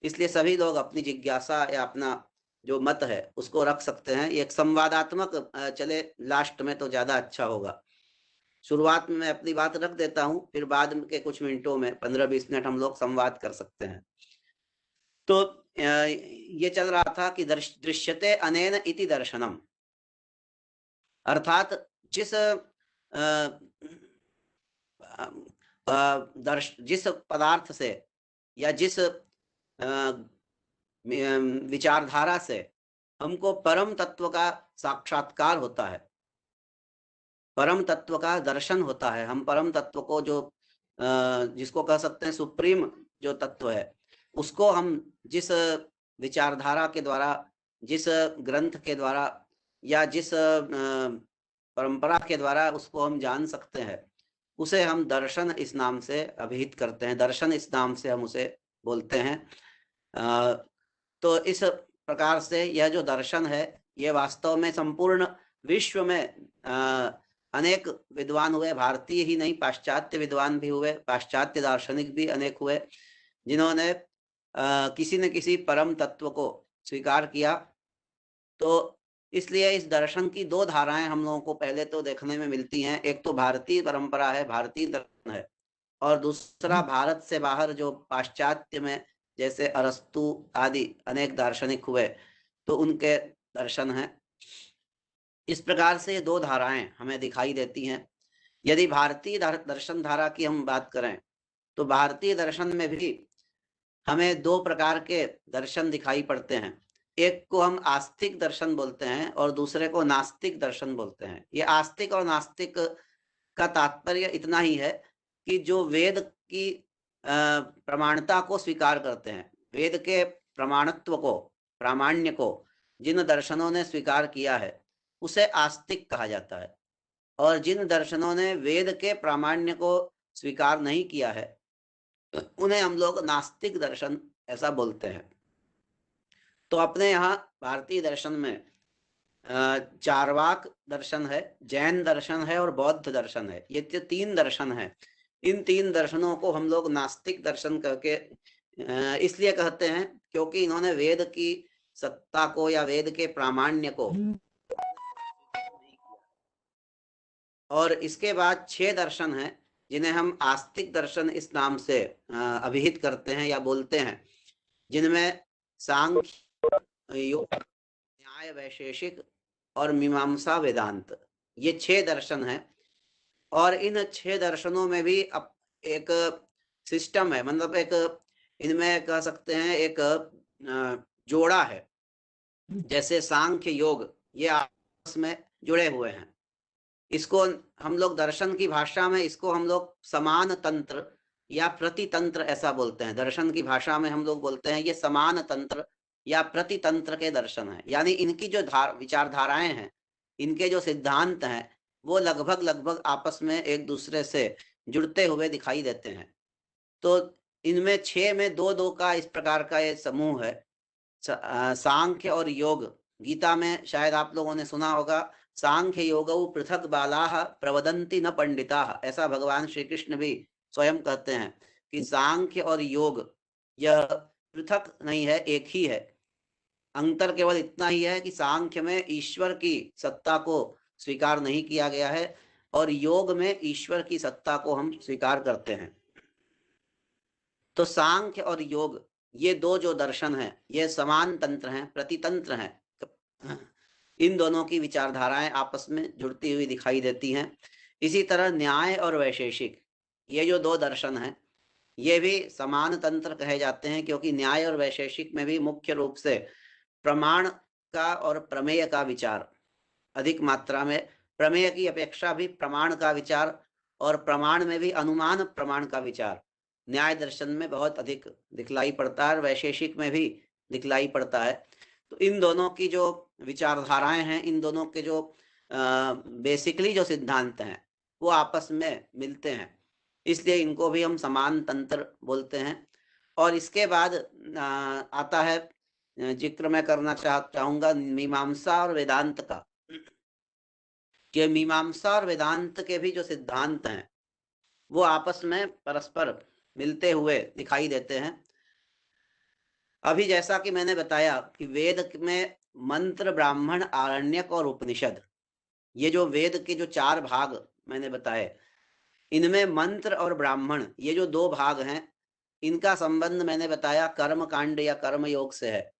इसलिए सभी लोग अपनी जिज्ञासा या अपना जो मत है उसको रख सकते हैं। ये एक संवादात्मक चले, लास्ट में तो ज्यादा अच्छा होगा। शुरुआत में मैं अपनी बात रख देता हूं, फिर बाद के कुछ मिनटों में 15-20 मिनट हम लोग संवाद कर सकते हैं। तो ये चल रहा था कि दृश्यते अनेन इति दर्शनम, अर्थात जिस जिस पदार्थ से या जिस विचारधारा से हमको परम तत्व का साक्षात्कार होता है, परम तत्व का दर्शन होता है, हम परम तत्व को जो जिसको कह सकते हैं सुप्रीम जो तत्व है, उसको हम जिस विचारधारा के द्वारा, जिस ग्रंथ के द्वारा या जिस परंपरा के द्वारा उसको हम जान सकते हैं, उसे हम दर्शन इस नाम से अभिहित करते हैं, दर्शन इस नाम से हम उसे बोलते हैं। तो इस प्रकार से यह जो दर्शन है, ये वास्तव में संपूर्ण विश्व में अनेक विद्वान हुए, भारतीय ही नहीं पाश्चात्य विद्वान भी हुए, पाश्चात्य दार्शनिक भी अनेक हुए, जिन्होंने किसी न किसी परम तत्व को स्वीकार किया। तो इसलिए इस दर्शन की 2 धाराएं हम लोगों को पहले तो देखने में मिलती हैं। एक तो भारतीय परंपरा है, भारतीय दर्शन है, और दूसरा भारत से बाहर जो पाश्चात्य में जैसे अरस्तु आदि अनेक दार्शनिक हुए तो उनके दर्शन हैं। इस प्रकार से ये 2 धाराएं हमें दिखाई देती हैं। यदि भारतीय दर्शन धारा की हम बात करें तो भारतीय दर्शन में भी हमें 2 प्रकार के दर्शन दिखाई पड़ते हैं। एक को हम आस्तिक दर्शन बोलते हैं और दूसरे को नास्तिक दर्शन बोलते हैं। ये आस्तिक और नास्तिक का तात्पर्य इतना ही है कि जो वेद की प्रमाणता को स्वीकार करते हैं, वेद के प्रमाणत्व को, प्रामाण्य को जिन दर्शनों ने स्वीकार किया है उसे आस्तिक कहा जाता है, और जिन दर्शनों ने वेद के प्रामाण्य को स्वीकार नहीं किया है उन्हें हम लोग नास्तिक दर्शन ऐसा बोलते हैं। तो अपने यहाँ भारतीय दर्शन में चार्वाक दर्शन है, जैन दर्शन है और बौद्ध दर्शन है। ये 3 दर्शन है। इन 3 दर्शनों को हम लोग नास्तिक दर्शन करके इसलिए कहते हैं क्योंकि इन्होंने वेद की सत्ता को या वेद के प्रामाण्य को, और इसके बाद 6 दर्शन हैं जिन्हें हम आस्तिक दर्शन इस नाम से अभिहित करते हैं या बोलते हैं, जिनमें सांख्य, योग, न्याय, वैशेषिक और मीमांसा, वेदांत, ये 6 दर्शन हैं। और इन 6 दर्शनों में भी एक सिस्टम है, मतलब एक इनमें कह सकते हैं एक जोड़ा है। जैसे सांख्य, योग ये आपस में जुड़े हुए हैं। इसको हम लोग दर्शन की भाषा में इसको हम लोग समान तंत्र या प्रतितंत्र ऐसा बोलते हैं। दर्शन की भाषा में हम लोग बोलते हैं ये समान तंत्र या प्रतितंत्र के दर्शन है। यानी इनकी जो विचारधाराएं हैं, इनके जो सिद्धांत हैं, वो लगभग आपस में एक दूसरे से जुड़ते हुए दिखाई देते हैं। तो इनमें 6 में 2-2 का इस प्रकार का ये समूह है। सांख्य और योग, गीता में शायद आप लोगों ने सुना होगा, सांख्य योगौ पृथक बालाः प्रवदन्ति न पंडिताः। ऐसा भगवान श्री कृष्ण भी स्वयं कहते हैं कि सांख्य और योग यह पृथक नहीं है, एक ही है। अंतर केवल इतना ही है कि सांख्य में ईश्वर की सत्ता को स्वीकार नहीं किया गया है और योग में ईश्वर की सत्ता को हम स्वीकार करते हैं। तो सांख्य और योग ये दो जो दर्शन हैं ये समान तंत्र हैं, प्रतितंत्र हैं। इन दोनों की विचारधाराएं आपस में जुड़ती हुई दिखाई देती हैं। इसी तरह न्याय और वैशेषिक ये जो दो दर्शन हैं ये भी समान तंत्र कहे जाते हैं, क्योंकि न्याय और वैशेषिक में भी मुख्य रूप से प्रमाण का और प्रमेय का विचार अधिक मात्रा में, प्रमेय की अपेक्षा भी प्रमाण का विचार और प्रमाण में भी अनुमान प्रमाण का विचार न्याय दर्शन में बहुत अधिक दिखलाई पड़ता है और वैशेषिक में भी दिखलाई पड़ता है। तो इन दोनों की जो विचारधाराएं हैं, इन दोनों के जो बेसिकली जो सिद्धांत हैं वो आपस में मिलते हैं, इसलिए इनको भी हम समान तंत्र बोलते हैं। और इसके बाद आता है, जिक्र मैं करना चाहूंगा मीमांसा और वेदांत का, कि मीमांसा और वेदांत के भी जो सिद्धांत हैं वो आपस में परस्पर मिलते हुए दिखाई देते हैं। अभी जैसा कि मैंने बताया कि वेद में मंत्र, ब्राह्मण, आरण्यक और उपनिषद, ये जो वेद के जो 4 भाग मैंने बताए, इनमें मंत्र और ब्राह्मण ये जो 2 भाग हैं इनका संबंध मैंने बताया कर्म कांड या कर्म योग से है,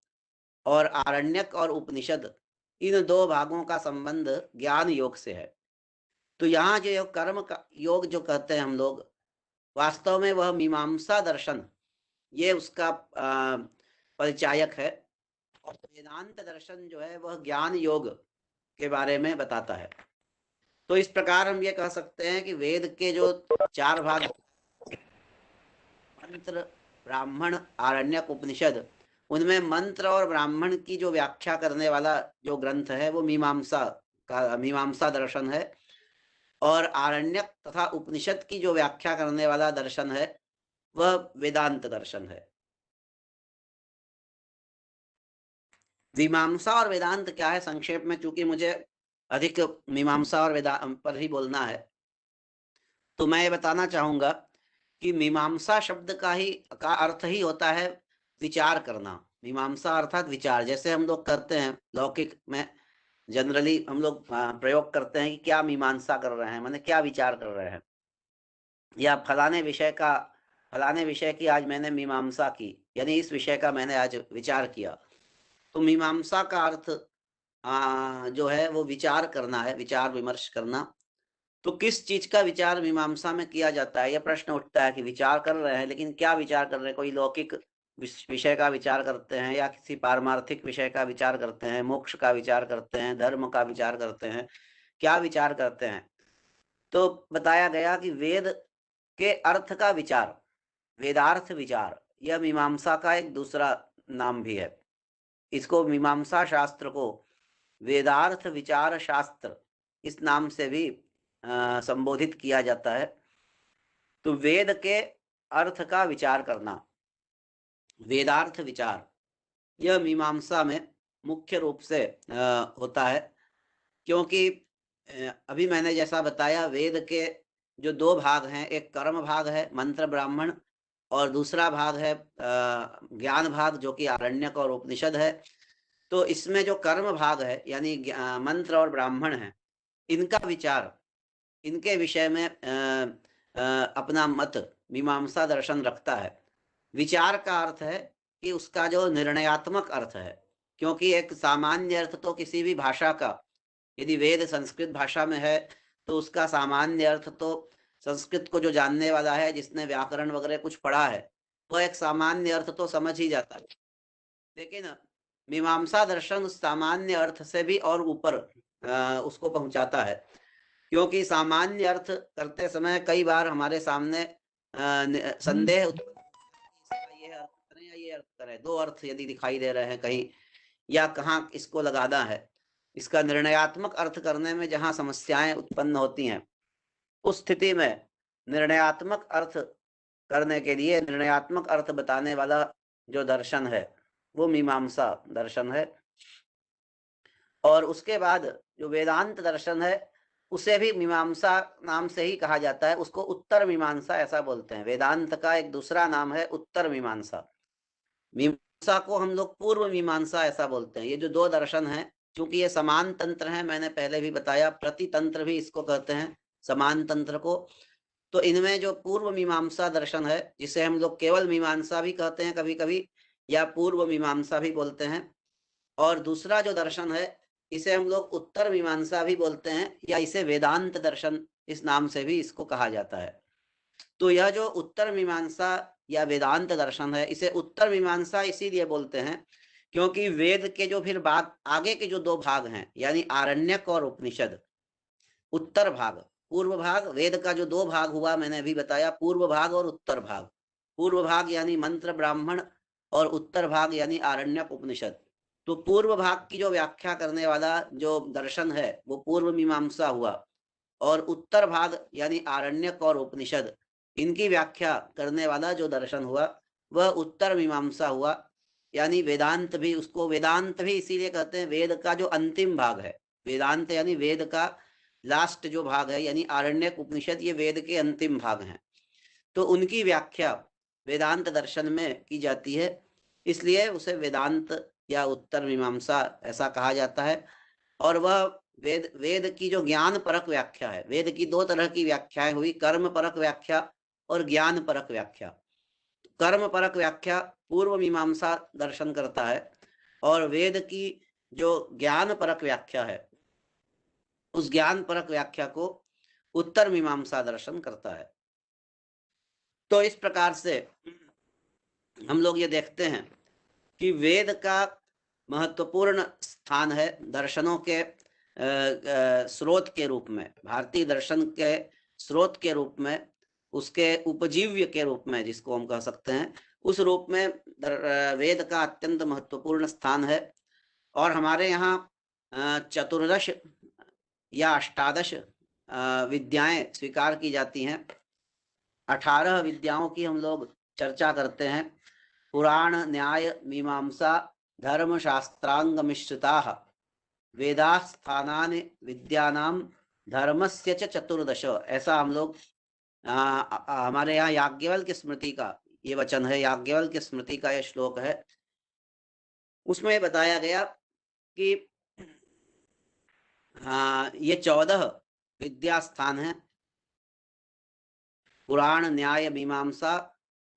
और आरण्यक और उपनिषद इन 2 भागों का संबंध ज्ञान योग से है। तो यहाँ जो कर्म का योग जो कहते हैं हम लोग, वास्तव में वह मीमांसा दर्शन ये उसका परिचायक है, और वेदांत दर्शन जो है वह ज्ञान योग के बारे में बताता है। तो इस प्रकार हम ये कह सकते हैं कि वेद के जो 4 भाग मंत्र, ब्राह्मण, आरण्यक, उपनिषद, उनमें मंत्र और ब्राह्मण की जो व्याख्या करने वाला जो ग्रंथ है वो मीमांसा दर्शन है, और आरण्यक तथा उपनिषद की जो व्याख्या करने वाला दर्शन है वह वेदांत दर्शन है। मीमांसा और वेदांत क्या है संक्षेप में, चूंकि मुझे अधिक मीमांसा और वेदांत पर ही बोलना है, तो मैं ये बताना चाहूंगा कि मीमांसा शब्द का अर्थ ही होता है विचार करना। मीमांसा अर्थात विचार, जैसे हम लोग करते हैं लौकिक में जनरली हम लोग प्रयोग करते हैं कि क्या मीमांसा कर रहे हैं, माने क्या विचार कर रहे हैं, या फलाने विषय की आज मैंने मीमांसा की, यानी इस विषय का मैंने आज विचार किया। तो मीमांसा का अर्थ जो है वो विचार करना है, विचार विमर्श करना। तो किस चीज का विचार मीमांसा में किया जाता है, यह प्रश्न उठता है कि विचार कर रहे हैं, लेकिन क्या विचार कर रहे हैं? कोई लौकिक विषय का विचार करते हैं, या किसी पारमार्थिक विषय का विचार करते हैं, मोक्ष का विचार करते हैं, धर्म का विचार करते हैं, क्या विचार करते हैं? तो बताया गया कि वेद के अर्थ का विचार, वेदार्थ विचार, यह मीमांसा का एक दूसरा नाम भी है। इसको मीमांसा शास्त्र को वेदार्थ विचार शास्त्र इस नाम से भी संबोधित किया जाता है। तो वेद के अर्थ का विचार करना, वेदार्थ विचार, यह मीमांसा में मुख्य रूप से होता है, क्योंकि अभी मैंने जैसा बताया वेद के जो 2 भाग हैं, एक कर्म भाग है मंत्र ब्राह्मण, और दूसरा भाग है ज्ञान भाग जो कि आरण्यक और उपनिषद है। तो इसमें जो कर्म भाग है यानी मंत्र और ब्राह्मण है, इनका विचार, इनके विषय में अपना मत मीमांसा दर्शन रखता है। विचार का अर्थ है कि उसका जो निर्णयात्मक अर्थ है, क्योंकि एक सामान्य अर्थ तो किसी भी भाषा का, यदि वेद संस्कृत भाषा में है तो उसका सामान्य अर्थ तो संस्कृत को जो जानने वाला है, जिसने व्याकरण वगैरह कुछ पढ़ा है, वह एक सामान्य अर्थ तो समझ ही जाता है। लेकिन मीमांसा दर्शन उस सामान्य अर्थ से भी और ऊपर उसको पहुंचाता है, क्योंकि सामान्य अर्थ करते समय कई बार हमारे सामने संदेह ये अर्थ करें या ये अर्थ करें, 2 अर्थ यदि दिखाई दे रहे हैं कहीं, या कहाँ इसको लगाना है, इसका निर्णयात्मक अर्थ करने में जहाँ समस्याएं उत्पन्न होती हैं, उस स्थिति में निर्णयात्मक अर्थ करने के लिए निर्णयात्मक अर्थ बताने वाला जो दर्शन है वो मीमांसा दर्शन है। और उसके बाद जो वेदांत दर्शन है उसे भी मीमांसा नाम से ही कहा जाता है, उसको उत्तर मीमांसा ऐसा बोलते हैं। वेदांत का एक दूसरा नाम है उत्तर मीमांसा। मीमांसा को हम लोग पूर्व मीमांसा ऐसा बोलते हैं। ये जो दो दर्शन हैं, क्योंकि ये समान तंत्र हैं, मैंने पहले भी बताया, प्रतितंत्र भी इसको कहते हैं समान तंत्र को। तो इनमें जो पूर्व मीमांसा दर्शन है, जिसे हम लोग केवल मीमांसा भी कहते हैं कभी कभी, या पूर्व मीमांसा भी बोलते हैं, और दूसरा जो दर्शन है इसे हम लोग उत्तर मीमांसा भी बोलते हैं, या इसे वेदांत दर्शन इस नाम से भी इसको कहा जाता है। तो यह जो उत्तर मीमांसा या वेदांत दर्शन है, इसे उत्तर मीमांसा इसीलिए बोलते हैं क्योंकि वेद के जो फिर बाद आगे के जो दो भाग हैं, यानी आरण्यक और उपनिषद, उत्तर भाग पूर्व भाग, वेद का जो दो भाग हुआ मैंने अभी बताया, पूर्व भाग और उत्तर भाग। पूर्व भाग यानी मंत्र ब्राह्मण, और उत्तर भाग यानी आरण्यक उपनिषद। तो पूर्व भाग की जो व्याख्या करने वाला जो दर्शन है वो पूर्व मीमांसा हुआ, और उत्तर भाग यानी आरण्यक और उपनिषद, इनकी व्याख्या करने वाला जो दर्शन हुआ वह उत्तर मीमांसा हुआ, यानी वेदांत भी। उसको वेदांत भी इसीलिए कहते हैं, वेद का जो अंतिम भाग है, वेदांत यानी वेद का लास्ट जो भाग है, यानी आरण्यक उपनिषद, ये वेद के अंतिम भाग हैं। तो उनकी व्याख्या वेदांत दर्शन में की जाती है, इसलिए उसे वेदांत या उत्तर मीमांसा ऐसा कहा जाता है। और वह वेद की जो ज्ञान परक व्याख्या है, वेद की दो तरह की व्याख्याएं हुई, कर्म परक व्याख्या और ज्ञान परक व्याख्या। कर्म परक व्याख्या पूर्व मीमांसा दर्शन करता है, और वेद की जो ज्ञान परक व्याख्या है उस ज्ञान परक व्याख्या को उत्तर मीमांसा दर्शन करता है। तो इस प्रकार से हम लोग ये देखते हैं कि वेद का महत्वपूर्ण स्थान है दर्शनों के स्रोत के रूप में, भारतीय दर्शन के स्रोत के रूप में, उसके उपजीव्य के रूप में जिसको हम कह सकते हैं, उस रूप में वेद का अत्यंत महत्वपूर्ण स्थान है। और हमारे यहाँ चतुर्दश या अष्टादश विद्याएं स्वीकार की जाती हैं। 18 विद्याओं की हम लोग चर्चा करते हैं। पुराण न्याय मीमांसा धर्म शास्त्रांग मिश्रिताः वेदास्थानानि विद्यानाम धर्मस्य च चतुर्दश, ऐसा हम लोग हमारे यहाँ याज्ञवल्क्य स्मृति का ये वचन है, याज्ञवल्क्य स्मृति का ये श्लोक है। उसमें बताया गया कि ये 14 विद्या स्थान है, पुराण न्याय मीमांसा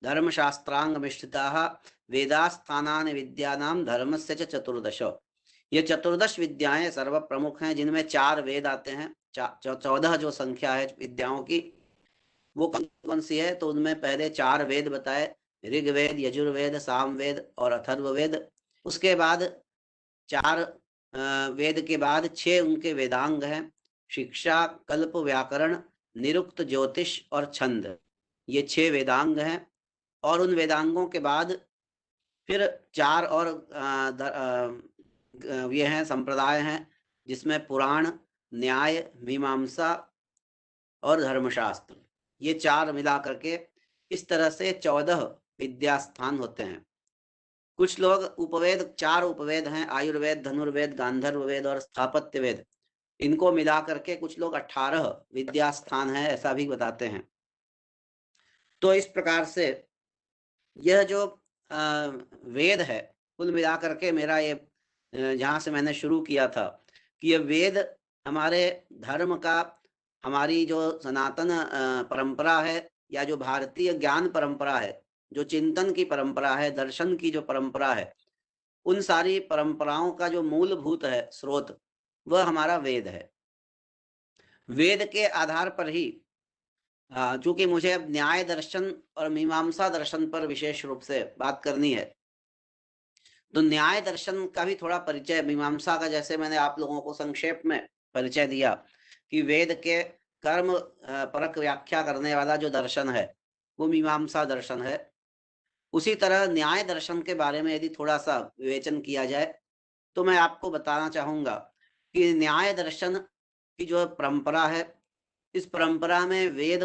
धर्म शास्त्रांग मिश्रिताः वेदास्थानानि विद्यानाम धर्मस्य च चतुर्दश। ये चतुर्दश विद्याएं सर्व प्रमुख हैं, जिनमें 4 वेद आते हैं। 14 जो संख्या है विद्याओं की वो कौन सी है, तो उनमें पहले 4 वेद बताए, ऋग्वेद, यजुर्वेद, सामवेद और अथर्ववेद। उसके बाद 4 वेद के बाद 6 उनके वेदांग हैं, शिक्षा, कल्प, व्याकरण, निरुक्त, ज्योतिष और छंद, ये 6 वेदांग हैं। और उन वेदांगों के बाद फिर 4 और ये हैं संप्रदाय हैं, जिसमें पुराण, न्याय, मीमांसा और धर्मशास्त्र, ये 4 मिला करके इस तरह से 14 विद्या स्थान होते हैं। कुछ लोग उपवेद, 4 उपवेद हैं, आयुर्वेद, धनुर्वेद, गांधर्व वेद और स्थापत्य वेद, इनको मिला करके कुछ लोग 18 विद्या स्थान है ऐसा भी बताते हैं। तो इस प्रकार से यह जो वेद है, कुल मिला करके मेरा ये जहाँ से मैंने शुरू किया था कि ये वेद हमारे धर्म का, हमारी जो सनातन परंपरा है, या जो भारतीय ज्ञान परंपरा है, जो चिंतन की परंपरा है, दर्शन की जो परंपरा है, उन सारी परंपराओं का जो मूलभूत है स्रोत, वह हमारा वेद है। वेद के आधार पर ही, चूंकि मुझे अब न्याय दर्शन और मीमांसा दर्शन पर विशेष रूप से बात करनी है, तो न्याय दर्शन का भी थोड़ा परिचय, मीमांसा का जैसे मैंने आप लोगों को संक्षेप में परिचय दिया कि वेद के कर्म परक व्याख्या करने वाला जो दर्शन है वो मीमांसा दर्शन है। उसी तरह न्याय दर्शन के बारे में यदि थोड़ा सा विवेचन किया जाए तो मैं आपको बताना चाहूंगा कि न्याय दर्शन की जो परंपरा है, इस परंपरा में वेद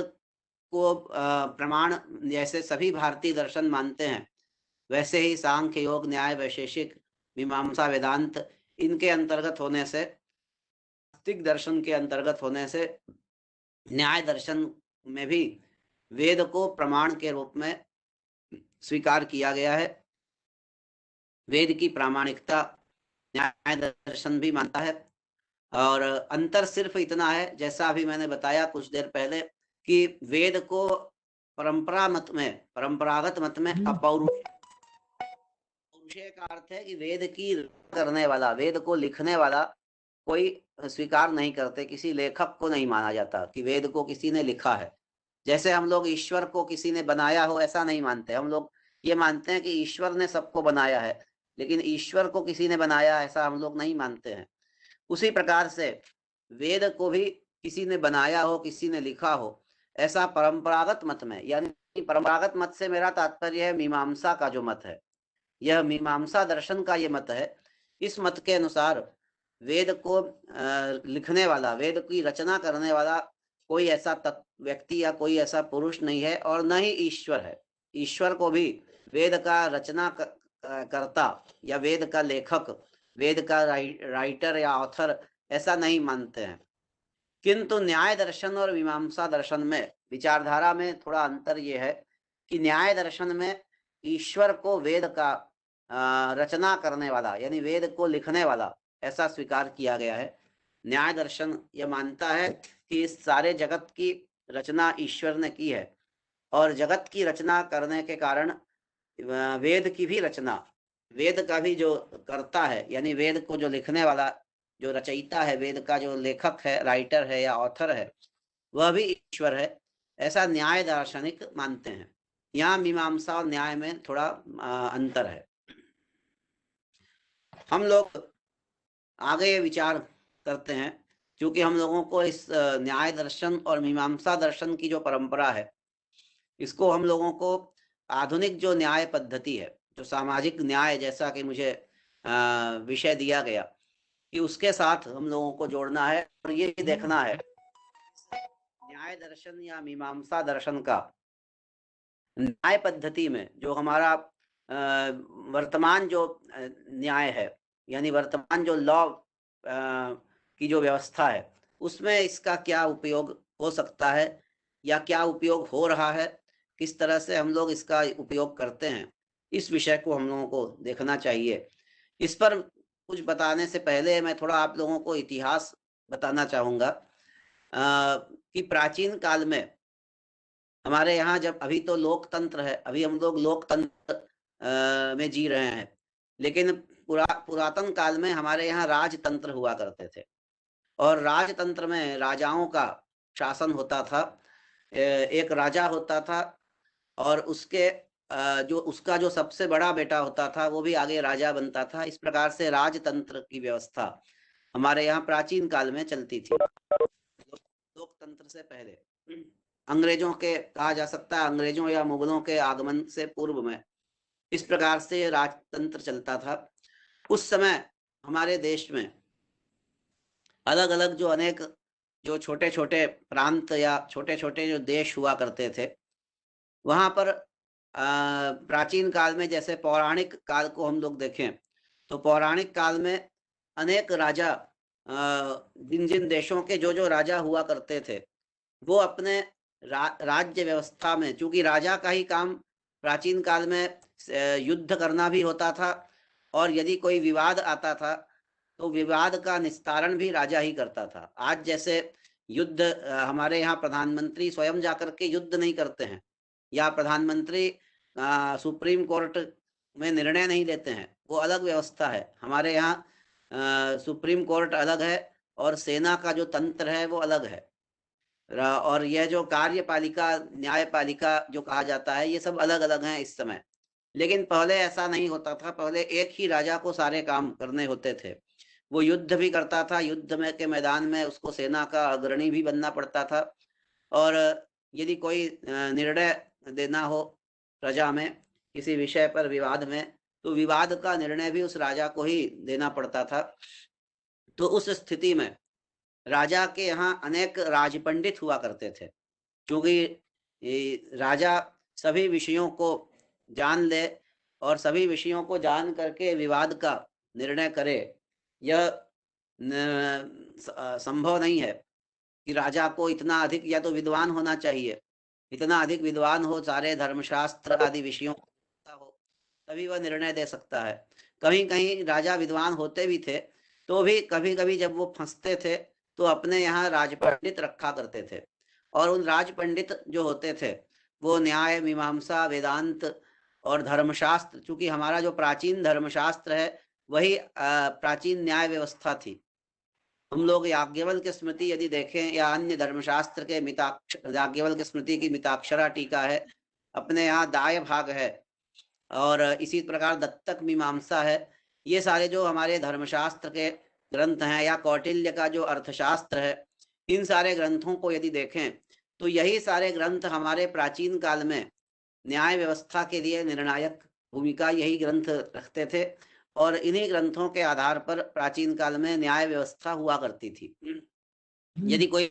को प्रमाण जैसे सभी भारतीय दर्शन मानते हैं, वैसे ही सांख्य, योग, न्याय, वैशेषिक, मीमांसा, वेदांत इनके अंतर्गत होने से, आस्तिक दर्शन के अंतर्गत होने से न्याय दर्शन में भी वेद को प्रमाण के रूप में स्वीकार किया गया है। वेद की प्रामाणिकता न्याय दर्शन भी मानता है। और अंतर सिर्फ इतना है, जैसा अभी मैंने बताया कुछ देर पहले, कि वेद को परंपरागत मत में अपौरुषेय का अर्थ है कि वेद की करने वाला, वेद को लिखने वाला कोई स्वीकार नहीं करते, किसी लेखक को नहीं माना जाता कि वेद को किसी ने लिखा है। जैसे हम लोग ईश्वर को किसी ने बनाया हो ऐसा नहीं मानते, हम लोग ये मानते हैं कि ईश्वर ने सबको बनाया है, लेकिन ईश्वर को किसी ने बनाया ऐसा हम लोग नहीं मानते हैं। उसी प्रकार से वेद को भी किसी ने बनाया हो, किसी ने लिखा हो, ऐसा परंपरागत मत में, यानी परंपरागत मत से मेरा तात्पर्य है मीमांसा का जो मत है, यह मीमांसा दर्शन का ये मत है। इस मत के अनुसार वेद को लिखने वाला, वेद की रचना करने वाला कोई ऐसा व्यक्ति या कोई ऐसा पुरुष नहीं है, और न ही ईश्वर है। ईश्वर को भी वेद का रचना करता या वेद का लेखक, वेद का राइटर या ऑथर ऐसा नहीं मानते हैं। किंतु न्याय दर्शन और मीमांसा दर्शन में, विचारधारा में थोड़ा अंतर ये है कि न्याय दर्शन में ईश्वर को वेद का रचना करने वाला, यानी वेद को लिखने वाला ऐसा स्वीकार किया गया है। न्याय दर्शन यह मानता है कि इस सारे जगत की रचना ईश्वर ने की है, और जगत की रचना करने के कारण वेद की भी रचना, वेद का भी जो करता है, यानी वेद को जो लिखने वाला, जो रचयिता है, वेद का जो लेखक है, राइटर है या ऑथर है, वह भी ईश्वर है, ऐसा न्याय दार्शनिक मानते हैं। यहाँ मीमांसा और न्याय में थोड़ा अंतर है। हम लोग आगे ये विचार करते हैं, क्योंकि हम लोगों को इस न्याय दर्शन और मीमांसा दर्शन की जो परंपरा है, इसको हम लोगों को आधुनिक जो न्याय पद्धति है, जो सामाजिक न्याय, जैसा कि मुझे विषय दिया गया, कि उसके साथ हम लोगों को जोड़ना है और ये भी देखना है न्याय दर्शन या मीमांसा दर्शन का न्याय पद्धति में जो हमारा वर्तमान जो न्याय है, यानी वर्तमान जो लॉ की जो व्यवस्था है, उसमें इसका क्या उपयोग हो सकता है या क्या उपयोग हो रहा है, किस तरह से हम लोग इसका उपयोग करते हैं, इस विषय को हम लोगों को देखना चाहिए। इस पर कुछ बताने से पहले मैं थोड़ा आप लोगों को इतिहास बताना चाहूँगा कि प्राचीन काल में हमारे यहाँ, जब अभी तो लोकतंत्र है, अभी हम लोग लोकतंत्र में जी रहे हैं, लेकिन पुरातन काल में हमारे यहाँ राजतंत्र हुआ करते थे, और राजतंत्र में राजाओं का शासन होता था। एक राजा होता था, और उसके उसका जो सबसे बड़ा बेटा होता था वो भी आगे राजा बनता था। इस प्रकार से राजतंत्र की व्यवस्था हमारे यहाँ प्राचीन काल में चलती थी, लोकतंत्र से पहले। अंग्रेजों के, कहा जा सकता है अंग्रेजों या मुगलों के आगमन से पूर्व में इस प्रकार से राजतंत्र चलता था। उस समय हमारे देश में अलग अलग जो अनेक जो छोटे छोटे प्रांत या छोटे छोटे जो देश हुआ करते थे, वहाँ पर प्राचीन काल में, जैसे पौराणिक काल को हम लोग देखें तो पौराणिक काल में अनेक राजा, जिन जिन देशों के जो जो राजा हुआ करते थे, वो अपने राज्य व्यवस्था में, चूंकि राजा का ही काम प्राचीन काल में युद्ध करना भी होता था, और यदि कोई विवाद आता था तो विवाद का निस्तारण भी राजा ही करता था। आज जैसे युद्ध हमारे यहाँ प्रधानमंत्री स्वयं जाकर के युद्ध नहीं करते हैं, या प्रधानमंत्री सुप्रीम कोर्ट में निर्णय नहीं लेते हैं, वो अलग व्यवस्था है। हमारे यहाँ सुप्रीम कोर्ट अलग है और सेना का जो तंत्र है वो अलग है, और यह जो कार्यपालिका, न्यायपालिका जो कहा जाता है, ये सब अलग अलग हैं इस समय। लेकिन पहले ऐसा नहीं होता था, पहले एक ही राजा को सारे काम करने होते थे। वो युद्ध भी करता था, युद्ध में के मैदान में उसको सेना का अग्रणी भी बनना पड़ता था, और यदि कोई निर्णय देना हो प्रजा में किसी विषय पर, विवाद में, तो विवाद का निर्णय भी उस राजा को ही देना पड़ता था। तो उस स्थिति में राजा के यहाँ अनेक राजपंडित हुआ करते थे, क्योंकि ये राजा सभी विषयों को जान ले और सभी विषयों को जान करके विवाद का निर्णय करे, यह संभव नहीं है कि राजा को इतना अधिक या तो विद्वान होना चाहिए, इतना अधिक विद्वान हो, सारे धर्मशास्त्र आदि विषयों हो, तभी वह निर्णय दे सकता है। कहीं कहीं राजा विद्वान होते भी थे तो भी कभी कभी जब वो फंसते थे तो अपने यहाँ राजपंडित रखा करते थे, और उन राजपंडित जो होते थे वो न्याय, मीमांसा, वेदांत और धर्मशास्त्र, चूंकि हमारा जो प्राचीन धर्मशास्त्र है वही प्राचीन न्याय व्यवस्था थी। हम लोग याज्ञवल्क्य स्मृति यदि देखें या अन्य धर्मशास्त्र के याज्ञवल्क्य स्मृति की मिताक्षरा टीका है, अपने यहाँ दाय भाग है, और इसी प्रकार दत्तक मीमांसा है। ये सारे जो हमारे धर्मशास्त्र के ग्रंथ हैं, या कौटिल्य का जो अर्थशास्त्र है, इन सारे ग्रंथों को यदि देखें तो यही सारे ग्रंथ हमारे प्राचीन काल में न्याय व्यवस्था के लिए निर्णायक भूमिका यही ग्रंथ रखते थे, और इन्हीं ग्रंथों के आधार पर प्राचीन काल में न्याय व्यवस्था हुआ करती थी। यदि कोई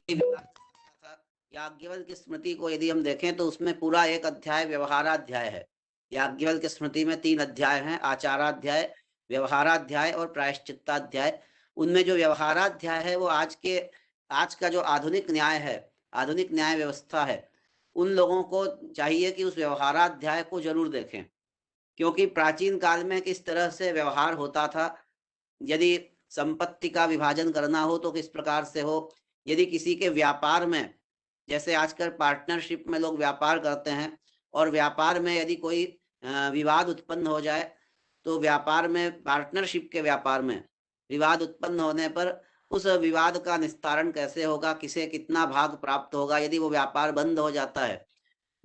याज्ञवल्क्य स्मृति को यदि हम देखें तो उसमें पूरा एक अध्याय व्यवहाराध्याय है। याज्ञवल्क्य स्मृति में 3 अध्याय हैं, आचाराध्याय, व्यवहाराध्याय और प्रायश्चित्ताध्याय। उनमें जो व्यवहाराध्याय है वो आज का जो आधुनिक न्याय है, आधुनिक न्याय व्यवस्था है, उन लोगों को चाहिए कि उस व्यवहाराध्याय को जरूर देखें, क्योंकि प्राचीन काल में किस तरह से व्यवहार होता था, यदि संपत्ति का विभाजन करना हो तो किस प्रकार से हो, यदि किसी के व्यापार में, जैसे आजकल पार्टनरशिप में लोग व्यापार करते हैं, और व्यापार में यदि कोई विवाद उत्पन्न हो जाए तो व्यापार में, पार्टनरशिप के व्यापार में विवाद उत्पन्न होने पर उस विवाद का निस्तारण कैसे होगा, किसे कितना भाग प्राप्त होगा। यदि वो व्यापार बंद हो जाता है,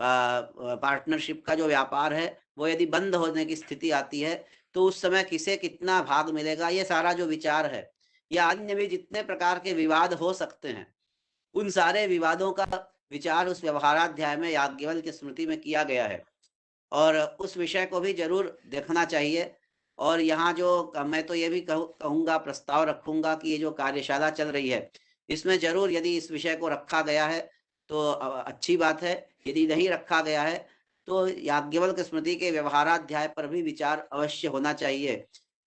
पार्टनरशिप का जो व्यापार है वो यदि बंद होने की स्थिति आती है तो उस समय किसे कितना भाग मिलेगा, ये सारा जो विचार है, या अन्य भी जितने प्रकार के विवाद हो सकते हैं, उन सारे विवादों का विचार उस व्यवहाराध्याय में याज्ञवल्क्य स्मृति में किया गया है, और उस विषय को भी जरूर देखना चाहिए। और यहाँ जो मैं तो ये भी कहूँगा, प्रस्ताव रखूंगा कि ये जो कार्यशाला चल रही है इसमें जरूर यदि इस विषय को रखा गया है तो अच्छी बात है, यदि नहीं रखा गया है तो याज्ञवल्क्य स्मृति के व्यवहाराध्याय पर भी विचार अवश्य होना चाहिए,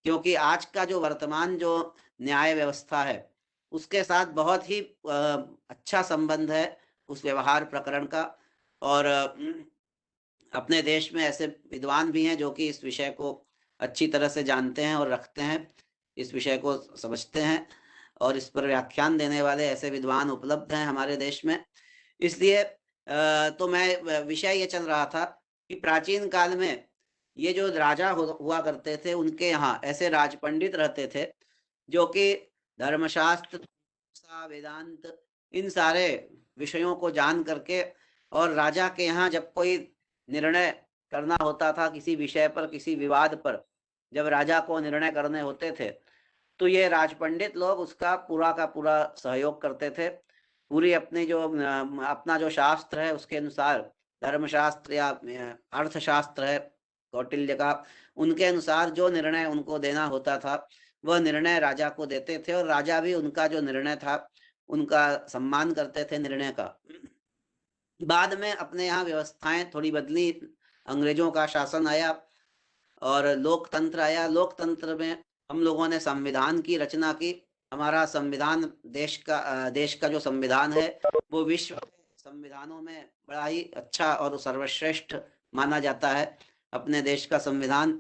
क्योंकि आज का जो वर्तमान जो न्याय व्यवस्था है उसके साथ बहुत ही अच्छा संबंध है उस व्यवहार प्रकरण का। और अपने देश में ऐसे विद्वान भी हैं जो कि इस विषय को अच्छी तरह से जानते हैं और रखते हैं, इस विषय को समझते हैं, और इस पर व्याख्यान देने वाले ऐसे विद्वान उपलब्ध हैं हमारे देश में। इसलिए तो मैं विषय ये चल रहा था कि प्राचीन काल में ये जो राजा हुआ करते थे, उनके यहाँ ऐसे राजपंडित रहते थे जो कि धर्मशास्त्र, वेदांत, इन सारे विषयों को जान करके, और राजा के यहाँ जब कोई निर्णय करना होता था किसी विषय पर, किसी विवाद पर, जब राजा को निर्णय करने होते थे तो ये राजपंडित लोग उसका पूरा का पूरा सहयोग करते थे। पूरी अपनी जो अपना जो शास्त्र है उसके अनुसार, धर्मशास्त्र या अर्थशास्त्र है कौटिल्य का, उनके अनुसार जो निर्णय उनको देना होता था वह निर्णय राजा को देते थे, और राजा भी उनका जो निर्णय था उनका सम्मान करते थे निर्णय का। बाद में अपने यहाँ व्यवस्थाएं थोड़ी बदली, अंग्रेजों का शासन आया और लोकतंत्र आया। लोकतंत्र में हम लोगों ने संविधान की रचना की। हमारा संविधान, देश का जो संविधान है वो विश्व संविधानों में बड़ा ही अच्छा और सर्वश्रेष्ठ माना जाता है अपने देश का संविधान।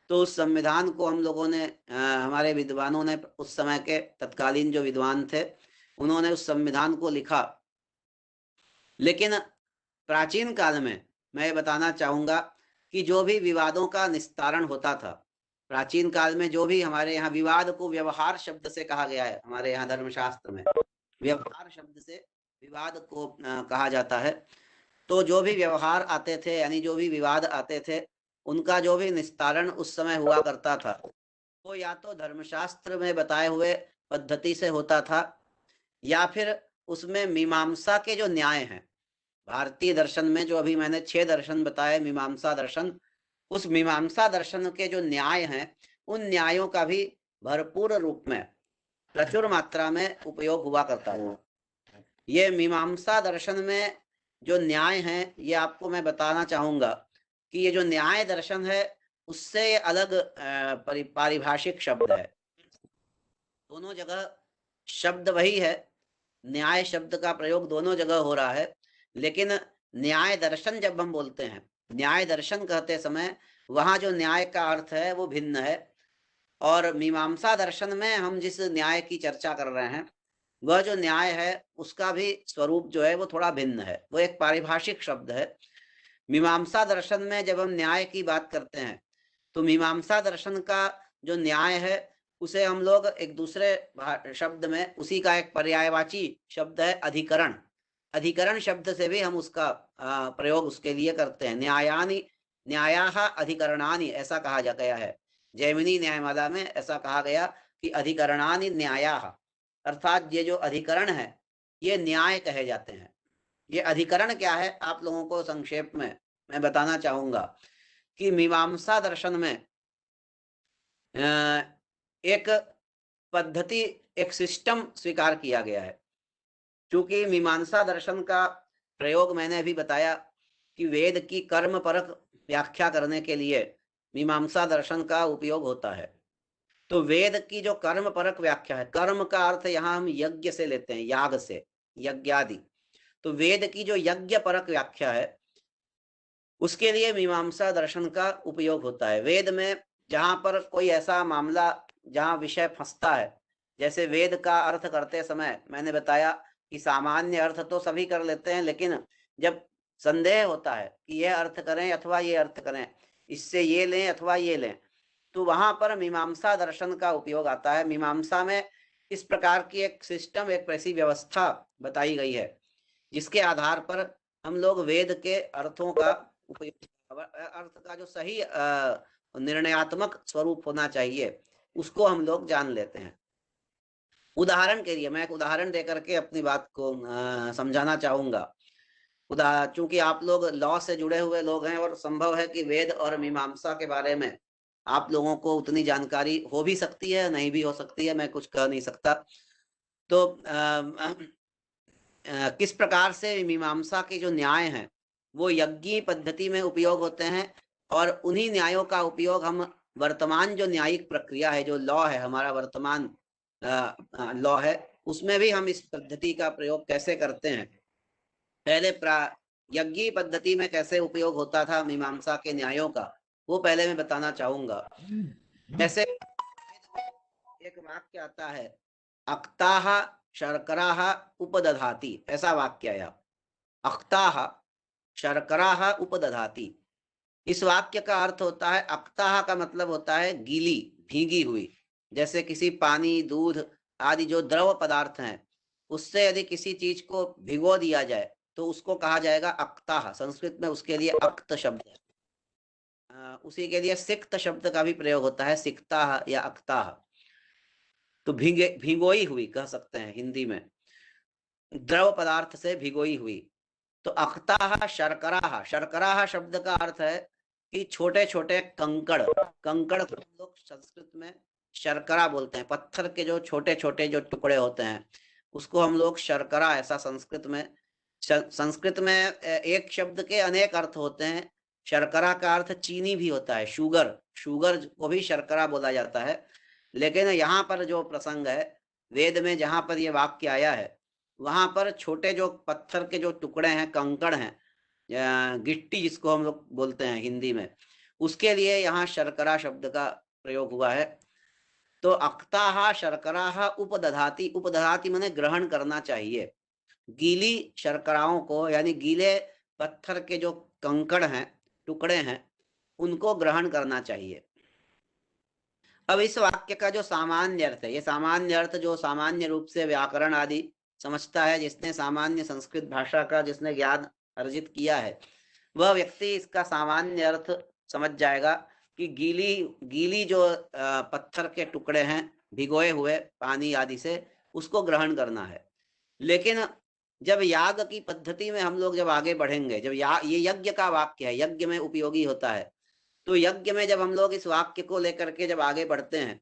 तो उस संविधान को हम लोगों ने, हमारे विद्वानों ने, उस समय के तत्कालीन जो विद्वान थे उन्होंने उस संविधान को लिखा। लेकिन प्राचीन काल में मैं ये बताना चाहूँगा कि जो भी विवादों का निस्तारण होता था, प्राचीन काल में जो भी हमारे यहाँ विवाद को व्यवहार शब्द से कहा गया है, हमारे यहाँ धर्मशास्त्र में व्यवहार शब्द से विवाद को कहा जाता है। तो जो भी व्यवहार आते थे, यानी जो भी विवाद आते थे, उनका जो भी निस्तारण उस समय हुआ करता था वो या तो धर्मशास्त्र में बताए हुए पद्धति से होता था, या फिर उसमें मीमांसा के जो न्याय हैं, भारतीय दर्शन में जो अभी मैंने 6 दर्शन बताए मीमांसा दर्शन, उस मीमांसा दर्शन के जो न्याय हैं उन न्यायों का भी भरपूर रूप में, प्रचुर मात्रा में उपयोग हुआ करता है। ये मीमांसा दर्शन में जो न्याय है ये आपको मैं बताना चाहूंगा कि ये जो न्याय दर्शन है उससे ये अलग पारिभाषिक शब्द है। दोनों जगह शब्द वही है, न्याय शब्द का प्रयोग दोनों जगह हो रहा है, लेकिन न्याय दर्शन जब हम बोलते हैं, न्याय दर्शन कहते समय वहां जो न्याय का अर्थ है वो भिन्न है, और मीमांसा दर्शन में हम जिस न्याय की चर्चा कर रहे हैं वह जो न्याय है उसका भी स्वरूप जो है वो थोड़ा भिन्न है, वो एक पारिभाषिक शब्द है। मीमांसा दर्शन में जब हम न्याय की बात करते हैं तो मीमांसा दर्शन का जो न्याय है उसे हम लोग एक दूसरे शब्द में, उसी का एक पर्यायवाची शब्द है अधिकरण। अधिकरण शब्द से भी हम उसका प्रयोग उसके लिए करते हैं। न्यायानि न्यायाः अधिकरणानि ऐसा कहा जा गया है, जैमिनी न्यायमाला में ऐसा कहा गया कि अधिकरणानि न्यायाः, अर्थात ये जो अधिकरण है ये न्याय कहे जाते हैं। ये अधिकरण क्या है आप लोगों को संक्षेप में मैं बताना चाहूंगा कि मीमांसा दर्शन में एक पद्धति, एक सिस्टम स्वीकार किया गया है। क्योंकि मीमांसा दर्शन का प्रयोग मैंने अभी बताया कि वेद की कर्म परक व्याख्या करने के लिए मीमांसा दर्शन का उपयोग होता है। तो वेद की जो कर्म परक व्याख्या है, कर्म का अर्थ यहाँ हम यज्ञ से लेते हैं, याग से, यज्ञादि। तो वेद की जो यज्ञ परक व्याख्या है उसके लिए मीमांसा दर्शन का उपयोग होता है। वेद में जहां पर कोई ऐसा मामला जहां विषय फंसता है, जैसे वेद का अर्थ करते समय मैंने बताया कि सामान्य अर्थ तो सभी कर लेते हैं, लेकिन जब संदेह होता है कि यह अर्थ करें अथवा ये अर्थ करें, इससे ये लें अथवा ये लें, तो वहां पर मीमांसा दर्शन का उपयोग आता है। मीमांसा में इस प्रकार की एक सिस्टम, एक ऐसी व्यवस्था बताई गई है जिसके आधार पर हम लोग वेद के अर्थों का उपयोग, अर्थ का जो सही निर्णयात्मक स्वरूप होना चाहिए उसको हम लोग जान लेते हैं। उदाहरण के लिए मैं एक उदाहरण देकर के अपनी बात को समझाना चाहूंगा। चूंकि आप लोग लॉ से जुड़े हुए लोग हैं और संभव है कि वेद और मीमांसा के बारे में आप लोगों को उतनी जानकारी हो भी सकती है, नहीं भी हो सकती है, मैं कुछ कह नहीं सकता। तो किस प्रकार से मीमांसा के जो न्याय हैं वो यज्ञीय पद्धति में उपयोग होते हैं, और उन्हीं न्यायों का उपयोग हम वर्तमान जो न्यायिक प्रक्रिया है, जो लॉ है, हमारा वर्तमान लॉ है, उसमें भी हम इस पद्धति का प्रयोग कैसे करते हैं। पहले यज्ञीय पद्धति में कैसे उपयोग होता था मीमांसा के न्यायों का, वो पहले मैं बताना चाहूंगा। जैसे एक वाक्य आता है, अक्ताः शर्कराः उपदधाति, ऐसा वाक्य आया, अक्ताः शर्कराः उपदधाति। इस वाक्य का अर्थ होता है, अक्ताः का मतलब होता है गीली, भीगी हुई। जैसे किसी पानी, दूध आदि जो द्रव पदार्थ हैं उससे यदि किसी चीज को भिगो दिया जाए तो उसको कहा जाएगा अक्ताः। संस्कृत में उसके लिए अक्त शब्द है। उसी के लिए सिक्त शब्द का भी प्रयोग होता है, सिक्ताः या अक्ताः। तो भिगोई हुई कह सकते हैं हिंदी में, द्रव पदार्थ से भिगोई हुई। तो अक्ताः शर्कराः, शर्कराः शब्द का अर्थ है कि छोटे छोटे कंकड़, कंकड़ को हम लोग संस्कृत में शर्करा बोलते हैं। पत्थर के जो छोटे छोटे जो टुकड़े होते हैं उसको हम लोग शर्करा, ऐसा संस्कृत में एक शब्द के अनेक अर्थ होते हैं। शर्करा का अर्थ चीनी भी होता है, शुगर, शुगर को भी शर्करा बोला जाता है। लेकिन यहाँ पर जो प्रसंग है, वेद में जहाँ पर ये वाक्य आया है वहां पर छोटे जो पत्थर के जो टुकड़े हैं, कंकड़ हैं, गिट्टी जिसको हम लोग बोलते हैं हिंदी में, उसके लिए यहाँ शर्करा शब्द का प्रयोग हुआ है। तो अक्ताः शर्कराः उपदधाति, उपदधाति माने ग्रहण करना चाहिए। गीली शर्कराओं को, यानी गीले पत्थर के जो कंकड़ हैं, टुकड़े हैं, उनको ग्रहण करना चाहिए। अब इस वाक्य का जो सामान्य अर्थ है, ये सामान्य अर्थ जो सामान्य रूप से व्याकरण आदि समझता है, जिसने सामान्य संस्कृत भाषा का जिसने ज्ञान अर्जित किया है, वह व्यक्ति इसका सामान्य अर्थ समझ जाएगा कि गीली जो पत्थर के टुकड़े हैं भिगोए हुए पानी आदि से, उसको ग्रहण करना है। लेकिन जब याग की पद्धति में हम लोग जब आगे बढ़ेंगे, जब ये यज्ञ का वाक्य है, यज्ञ में उपयोगी होता है, तो यज्ञ में जब हम लोग इस वाक्य को लेकर के जब आगे बढ़ते हैं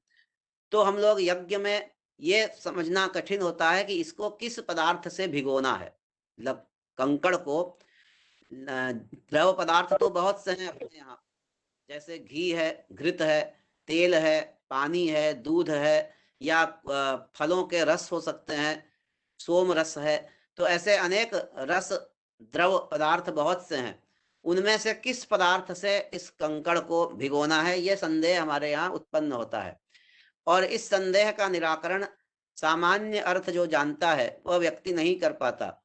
तो हम लोग यज्ञ में ये समझना कठिन होता है कि इसको किस पदार्थ से भिगोना है। मतलब कंकड़ को द्रव पदार्थ तो बहुत से हैं अपने यहाँ, जैसे घी है, घृत है, तेल है, पानी है, दूध है, या फलों के रस हो सकते हैं, सोम रस है। तो ऐसे अनेक रस द्रव पदार्थ बहुत से हैं। उनमें से किस पदार्थ से इस कंकड़ को भिगोना है, यह संदेह हमारे यहाँ उत्पन्न होता है। और इस संदेह का निराकरण सामान्य अर्थ जो जानता है वह व्यक्ति नहीं कर पाता।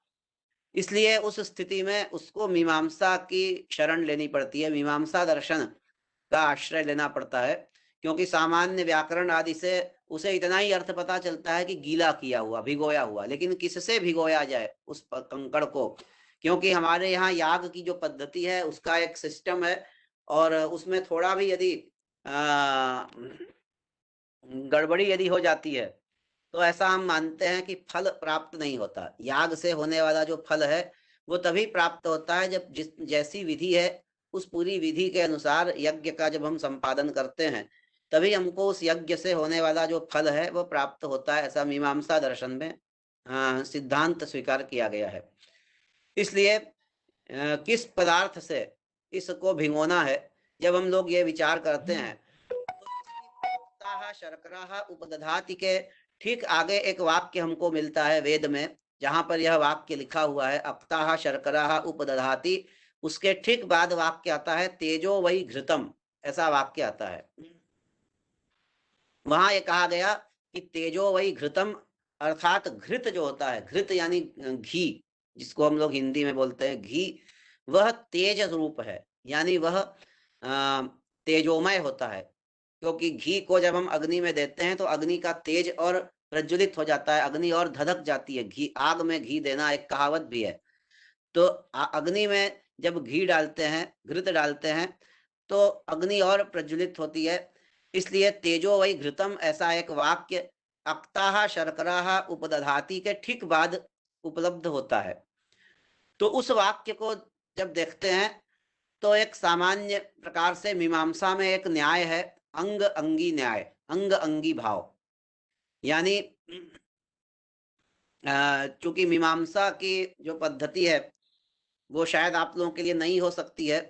इसलिए उस स्थिति में उसको मीमांसा की शरण लेनी पड़ती है, मीमांसा दर्शन का आश्रय लेना पड़ता है, क्योंकि सामान्य व्याकरण आदि से उसे इतना ही अर्थ पता चलता है कि गीला किया हुआ, भिगोया हुआ। लेकिन किससे भिगोया जाए उस कंकड़ को, क्योंकि हमारे यहाँ याग की जो पद्धति है उसका एक सिस्टम है, और उसमें थोड़ा भी यदि गड़बड़ी यदि हो जाती है तो ऐसा हम मानते हैं कि फल प्राप्त नहीं होता। याग से होने वाला जो फल है वो तभी प्राप्त होता है जब जैसी विधि है उस पूरी विधि के अनुसार यज्ञ का जब हम संपादन करते हैं, तभी हमको उस यज्ञ से होने वाला जो फल है वो प्राप्त होता है। ऐसा मीमांसा दर्शन में सिद्धांत स्वीकार किया गया है। इसलिए किस पदार्थ से इसको भिगोना है, जब हम लोग ये विचार करते हैं तो शर्करा उपदधाति के ठीक आगे एक वाक्य हमको मिलता है वेद में, जहां पर यह वाक्य लिखा हुआ है अक्ताः शर्करा उपदधाति। उसके ठीक बाद वाक्य आता है तेजो वही घृतम, ऐसा वाक्य आता है। वहां ये कहा गया कि तेजो वही घृतम, अर्थात घृत जो होता है, घृत यानी घी, जिसको हम लोग हिंदी में बोलते हैं घी, वह तेज रूप है, यानी वह तेजोमय होता है। क्योंकि घी को जब हम अग्नि में देते हैं तो अग्नि का तेज और प्रज्वलित हो जाता है, अग्नि और धधक जाती है। घी, आग में घी देना एक कहावत भी है। तो अग्नि में जब घी डालते हैं, घृत डालते हैं, तो अग्नि और प्रज्वलित होती है। इसलिए तेजो वही घृतम ऐसा एक वाक्य अक्ताः शर्करा उपदधाति के ठीक बाद उपलब्ध होता है। तो उस वाक्य को जब देखते हैं तो एक सामान्य प्रकार से मीमांसा में एक न्याय है, अंग अंगी न्याय, अंग अंगी भाव। यानी चूंकि मीमांसा की जो पद्धति है वो शायद आप लोगों के लिए नहीं हो सकती है।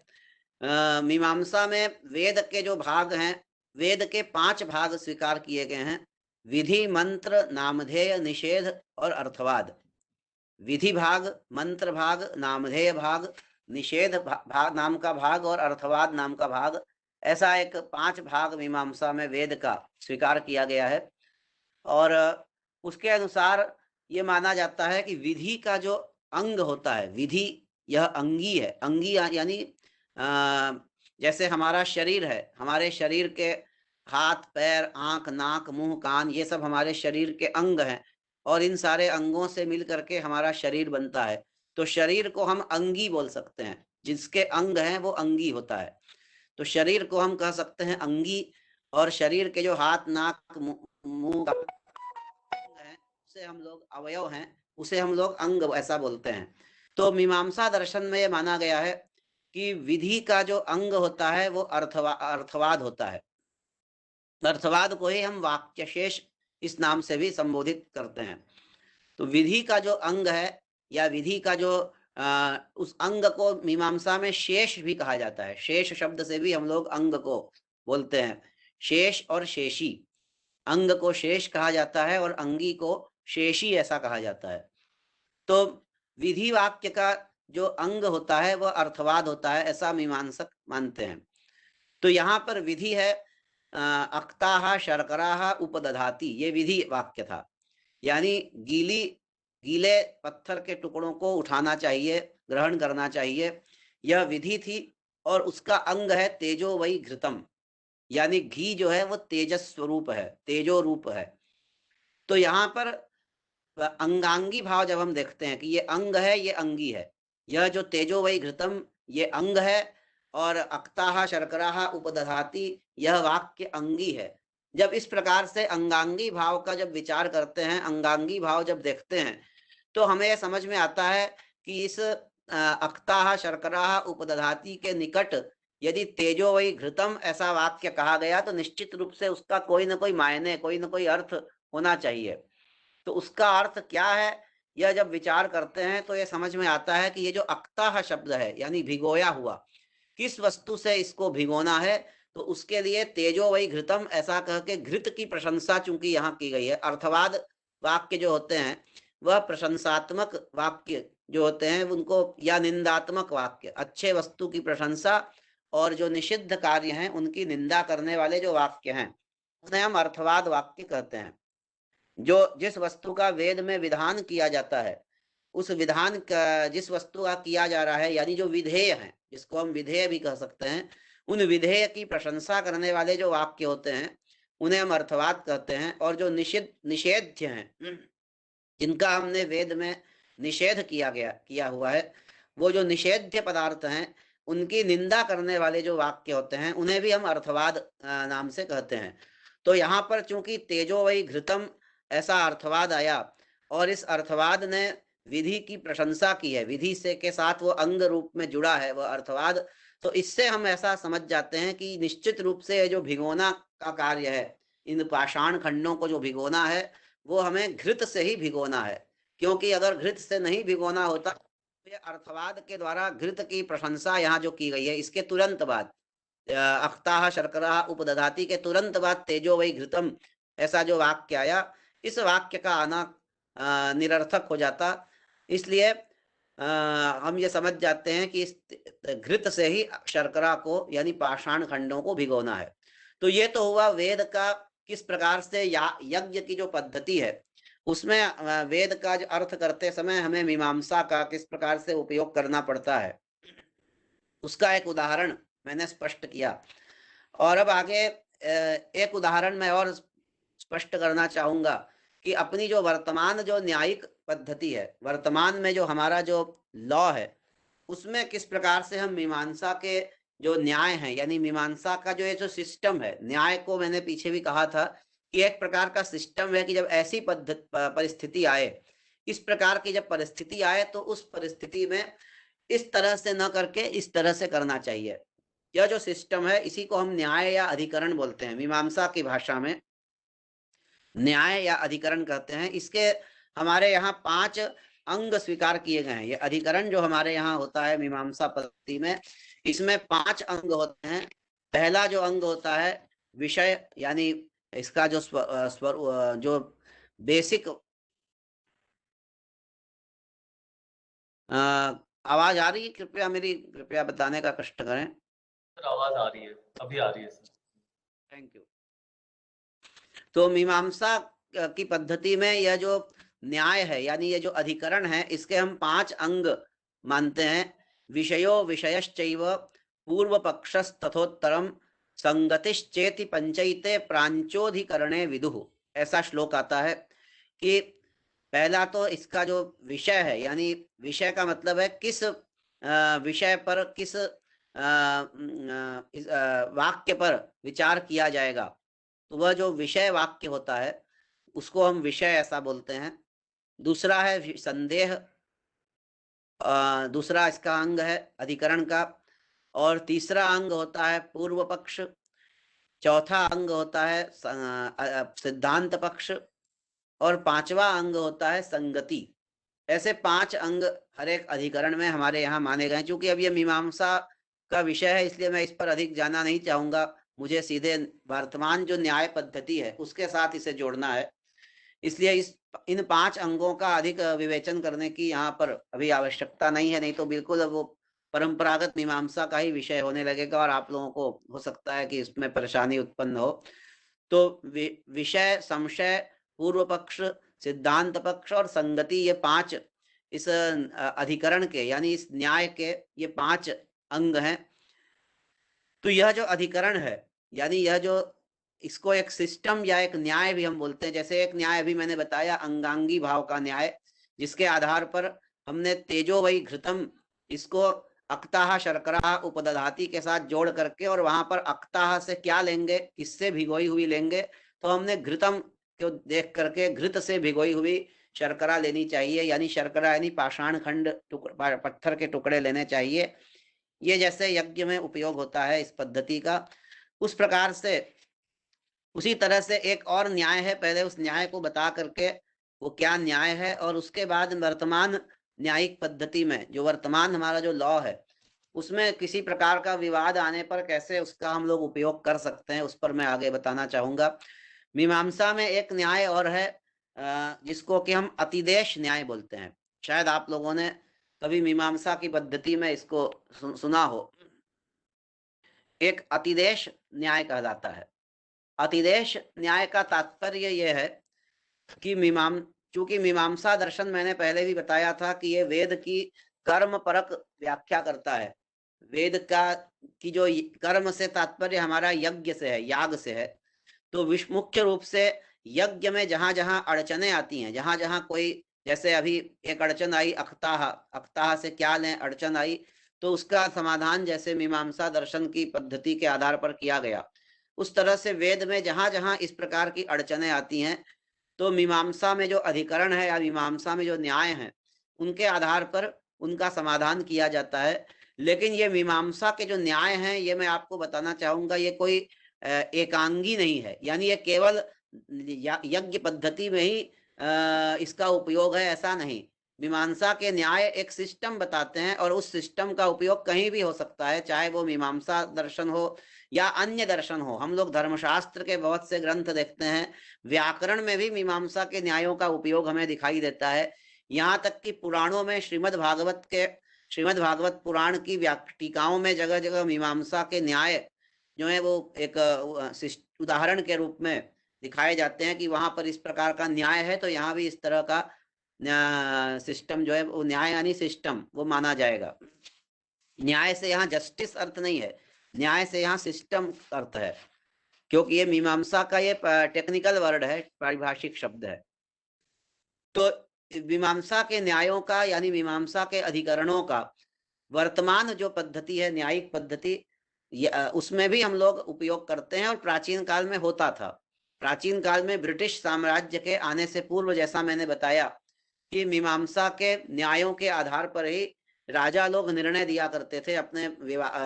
मीमांसा में वेद के जो भाग हैं, वेद के 5 भाग स्वीकार किए गए हैं, विधि, मंत्र, नामधेय, निषेध और अर्थवाद। विधि भाग, मंत्र भाग, नामधेय भाग, निषेध भाग नाम का भाग और अर्थवाद नाम का भाग, ऐसा एक 5 भाग मीमांसा में वेद का स्वीकार किया गया है। और उसके अनुसार ये माना जाता है कि विधि का जो अंग होता है, विधि यह अंगी है। अंगी यानी जैसे हमारा शरीर है, हमारे शरीर के हाथ, पैर, आंख, नाक, मुंह, कान, ये सब हमारे शरीर के अंग हैं, और इन सारे अंगों से मिल करके हमारा शरीर बनता है। तो शरीर को हम अंगी बोल सकते हैं, जिसके अंग हैं वो अंगी होता है। तो शरीर को हम कह सकते हैं अंगी, और शरीर के जो हाथ, नाक, मुंह है उसे हम लोग अवयव हैं, उसे हम लोग अंग ऐसा बोलते हैं। तो मीमांसा दर्शन में ये माना गया है कि विधि का जो अंग होता है वो अर्थवाद होता है। अर्थवाद को ही हम वाक्य शेष इस नाम से भी संबोधित करते हैं। तो विधि का जो अंग है या विधि का जो उस अंग को मीमांसा में शेष भी कहा जाता है। शेष शब्द से भी हम लोग अंग को बोलते हैं। शेष और शेषी, अंग को शेष कहा जाता है और अंगी को शेषी ऐसा कहा जाता है। तो विधि वाक्य का जो अंग होता है वह अर्थवाद होता है, ऐसा मीमांसक मानते हैं। तो यहाँ पर विधि है अक्ताः शर्करा उपदधाति, ये विधि वाक्य था। यानी गीले पत्थर के टुकड़ों को उठाना चाहिए, ग्रहण करना चाहिए, यह विधि थी। और उसका अंग है तेजो वही घृतम, यानी घी जो है वो तेजस स्वरूप है, तेजो रूप है। तो यहाँ पर अंगांगी भाव जब हम देखते हैं कि ये अंग है, ये अंगी है, यह जो तेजो वही घृतम ये अंग है, और अक्ताः शर्करा उपदधाति यह वाक्य अंगी है। जब इस प्रकार से अंगांगी भाव का जब विचार करते हैं, अंगांगी भाव जब देखते हैं, तो हमें यह समझ में आता है कि इस अक्ताः शर्करा उपदधाति के निकट यदि तेजो वही घृतम ऐसा वाक्य कहा गया तो निश्चित रूप से उसका कोई ना कोई मायने, कोई ना कोई अर्थ होना चाहिए। तो उसका अर्थ क्या है यह जब विचार करते हैं तो ये समझ में आता है कि ये जो अक्ताह शब्द है यानी भिगोया हुआ, किस वस्तु से इसको भिगोना है, तो उसके लिए तेजो वही घृतम ऐसा कह के घृत की प्रशंसा चूंकि यहाँ की गई है। अर्थवाद वाक्य जो होते हैं वह प्रशंसात्मक वाक्य जो होते हैं उनको, या निंदात्मक वाक्य, अच्छे वस्तु की प्रशंसा और जो निषिद्ध कार्य हैं उनकी निंदा करने वाले जो वाक्य हैं उन्हें हम अर्थवाद वाक्य कहते हैं। जो जिस वस्तु का वेद में विधान किया जाता है, उस विधान का जिस वस्तु का किया जा रहा है यानी जो विधेय है, जिसको हम विधेय भी कह सकते हैं, उन विधेय की प्रशंसा करने वाले जो वाक्य होते हैं उन्हें हम अर्थवाद कहते हैं। और जो निषेध्य हैं, जिनका हमने वेद में निषेध किया हुआ है, वो जो निषेध्य पदार्थ हैं उनकी निंदा करने वाले जो वाक्य होते हैं उन्हें भी हम अर्थवाद नाम से कहते हैं। तो यहाँ पर चूंकि तेजो वही घृतम ऐसा अर्थवाद आया और इस अर्थवाद ने विधि की प्रशंसा की है, विधि से के साथ वो अंग रूप में जुड़ा है वह अर्थवाद, तो इससे हम ऐसा समझ जाते हैं कि निश्चित रूप से जो भिगोना का कार्य है, इन पाषाण खंडों को जो भिगोना है वो हमें घृत से ही भिगोना है। क्योंकि अगर घृत से नहीं भिगोना होता तो ये अर्थवाद के द्वारा घृत की प्रशंसा यहाँ जो की गई है, इसके तुरंत बाद अक्ताह शर्करा उपदधाति के तुरंत बाद तेजो वही घृतम ऐसा जो वाक्य आया, इस वाक्य का आना निरर्थक हो जाता। इसलिए हम ये समझ जाते हैं कि इस घृत से ही शर्करा को यानी पाषाण खंडों को भिगोना है। तो ये तो हुआ वेद का किस प्रकार से यज्ञ की जो पद्धति है उसमें वेद का जो अर्थ करते समय हमें मीमांसा का किस प्रकार से उपयोग करना पड़ता है, उसका एक उदाहरण मैंने स्पष्ट किया। और अब आगे एक उदाहरण मैं और स्पष्ट करना चाहूंगा कि अपनी जो वर्तमान जो न्यायिक पद्धति है, वर्तमान में जो हमारा जो लॉ है, उसमें किस प्रकार से हम मीमांसा के जो न्याय है यानी मीमांसा का जो ये जो सिस्टम है, न्याय को मैंने पीछे भी कहा था कि एक प्रकार का सिस्टम है कि जब ऐसी परिस्थिति आए, इस प्रकार की जब परिस्थिति आए तो उस परिस्थिति में इस तरह से न करके इस तरह से करना चाहिए। यह जो सिस्टम है इसी को हम न्याय या अधिकरण बोलते हैं, मीमांसा की भाषा में न्याय या अधिकरण कहते हैं। इसके हमारे यहाँ 5 अंग स्वीकार किए गए हैं। ये अधिकरण जो हमारे यहाँ होता है मीमांसा पद्धति में, इसमें 5 अंग होते हैं। पहला जो अंग होता है विषय, यानी इसका जो जो बेसिक आवाज आ रही है, कृपया बताने का कष्ट करें। सर आवाज आ रही है, अभी आ रही है सर। Thank you. तो मीमांसा की पद्धति में यह जो न्याय है यानी ये जो अधिकरण है, इसके हम 5 अंग मानते हैं। विषयो विषयश्चैव पूर्व पक्षस्तथोत्तरम संगतिश्चेति पंचैते प्रांचोधिकरणे विदुः, ऐसा श्लोक आता है कि पहला तो इसका जो विषय है, यानी विषय का मतलब है किस विषय पर किस वाक्य पर विचार किया जाएगा, तो वह जो विषय वाक्य होता है उसको हम विषय ऐसा बोलते हैं। दूसरा है संदेह, दूसरा इसका अंग है अधिकरण का। और तीसरा अंग होता है पूर्व पक्ष। चौथा अंग होता है सिद्धांत पक्ष। और 5वां अंग होता है संगति। ऐसे 5 अंग हर एक अधिकरण में हमारे यहाँ माने गए। चूंकि अब ये मीमांसा का विषय है इसलिए मैं इस पर अधिक जाना नहीं चाहूंगा, मुझे सीधे वर्तमान जो न्याय पद्धति है उसके साथ इसे जोड़ना है। इसलिए इन 5 अंगों का अधिक विवेचन करने की यहाँ पर अभी आवश्यकता नहीं है, नहीं तो बिल्कुल वो परंपरागत मीमांसा का ही विषय होने लगेगा और आप लोगों को हो सकता है कि इसमें परेशानी उत्पन्न हो। तो विषय, संशय, पूर्व पक्ष, सिद्धांत पक्ष और संगति, ये 5 इस अधिकरण के यानी इस न्याय के ये 5 अंग हैं। तो यह जो अधिकरण है यानी यह जो इसको एक सिस्टम या एक न्याय भी हम बोलते हैं। जैसे एक न्याय अभी मैंने बताया अंगांगी भाव का न्याय, जिसके आधार पर हमने तेजो वही घृतम इसको अक्ताह शर्करा उपदधाति के साथ जोड़ करके और वहां पर अक्ताह से क्या लेंगे, किससे भिगोई हुई लेंगे, तो हमने घृतम को देख करके घृत से भिगोई हुई शर्करा लेनी चाहिए, यानी शर्करा यानी पाषाण खंड पत्थर के टुकड़े लेने चाहिए। ये जैसे यज्ञ में उपयोग होता है इस पद्धति का, उस प्रकार से उसी तरह से एक और न्याय है। पहले उस न्याय को बता करके वो क्या न्याय है, और उसके बाद वर्तमान न्यायिक पद्धति में जो वर्तमान हमारा जो लॉ है उसमें किसी प्रकार का विवाद आने पर कैसे उसका हम लोग उपयोग कर सकते हैं, उस पर मैं आगे बताना चाहूंगा। मीमांसा में एक न्याय और है जिसको कि हम अतिदेश न्याय बोलते हैं। शायद आप लोगों ने कभी मीमांसा की पद्धति में इसको सुना हो। एक अतिदेश न्याय कहलाता है। अतिदेश न्याय का तात्पर्य यह है कि चूंकि मीमांसा दर्शन मैंने पहले भी बताया था कि ये वेद की कर्म परक व्याख्या करता है। वेद की जो कर्म से तात्पर्य हमारा यज्ञ से है, याग से है। तो मुख्य रूप से यज्ञ में जहां जहां अड़चने आती हैं, जहां जहां कोई, जैसे अभी एक अड़चन आई अक्ताह से क्या लें अड़चन आई, तो उसका समाधान जैसे मीमांसा दर्शन की पद्धति के आधार पर किया गया, उस तरह से वेद में जहां जहां इस प्रकार की अड़चने आती हैं तो मीमांसा में जो अधिकरण है या मीमांसा में जो न्याय है उनके आधार पर उनका समाधान किया जाता है। लेकिन ये मीमांसा के जो न्याय हैं ये मैं आपको बताना चाहूंगा, ये कोई एकांगी नहीं है, यानी ये केवल यज्ञ पद्धति में ही इसका उपयोग है, ऐसा नहीं। मीमांसा के न्याय एक सिस्टम बताते हैं और उस सिस्टम का उपयोग कहीं भी हो सकता है, चाहे वो मीमांसा दर्शन हो या अन्य दर्शन हो। हम लोग धर्मशास्त्र के बहुत से ग्रंथ देखते हैं, व्याकरण में भी मीमांसा के न्यायों का उपयोग हमें दिखाई देता है। यहाँ तक कि पुराणों में श्रीमद् भागवत पुराण की टीकाओं में जगह जगह मीमांसा के न्याय जो है वो एक उदाहरण के रूप में दिखाए जाते हैं कि वहां पर इस प्रकार का न्याय है, तो यहाँ भी इस तरह का सिस्टम जो है वो न्याय यानी सिस्टम वो माना जाएगा। न्याय से यहाँ जस्टिस अर्थ नहीं है, न्याय से यहाँ सिस्टम अर्थ है, क्योंकि ये मीमांसा का ये टेक्निकल वर्ड है, पारिभाषिक शब्द है। तो मीमांसा के न्यायों का यानी मीमांसा के अधिकरणों का वर्तमान जो पद्धति है न्यायिक पद्धति, उसमें भी हम लोग उपयोग करते हैं और प्राचीन काल में होता था। प्राचीन काल में ब्रिटिश साम्राज्य के आने से पूर्व, जैसा मैंने बताया कि मीमांसा के न्यायों के आधार पर ही राजा लोग निर्णय दिया करते थे अपने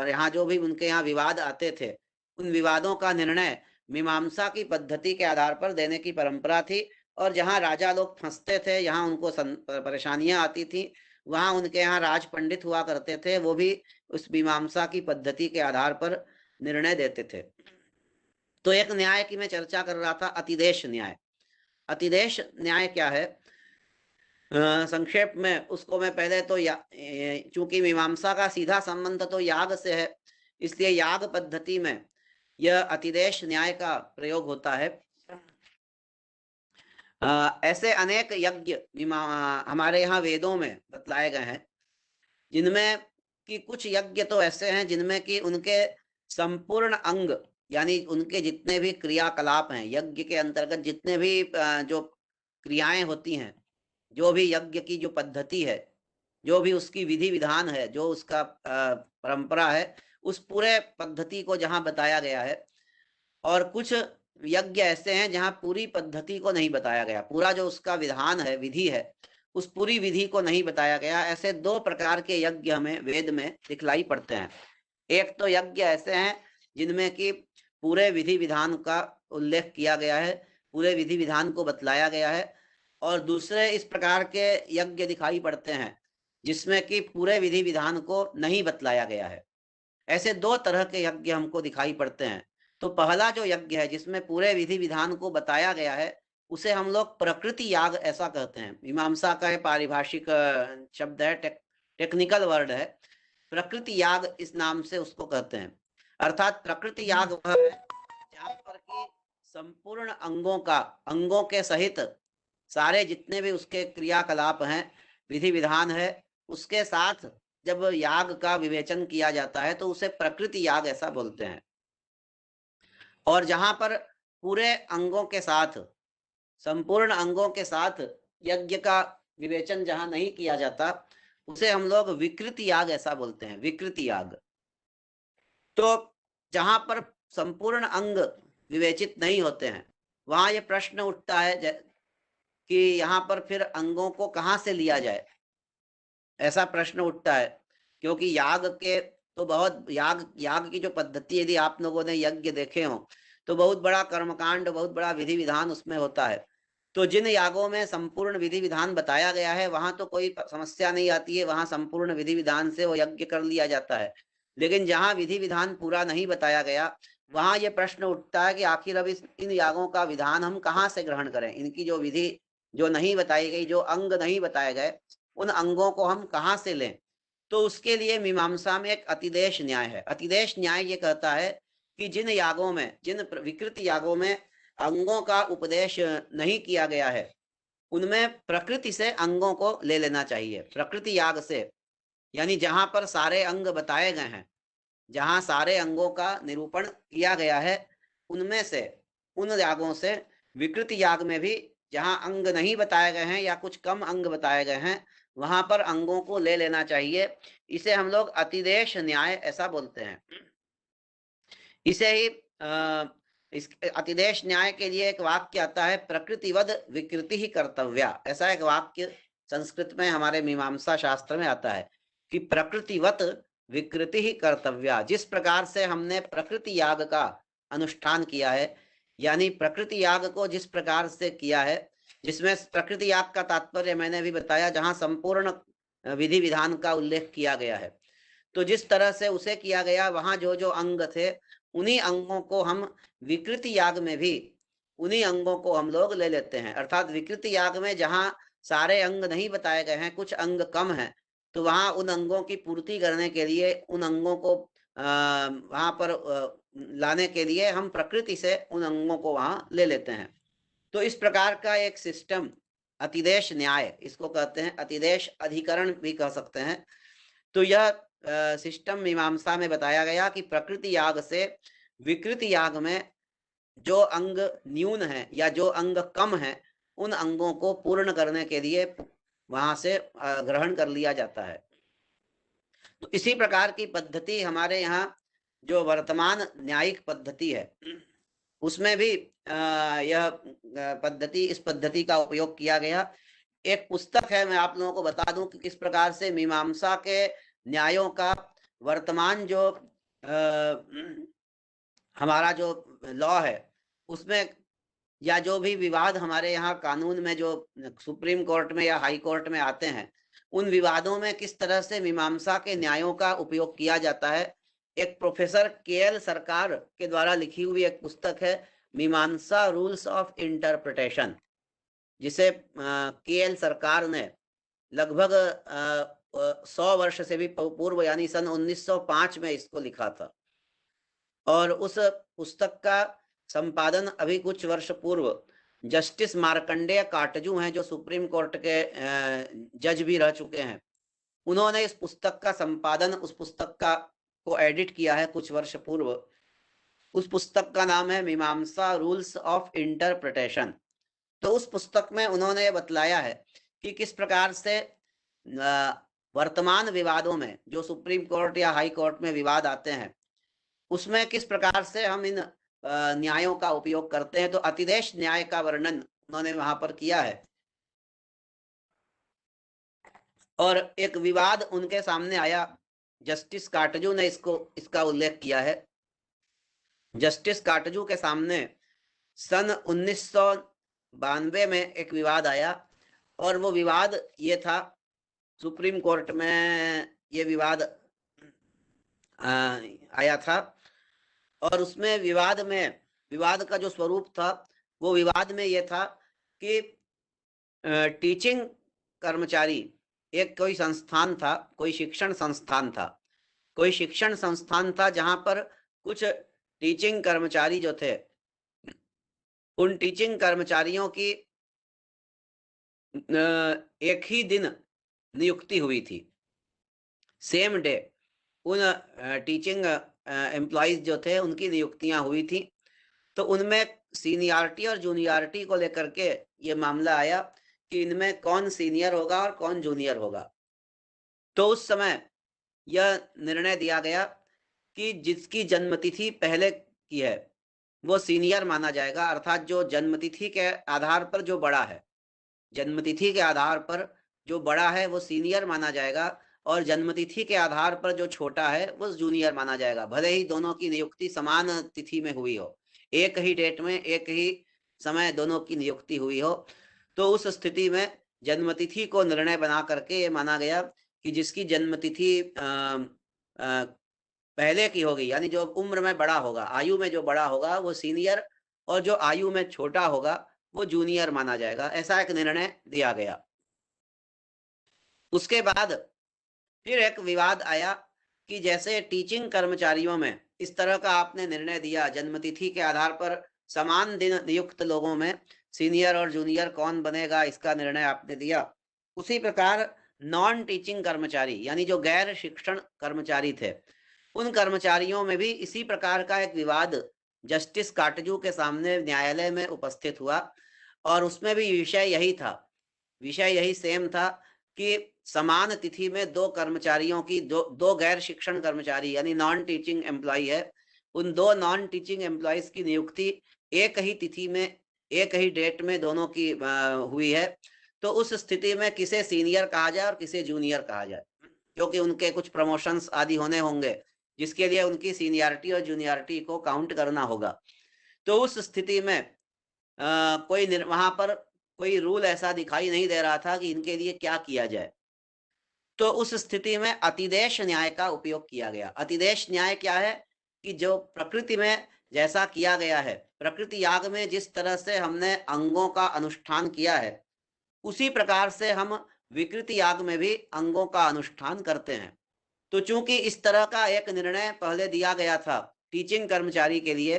यहाँ जो भी उनके यहाँ विवाद आते थे, उन विवादों का निर्णय मीमांसा की पद्धति के आधार पर देने की परंपरा थी। और जहाँ राजा लोग फंसते थे, यहाँ उनको परेशानियां आती थी, वहां उनके यहाँ राज पंडित हुआ करते थे, वो भी उस मीमांसा की पद्धति के आधार पर निर्णय देते थे। तो एक न्याय की मैं चर्चा कर रहा था, अतिदेश न्याय। अतिदेश न्याय क्या है, संक्षेप में उसको मैं पहले तो चूंकि मीमांसा का सीधा संबंध तो याग से है, इसलिए याग पद्धति में यह अतिदेश न्याय का प्रयोग होता है। ऐसे अनेक यज्ञ हमारे यहाँ वेदों में बतलाए गए हैं, जिनमें कि कुछ यज्ञ तो ऐसे हैं जिनमें कि उनके संपूर्ण अंग यानी उनके जितने भी क्रियाकलाप हैं, यज्ञ के अंतर्गत जितने भी जो क्रियाएं होती हैं, जो भी यज्ञ की जो पद्धति है, जो भी उसकी विधि विधान है, जो उसका परंपरा है, उस पूरे पद्धति को जहाँ बताया गया है। और कुछ यज्ञ ऐसे हैं जहाँ पूरी पद्धति को नहीं बताया गया, पूरा जो उसका विधान है, विधि है, उस पूरी विधि को नहीं बताया गया। ऐसे दो प्रकार के यज्ञ हमें वेद में दिखलाई पड़ते हैं। एक तो यज्ञ ऐसे हैं जिनमें कि पूरे विधि विधान का उल्लेख किया गया है, पूरे विधि विधान को बतलाया गया है। और दूसरे इस प्रकार के यज्ञ दिखाई पड़ते हैं जिसमें कि पूरे विधि विधान को नहीं बतलाया गया है। ऐसे दो तरह के यज्ञ हमको दिखाई पड़ते हैं। तो पहला जो यज्ञ है जिसमें पूरे विधि विधान को बताया गया है, उसे हम लोग प्रकृति याग ऐसा कहते हैं। मीमांसा का पारिभाषिक शब्द है, टेक्निकल वर्ड है, प्रकृति याग इस नाम से उसको कहते हैं। अर्थात प्रकृति याग वह है जहाँ पर कि संपूर्ण अंगों के सहित सारे जितने भी उसके क्रियाकलाप हैं, विधि विधान है, उसके साथ जब याग का विवेचन किया जाता है तो उसे प्रकृति याग ऐसा बोलते हैं। और जहां पर पूरे अंगों के साथ, संपूर्ण अंगों के साथ यज्ञ का विवेचन जहां नहीं किया जाता, उसे हम लोग विकृति याग ऐसा बोलते हैं, विकृति याग। तो जहां पर संपूर्ण अंग विवेचित नहीं होते हैं, वहां ये प्रश्न उठता है कि यहाँ पर फिर अंगों को कहाँ से लिया जाए, ऐसा प्रश्न उठता है। क्योंकि याग के तो बहुत याग की जो पद्धति, यदि आप लोगों ने यज्ञ देखे हो तो बहुत बड़ा कर्मकांड, बहुत बड़ा विधि विधान उसमें होता है। तो जिन यागों में संपूर्ण विधि विधान बताया गया है वहां तो कोई समस्या नहीं आती है, वहां संपूर्ण विधि विधान से वो यज्ञ कर लिया जाता है। लेकिन जहां विधि विधान पूरा नहीं बताया गया वहां ये प्रश्न उठता है कि आखिर अब इन यागों का विधान हम कहाँ से ग्रहण करें, इनकी जो विधि जो नहीं बताई गई, जो अंग नहीं बताए गए, उन अंगों को हम कहाँ से लें। तो उसके लिए मीमांसा में एक अतिदेश न्याय है। अतिदेश न्याय ये कहता है कि जिन यागों में, जिन विकृत यागों में अंगों का उपदेश नहीं किया गया है उनमें प्रकृति से अंगों को ले लेना चाहिए। प्रकृति याग से यानी जहां पर सारे अंग बताए गए हैं, जहां सारे अंगों का निरूपण किया गया है, उनमें से, उन यागों से विकृत याग में भी जहां अंग नहीं बताए गए हैं या कुछ कम अंग बताए गए हैं वहां पर अंगों को ले लेना चाहिए। इसे हम लोग अतिदेश न्याय ऐसा बोलते हैं। इसे ही इस अतिदेश न्याय के लिए एक वाक्य आता है, प्रकृतिवद विकृति ही कर्तव्या। ऐसा एक वाक्य संस्कृत में हमारे मीमांसा शास्त्र में आता है कि प्रकृतिवत विकृति ही कर्तव्या। जिस प्रकार से हमने प्रकृति याग का अनुष्ठान किया है, यानी प्रकृति याग को जिस प्रकार से किया है, जिसमें प्रकृति याग का तात्पर्य मैंने अभी बताया, जहां संपूर्ण विधि विधान का उल्लेख किया गया है, तो जिस तरह से उसे किया गया वहां जो जो अंग थे उन्हीं अंगों को हम विकृति याग में भी उन्हीं अंगों को हम लोग ले लेते हैं। अर्थात विकृति याग में जहां सारे अंग नहीं बताए गए हैं, कुछ अंग कम हैं, तो वहां उन अंगों की पूर्ति करने के लिए, उन अंगों को वहां पर लाने के लिए हम प्रकृति से उन अंगों को वहां ले लेते हैं। तो इस प्रकार का एक सिस्टम अतिदेश न्याय, इसको कहते हैं, अतिदेश अधिकरण भी कह सकते हैं। तो यह सिस्टम मीमांसा में बताया गया कि प्रकृति याग से विकृति याग में जो अंग न्यून है या जो अंग कम है उन अंगों को पूर्ण करने के लिए वहां से ग्रहण कर लिया जाता है। तो इसी प्रकार की पद्धति हमारे यहाँ जो वर्तमान न्यायिक पद्धति है उसमें भी यह पद्धति, इस पद्धति का उपयोग किया गया। एक पुस्तक है, मैं आप लोगों को बता दूं कि किस प्रकार से मीमांसा के न्यायों का वर्तमान जो हमारा जो लॉ है उसमें, या जो भी विवाद हमारे यहाँ कानून में जो सुप्रीम कोर्ट में या हाई कोर्ट में आते हैं, उन विवादों में किस तरह से मीमांसा के न्यायों का उपयोग किया जाता है। एक प्रोफेसर के.एल. सरकार के द्वारा लिखी हुई एक पुस्तक है, मीमांसा रूल्स ऑफ इंटरप्रिटेशन, जिसे के.एल. सरकार ने लगभग 100 वर्ष से भी पूर्व यानी सन 1905 में इसको लिखा था। और उस पुस्तक का संपादन अभी कुछ वर्ष पूर्व जस्टिस मार्कंडेय काटजू हैं, जो सुप्रीम कोर्ट के जज भी रह चुके हैं, उन्होंने इस पुस्तक का संपादन, उस पुस्तक का को एडिट किया है कुछ वर्ष पूर्व। उस पुस्तक का नाम है मीमांसा रूल्स ऑफ इंटरप्रिटेशन। तो उस पुस्तक में उन्होंने बतलाया है कि किस प्रकार से वर्तमान विवादों में, जो सुप्रीम कोर्ट या हाई कोर्ट में विवाद आते हैं, उसमें किस प्रकार से हम इन न्यायों का उपयोग करते हैं। तो अतिदेश न्याय का वर्णन उन्होंने वहां पर किया है। और एक विवाद उनके सामने आया, जस्टिस काटजू ने इसका उल्लेख किया है। जस्टिस काटजू के सामने सन 1992 में एक विवाद आया, और वो विवाद ये था, सुप्रीम कोर्ट में ये विवाद आया था, और उसमें विवाद का जो स्वरूप था, वो विवाद में ये था कि टीचिंग कर्मचारी, एक कोई संस्थान था, कोई शिक्षण संस्थान था जहां पर कुछ टीचिंग कर्मचारी जो थे, उन टीचिंग कर्मचारियों की एक ही दिन नियुक्ति हुई थी, सेम डे उन टीचिंग एम्प्लॉइज जो थे उनकी नियुक्तियां हुई थी। तो उनमें सीनियरिटी और जूनियरिटी को लेकर के ये मामला आया कि इनमें कौन सीनियर होगा और कौन जूनियर होगा। तो उस समय यह निर्णय दिया गया कि जिसकी जन्मतिथि पहले की है वो सीनियर माना जाएगा, अर्थात जो जन्मतिथि के आधार पर जो बड़ा है, जन्मतिथि के आधार पर जो बड़ा है वो सीनियर माना जाएगा, और जन्मतिथि के आधार पर जो छोटा है वो जूनियर माना जाएगा, भले ही दोनों की नियुक्ति समान तिथि में हुई हो, एक ही डेट में एक ही समय दोनों की नियुक्ति हुई हो। तो उस स्थिति में जन्मतिथि को निर्णय बना करके ये माना गया कि जिसकी जन्मतिथि पहले की होगी, यानी जो उम्र में बड़ा होगा, आयु में जो बड़ा होगा वो सीनियर, और जो आयु में छोटा होगा वो जूनियर माना जाएगा। ऐसा एक निर्णय दिया गया। उसके बाद फिर एक विवाद आया कि जैसे टीचिंग कर्मचारियों में इस तरह का आपने निर्णय दिया, जन्मतिथि के आधार पर समान दिन नियुक्त लोगों में सीनियर और जूनियर कौन बनेगा इसका निर्णय आपने दिया, उसी प्रकार नॉन टीचिंग कर्मचारी यानी जो गैर शिक्षण कर्मचारी थे, उन कर्मचारियों में भी इसी प्रकार का एक विवाद जस्टिस काटजू के सामने न्यायालय में उपस्थित हुआ। और उसमें भी विषय यही था, विषय यही सेम था कि समान तिथि में दो कर्मचारियों की, दो गैर शिक्षण कर्मचारी यानी नॉन टीचिंग एम्प्लॉय है, उन दो नॉन टीचिंग एम्प्लॉयज की नियुक्ति एक ही तिथि में एक ही डेट में दोनों की हुई है। तो उस स्थिति में किसे सीनियर कहा जाए और किसे जूनियर कहा जाए, क्योंकि उनके कुछ प्रमोशंस आदि होने होंगे जिसके लिए उनकी सीनियरिटी और जूनियरिटी को काउंट करना होगा। तो उस स्थिति में वहां पर कोई रूल ऐसा दिखाई नहीं दे रहा था कि इनके लिए क्या किया जाए। तो उस स्थिति में अतिदेश न्याय का उपयोग किया गया। अतिदेश न्याय क्या है कि जो प्रकृति में जैसा किया गया है, प्रकृति याग में जिस तरह से हमने अंगों का अनुष्ठान किया है, उसी प्रकार से हम विकृति याग में भी अंगों का अनुष्ठान करते हैं। तो चूंकि इस तरह का एक निर्णय पहले दिया गया था टीचिंग कर्मचारी के लिए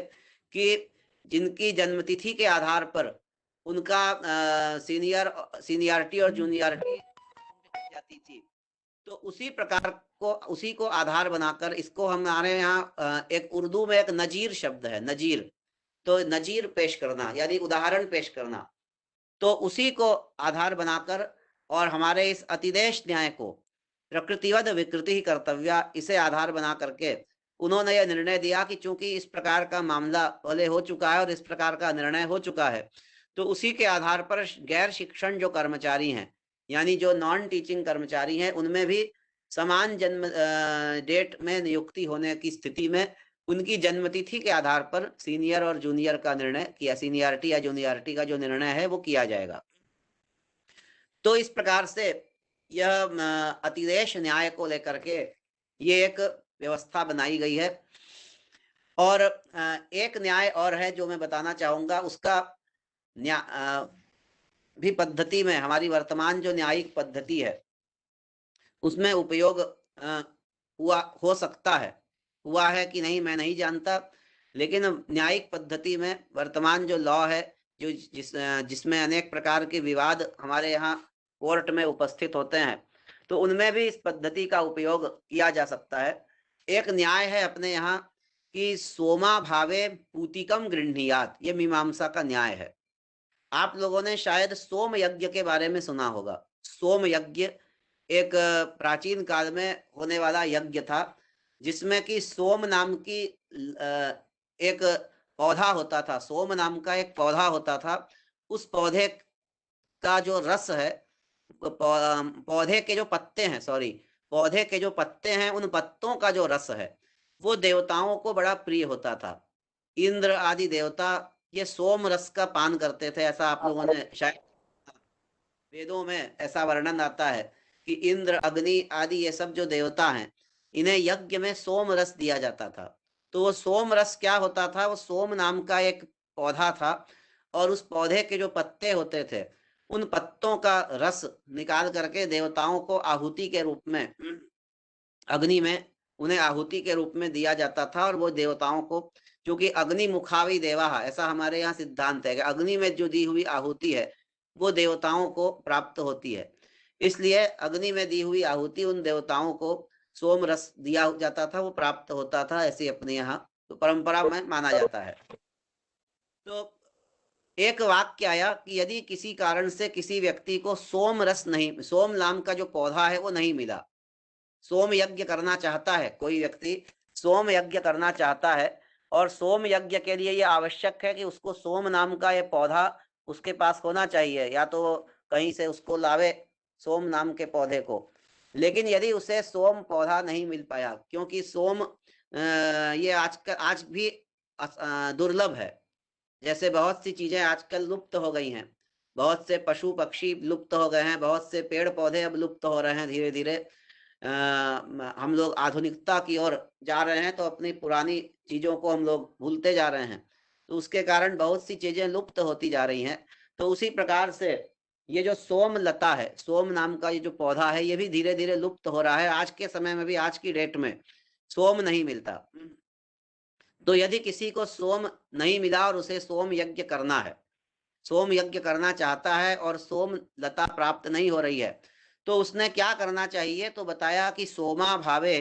कि जिनकी जन्मतिथि के आधार पर उनका सीनियरिटी और जूनियरिटी जाती थी, तो उसी प्रकार को, उसी को आधार बनाकर इसको हमारे यहाँ एक उर्दू में एक नजीर शब्द है, नजीर, तो नजीर पेश करना यानी उदाहरण पेश करना, तो उसी को आधार बनाकर और हमारे इस अतिदेश न्याय को प्रकृतिवद विकृति ही कर्तव्य, इसे आधार बना करके उन्होंने यह निर्णय दिया कि चूंकि इस प्रकार का मामला पहले हो चुका है और इस प्रकार का निर्णय हो चुका है, तो उसी के आधार पर गैर शिक्षण जो कर्मचारी हैं यानी जो नॉन टीचिंग कर्मचारी हैं, उनमें भी समान जन्म डेट में नियुक्ति होने की स्थिति में उनकी जन्मतिथि के आधार पर सीनियर और जूनियर का निर्णय किया, सीनियरिटी या जूनियरिटी का जो निर्णय है वो किया जाएगा। तो इस प्रकार से यह अतिदेश न्याय को लेकर के ये एक व्यवस्था बनाई गई है। और एक न्याय और है जो मैं बताना चाहूंगा, उसका भी पद्धति में हमारी वर्तमान जो न्यायिक पद्धति है उसमें उपयोग हो सकता है, हुआ है कि नहीं मैं नहीं जानता, लेकिन न्यायिक पद्धति में वर्तमान जो लॉ है जो जिसमें अनेक प्रकार के विवाद हमारे यहाँ कोर्ट में उपस्थित होते हैं, तो उनमें भी इस पद्धति का उपयोग किया जा सकता है। एक न्याय है अपने यहाँ कि सोमा भावे पूतिकम गृह्णीयात्, ये मीमांसा का न्याय है। आप लोगों ने शायद सोम यज्ञ के बारे में सुना होगा। सोम यज्ञ एक प्राचीन काल में होने वाला यज्ञ था जिसमें कि सोम नाम की एक पौधा होता था, सोम नाम का एक पौधा होता था। उस पौधे का जो रस है, पौधे के जो पत्ते हैं, पौधे के जो पत्ते हैं, उन पत्तों का जो रस है वो देवताओं को बड़ा प्रिय होता था। इंद्र आदि देवता ये सोम रस का पान करते थे, ऐसा आप लोगों ने शायद वेदों में ऐसा वर्णन आता है कि इंद्र, अग्नि आदि ये सब जो देवता हैं, इन्हें यज्ञ में सोम रस दिया जाता था। तो वो सोम रस क्या होता था, वो सोम नाम का एक पौधा था और उस पौधे के जो पत्ते होते थे, उन पत्तों का रस निकाल करके देवताओं को आहुति के रूप में, अग्नि में उन्हें आहुति के रूप में दिया जाता था। और वो देवताओं को, क्योंकि अग्नि मुखावी देवा, ऐसा हमारे यहाँ सिद्धांत है कि अग्नि में जो दी हुई आहुति है वो देवताओं को प्राप्त होती है, इसलिए अग्नि में दी हुई आहुति उन देवताओं को सोम रस दिया जाता था, वो प्राप्त होता था, ऐसी अपने यहाँ तो परंपरा में माना जाता है। तो एक वाक्य आया कि यदि किसी कारण से किसी व्यक्ति को सोम रस नहीं, सोम नाम का जो पौधा है वो नहीं मिला, सोम यज्ञ करना चाहता है, कोई व्यक्ति सोम यज्ञ करना चाहता है और सोम यज्ञ के लिए ये आवश्यक है कि उसको सोम नाम का ये पौधा उसके पास होना चाहिए, या तो कहीं से उसको लावे सोम नाम के पौधे को। लेकिन यदि उसे सोम पौधा नहीं मिल पाया, क्योंकि सोम ये आज भी दुर्लभ है, जैसे बहुत सी चीजें आजकल लुप्त हो गई हैं, बहुत से पशु पक्षी लुप्त हो गए हैं, बहुत से पेड़ पौधे अब लुप्त हो रहे हैं धीरे धीरे। हम लोग आधुनिकता की ओर जा रहे हैं तो अपनी पुरानी चीजों को हम लोग भूलते जा रहे हैं, तो उसके कारण बहुत सी चीजें लुप्त होती जा रही हैं। तो उसी प्रकार से ये जो सोम लता है, सोम नाम का ये जो पौधा है, ये भी धीरे धीरे लुप्त हो रहा है। आज के समय में भी, आज की डेट में सोम नहीं मिलता। तो यदि किसी को सोम नहीं मिला और उसे सोम यज्ञ करना है, सोम यज्ञ करना चाहता है और सोम लता प्राप्त नहीं हो रही है, तो उसने क्या करना चाहिए? तो बताया कि सोमा भावे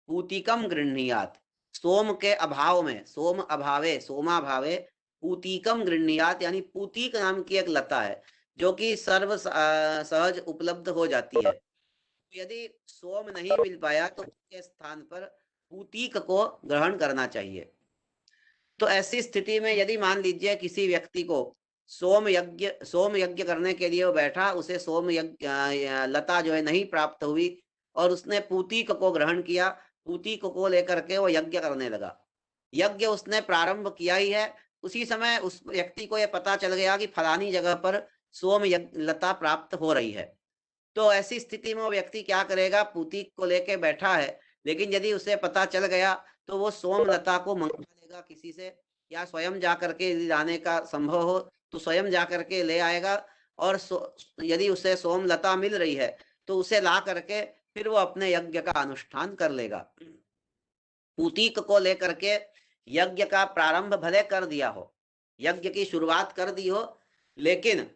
पूतिकम गृह्णीयात। सोम के अभाव में, सोम अभावे, सोमा भावे पूतिकम गृह्णीयात, यानी पूतिक नाम की एक लता है जो कि सर्व सहज उपलब्ध हो जाती है। यदि सोम नहीं मिल पाया तो उसके स्थान पर पूतिक को ग्रहण करना चाहिए। तो ऐसी स्थिति में यदि मान लीजिए किसी व्यक्ति को सोम यज्ञ करने के लिए वो बैठा, उसे सोम यज्ञ लता जो है नहीं प्राप्त हुई और उसने पूतिक को ग्रहण किया, पूतिक को लेकर के वो यज्ञ करने लगा। यज्ञ उसने प्रारंभ किया ही है, उसी समय उस व्यक्ति को यह पता चल गया कि फलानी जगह पर सोम लता प्राप्त हो रही है। तो ऐसी स्थिति में वो व्यक्ति क्या करेगा? पूतिक को लेके बैठा है, लेकिन यदि उसे पता चल गया तो वो सोम लता को मंगवा लेगा किसी से, या स्वयं जाकर के लाने का संभव हो तो स्वयं जाकर के ले आएगा। और यदि उसे सोम लता मिल रही है तो उसे ला करके फिर वो अपने यज्ञ का अनुष्ठान कर लेगा। पूतिक को लेकर के यज्ञ का प्रारंभ भले कर दिया हो, यज्ञ की शुरुआत कर दी हो, लेकिन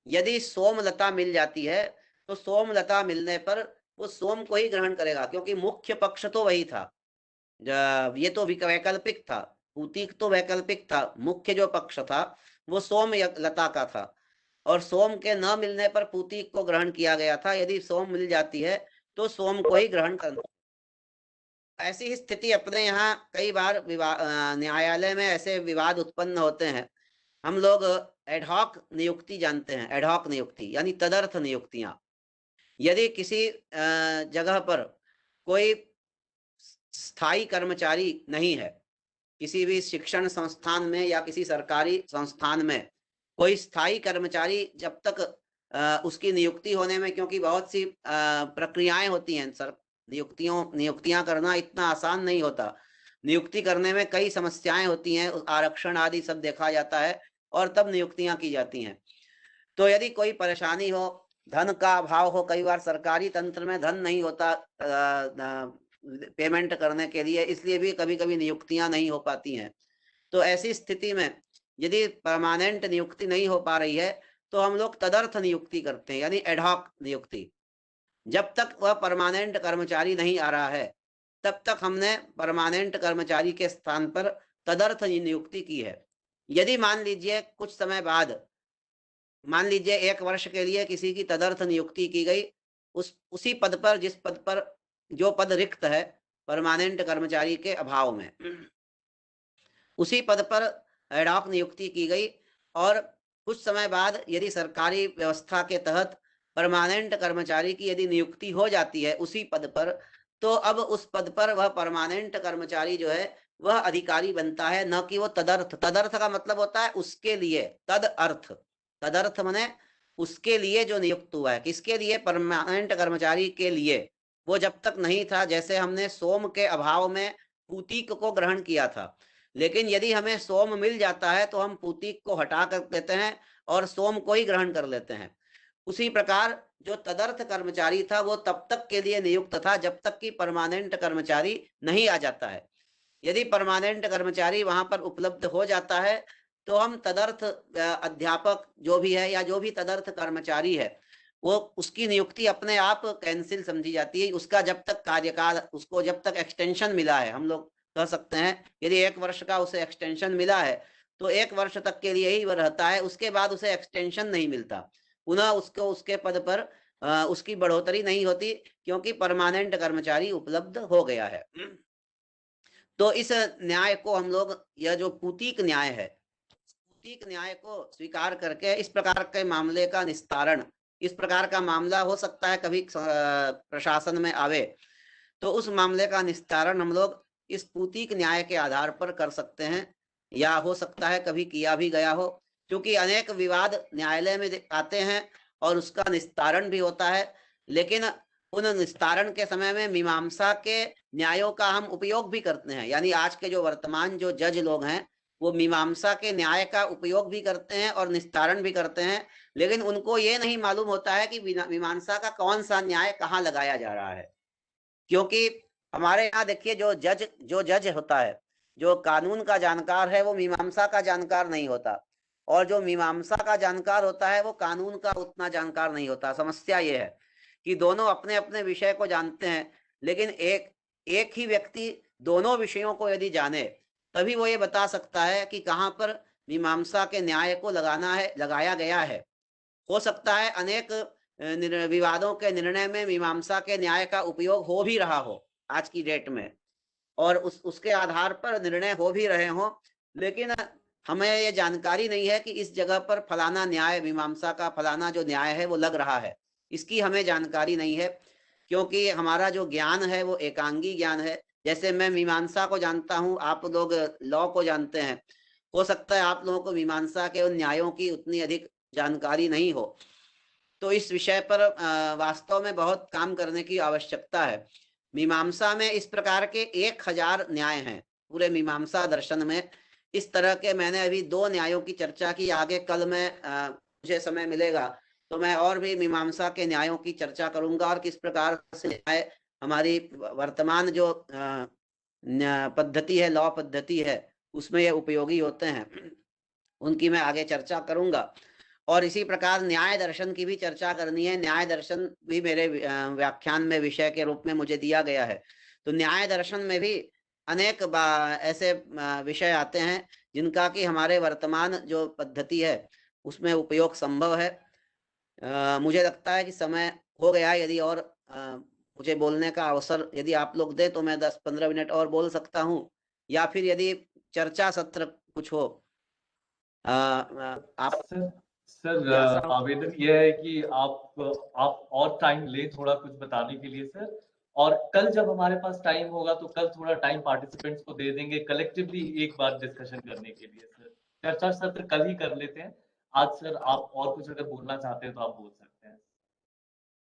यदि सोम लता मिल जाती है तो सोम लता मिलने पर वो सोम को ही ग्रहण करेगा, क्योंकि मुख्य पक्ष तो वही था। ये तो वैकल्पिक था, पूतिक तो वैकल्पिक था, मुख्य जो पक्ष था वो सोम लता का था। और सोम के न मिलने पर पूतिक को ग्रहण किया गया था। यदि सोम मिल जाती है तो सोम को ही ग्रहण करना। ऐसी ही स्थिति अपने यहाँ कई बार न्यायालय में ऐसे विवाद उत्पन्न होते हैं। हम लोग एडहॉक नियुक्ति जानते हैं, एडहॉक नियुक्ति यानी तदर्थ नियुक्तियां। यदि किसी जगह पर कोई स्थायी कर्मचारी नहीं है, किसी भी शिक्षण संस्थान में या किसी सरकारी संस्थान में कोई स्थायी कर्मचारी जब तक उसकी नियुक्ति होने में, क्योंकि बहुत सी प्रक्रियाएं होती हैं सर, नियुक्तियां करना इतना आसान नहीं होता। नियुक्ति करने में कई समस्याएं होती हैं, आरक्षण आदि सब देखा जाता है और तब नियुक्तियां की जाती हैं। तो यदि कोई परेशानी हो, धन का अभाव हो, कई बार सरकारी तंत्र में धन नहीं होता पेमेंट करने के लिए, इसलिए भी कभी कभी नियुक्तियां नहीं हो पाती हैं। तो ऐसी स्थिति में यदि परमानेंट नियुक्ति नहीं हो पा रही है तो हम लोग तदर्थ नियुक्ति करते हैं, यानी एडहॉक नियुक्ति। जब तक वह परमानेंट कर्मचारी नहीं आ रहा है तब तक हमने परमानेंट कर्मचारी के स्थान पर तदर्थ नियुक्ति की है। यदि मान लीजिए कुछ समय बाद, मान लीजिए 1 वर्ष के लिए किसी की तदर्थ नियुक्ति की गई, उसी पद पर, जिस पद पर जो पद रिक्त है परमानेंट कर्मचारी के अभाव में, उसी पद पर एडहॉक नियुक्ति की गई और कुछ समय बाद यदि सरकारी व्यवस्था के तहत परमानेंट कर्मचारी की यदि नियुक्ति हो जाती है उसी पद पर, तो अब उस पद पर वह परमानेंट कर्मचारी जो है वह अधिकारी बनता है, न कि वो तदर्थ। तदर्थ का मतलब होता है उसके लिए, तद अर्थ, तदर्थ माने उसके लिए जो नियुक्त हुआ है। किसके लिए? परमानेंट कर्मचारी के लिए। वो जब तक नहीं था, जैसे हमने सोम के अभाव में पूतिक को ग्रहण किया था, लेकिन यदि हमें सोम मिल जाता है तो हम पूतिक को हटा कर देते हैं और सोम को ही ग्रहण कर लेते हैं। उसी प्रकार जो तदर्थ कर्मचारी था वो तब तक के लिए नियुक्त था जब तक कि परमानेंट कर्मचारी नहीं आ जाता है। यदि परमानेंट कर्मचारी वहां पर उपलब्ध हो जाता है तो हम तदर्थ अध्यापक जो भी है या जो भी तदर्थ कर्मचारी है वो, उसकी नियुक्ति अपने आप कैंसिल समझी जाती है। उसका जब तक कार्यकाल, उसको जब तक एक्सटेंशन मिला है, हम लोग कह सकते हैं यदि 1 वर्ष का उसे एक्सटेंशन मिला है तो 1 वर्ष तक के लिए ही वह रहता है, उसके बाद उसे एक्सटेंशन नहीं मिलता, पुनः उसको उसके पद पर उसकी बढ़ोतरी नहीं होती, क्योंकि परमानेंट कर्मचारी उपलब्ध हो गया है। तो इस न्याय को हम लोग, यह जो पूतिक न्याय है, पूतिक न्याय को स्वीकार करके इस प्रकार के मामले का निस्तारण, इस प्रकार का मामला हो सकता है कभी प्रशासन में आवे तो उस मामले का निस्तारण हम लोग इस पूतिक न्याय के आधार पर कर सकते हैं, या हो सकता है कभी किया भी गया हो। क्योंकि अनेक विवाद न्यायालय में आते हैं और उसका निस्तारण भी होता है, लेकिन उन निस्तारण के समय में मीमांसा के न्यायों का हम उपयोग भी करते हैं। यानी आज के जो वर्तमान जो जज लोग हैं वो मीमांसा के न्याय का उपयोग भी करते हैं और निस्तारण भी करते हैं, लेकिन उनको ये नहीं मालूम होता है कि मीमांसा का कौन सा न्याय कहाँ लगाया जा रहा है। क्योंकि हमारे यहाँ देखिए जो जज होता है, जो कानून का जानकार है, वो मीमांसा का जानकार नहीं होता, और जो मीमांसा का जानकार होता है वो कानून का उतना जानकार नहीं होता। समस्या ये है कि दोनों अपने अपने विषय को जानते हैं, लेकिन एक ही व्यक्ति दोनों विषयों को यदि जाने तभी वो ये बता सकता है कि कहाँ पर मीमांसा के न्याय को लगाया गया है। हो सकता है अनेक विवादों के निर्णय में मीमांसा के न्याय का उपयोग हो भी रहा हो आज की डेट में, और उसके आधार पर निर्णय हो भी रहे हों, लेकिन हमें ये जानकारी नहीं है कि इस जगह पर फलाना न्याय, मीमांसा का फलाना जो न्याय है वो लग रहा है, इसकी हमें जानकारी नहीं है। क्योंकि हमारा जो ज्ञान है वो एकांगी ज्ञान है। जैसे मैं मीमांसा को जानता हूँ, आप लोग लॉ को जानते हैं, हो सकता है आप लोगों को मीमांसा के उन न्यायों की उतनी अधिक जानकारी नहीं हो। तो इस विषय पर वास्तव में बहुत काम करने की आवश्यकता है। मीमांसा में इस प्रकार के 1000 न्याय हैं पूरे मीमांसा दर्शन में। इस तरह के मैंने अभी 2 न्यायों की चर्चा की। आगे कल मैं मुझे समय मिलेगा तो मैं और भी मीमांसा के न्यायों की चर्चा करूंगा, और किस प्रकार से न्याय हमारी वर्तमान जो पद्धति है, लॉ पद्धति है, उसमें ये उपयोगी होते हैं, उनकी मैं आगे चर्चा करूंगा। और इसी प्रकार न्याय दर्शन की भी चर्चा करनी है। न्याय दर्शन भी मेरे व्याख्यान में विषय के रूप में मुझे दिया गया है। तो न्याय दर्शन में भी अनेक ऐसे विषय आते हैं जिनका कि हमारे वर्तमान जो पद्धति है उसमें उपयोग संभव है। मुझे लगता है कि समय हो गया। यदि और मुझे बोलने का अवसर यदि आप लोग दे तो मैं 10-15 मिनट और बोल सकता हूँ, या फिर यदि चर्चा सत्र कुछ हो। आप सर आवेदन यह है कि आप और टाइम लें थोड़ा कुछ बताने के लिए सर, और कल जब हमारे पास टाइम होगा तो कल थोड़ा टाइम पार्टिसिपेंट्स को दे देंगे कलेक्टिवली एक बार डिस्कशन करने के लिए। सर चर्चा सत्र कल ही कर लेते हैं। आज सर आप और कुछ अगर बोलना चाहते हैं तो आप बोल सकते हैं।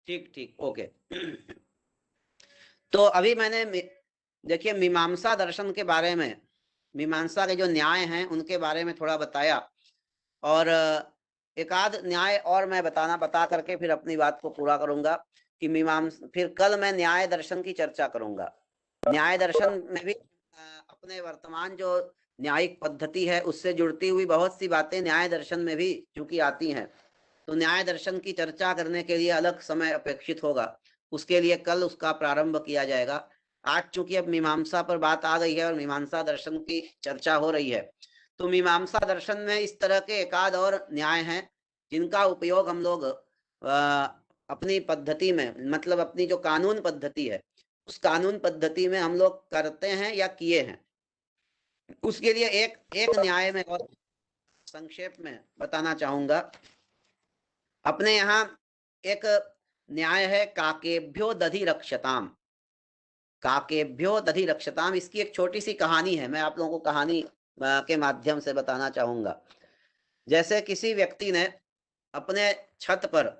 ठीक, ओके। तो अभी मैंने देखिए मीमांसा दर्शन के बारे में, मीमांसा के जो न्याय हैं उनके बारे में थोड़ा बताया, और एक आध न्याय और मैं बता करके फिर अपनी बात को पूरा करूंगा कि मीमांसा। फिर कल मैं न्याय दर्शन की चर्चा करूंगा। न्याय दर्शन में भी अपने वर्तमान जो न्यायिक पद्धति है उससे जुड़ती हुई बहुत सी बातें न्याय दर्शन में भी चूंकि आती हैं, तो न्याय दर्शन की चर्चा करने के लिए अलग समय अपेक्षित होगा। उसके लिए कल उसका प्रारंभ किया जाएगा। आज चूंकि अब मीमांसा पर बात आ गई है और मीमांसा दर्शन की चर्चा हो रही है, तो मीमांसा दर्शन में इस तरह के एकाध और न्याय हैं जिनका उपयोग हम लोग अपनी पद्धति में, मतलब अपनी जो कानून पद्धति है उस कानून पद्धति में हम लोग करते हैं या किए हैं। उसके लिए एक न्याय में और संक्षेप में बताना चाहूंगा। अपने यहाँ एक न्याय है काकेभ्यो दधि रक्षताम। काकेभ्यो दधि रक्षताम, इसकी एक छोटी सी कहानी है, मैं आप लोगों को कहानी के माध्यम से बताना चाहूंगा। जैसे किसी व्यक्ति ने अपने छत पर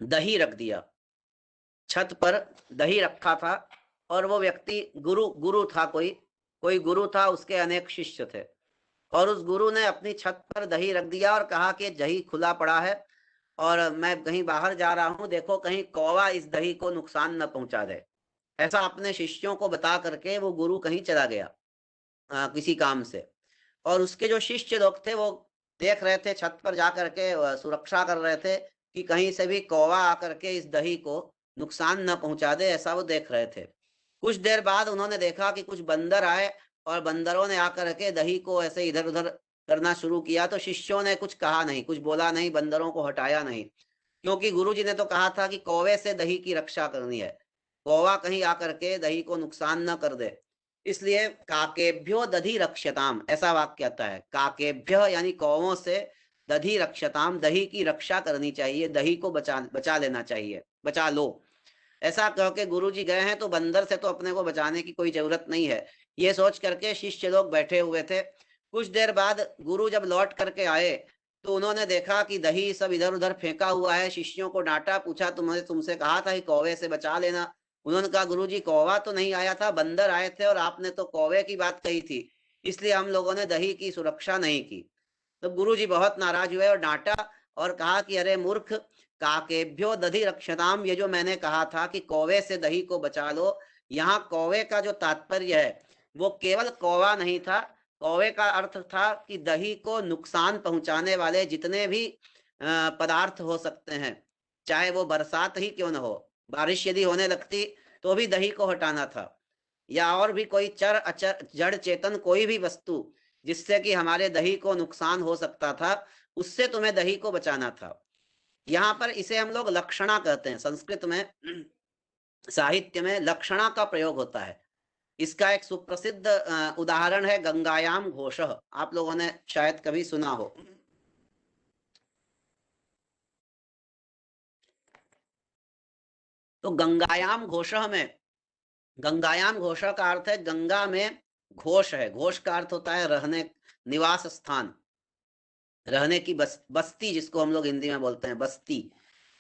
दही रख दिया, छत पर दही रखा था, और वो व्यक्ति गुरु था, कोई गुरु था, उसके अनेक शिष्य थे, और उस गुरु ने अपनी छत पर दही रख दिया और कहा कि दही खुला पड़ा है और मैं कहीं बाहर जा रहा हूं, देखो कहीं कौवा इस दही को नुकसान न पहुंचा दे। ऐसा अपने शिष्यों को बता करके वो गुरु कहीं चला गया किसी काम से, और उसके जो शिष्य लोग थे वो देख रहे थे, छत पर जा करके सुरक्षा कर रहे थे कि कहीं से भी कौवा आकर के इस दही को नुकसान न पहुंचा दे, ऐसा वो देख रहे थे। कुछ देर बाद उन्होंने देखा कि कुछ बंदर आए और बंदरों ने आकर के दही को ऐसे इधर उधर करना शुरू किया। तो शिष्यों ने कुछ कहा नहीं, कुछ बोला नहीं, बंदरों को हटाया नहीं, क्योंकि गुरुजी ने तो कहा था कि कौवे से दही की रक्षा करनी है, कौवा कहीं आकर के दही को नुकसान न कर दे। इसलिए काकेभ्यो दधि रक्षताम ऐसा वाक्य आता है। काकेभ्य यानी कौवों से, दधि रक्षताम दही की रक्षा करनी चाहिए, दही को बचा लेना चाहिए, बचा लो। ऐसा कह के गुरुजी गए हैं तो बंदर से तो अपने को बचाने की कोई जरूरत नहीं है, ये सोच करके शिष्य लोग बैठे हुए थे। कुछ देर बाद गुरु जब लौट करके आए तो उन्होंने देखा कि दही सब इधर उधर फेंका हुआ है। शिष्यों को डांटा, पूछा तुमसे कहा था कि कौवे से बचा लेना। उन्होंने कहा गुरुजी कौवा तो नहीं आया था, बंदर आए थे और आपने तो कौवे की बात कही थी, इसलिए हम लोगों ने दही की सुरक्षा नहीं की। तो गुरुजी बहुत नाराज हुए और डांटा और कहा कि अरे मूर्ख, काकेभ्यो दधि रक्षताम, ये जो मैंने कहा था कि कौवे से दही को बचा लो, यहाँ कौवे का जो तात्पर्य है वो केवल कौवा नहीं था। कौवे का अर्थ था कि दही को नुकसान पहुंचाने वाले जितने भी पदार्थ हो सकते हैं, चाहे वो बरसात ही क्यों न हो, बारिश यदि होने लगती तो भी दही को हटाना था, या और भी कोई चर अचर जड़ चेतन कोई भी वस्तु जिससे कि हमारे दही को नुकसान हो सकता था, उससे तुम्हें दही को बचाना था। यहाँ पर इसे हम लोग लक्षणा कहते हैं। संस्कृत में साहित्य में लक्षणा का प्रयोग होता है। इसका एक सुप्रसिद्ध उदाहरण है गंगायाम घोषः। आप लोगों ने शायद कभी सुना हो। तो गंगायाम घोषः में, गंगायाम घोषः का अर्थ है गंगा में घोष है। घोष का अर्थ होता है रहने, निवास स्थान, रहने की बस्ती, जिसको हम लोग हिंदी में बोलते हैं बस्ती,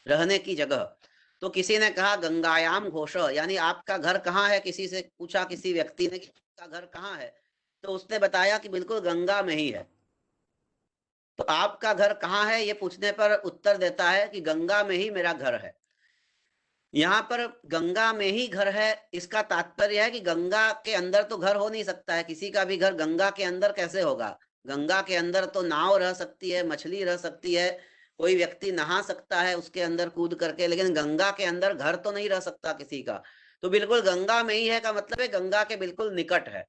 रहने की जगह। तो किसी ने कहा गंगायाम घोष, यानी आपका घर कहाँ है। किसी से पूछा, किसी व्यक्ति ने कि आपका घर कहाँ है, तो उसने बताया कि बिल्कुल गंगा में ही है। तो आपका घर कहाँ है ये पूछने पर उत्तर देता है कि गंगा में ही मेरा घर है। यहाँ पर गंगा में ही घर है, इसका तात्पर्य है कि गंगा के अंदर तो घर हो नहीं सकता है। किसी का भी घर गंगा के अंदर कैसे होगा। गंगा के अंदर तो नाव रह सकती है, मछली रह सकती है, कोई व्यक्ति नहा सकता है उसके अंदर कूद करके, लेकिन गंगा के अंदर घर तो नहीं रह सकता किसी का। तो बिल्कुल गंगा में ही है का मतलब है गंगा के बिल्कुल निकट है।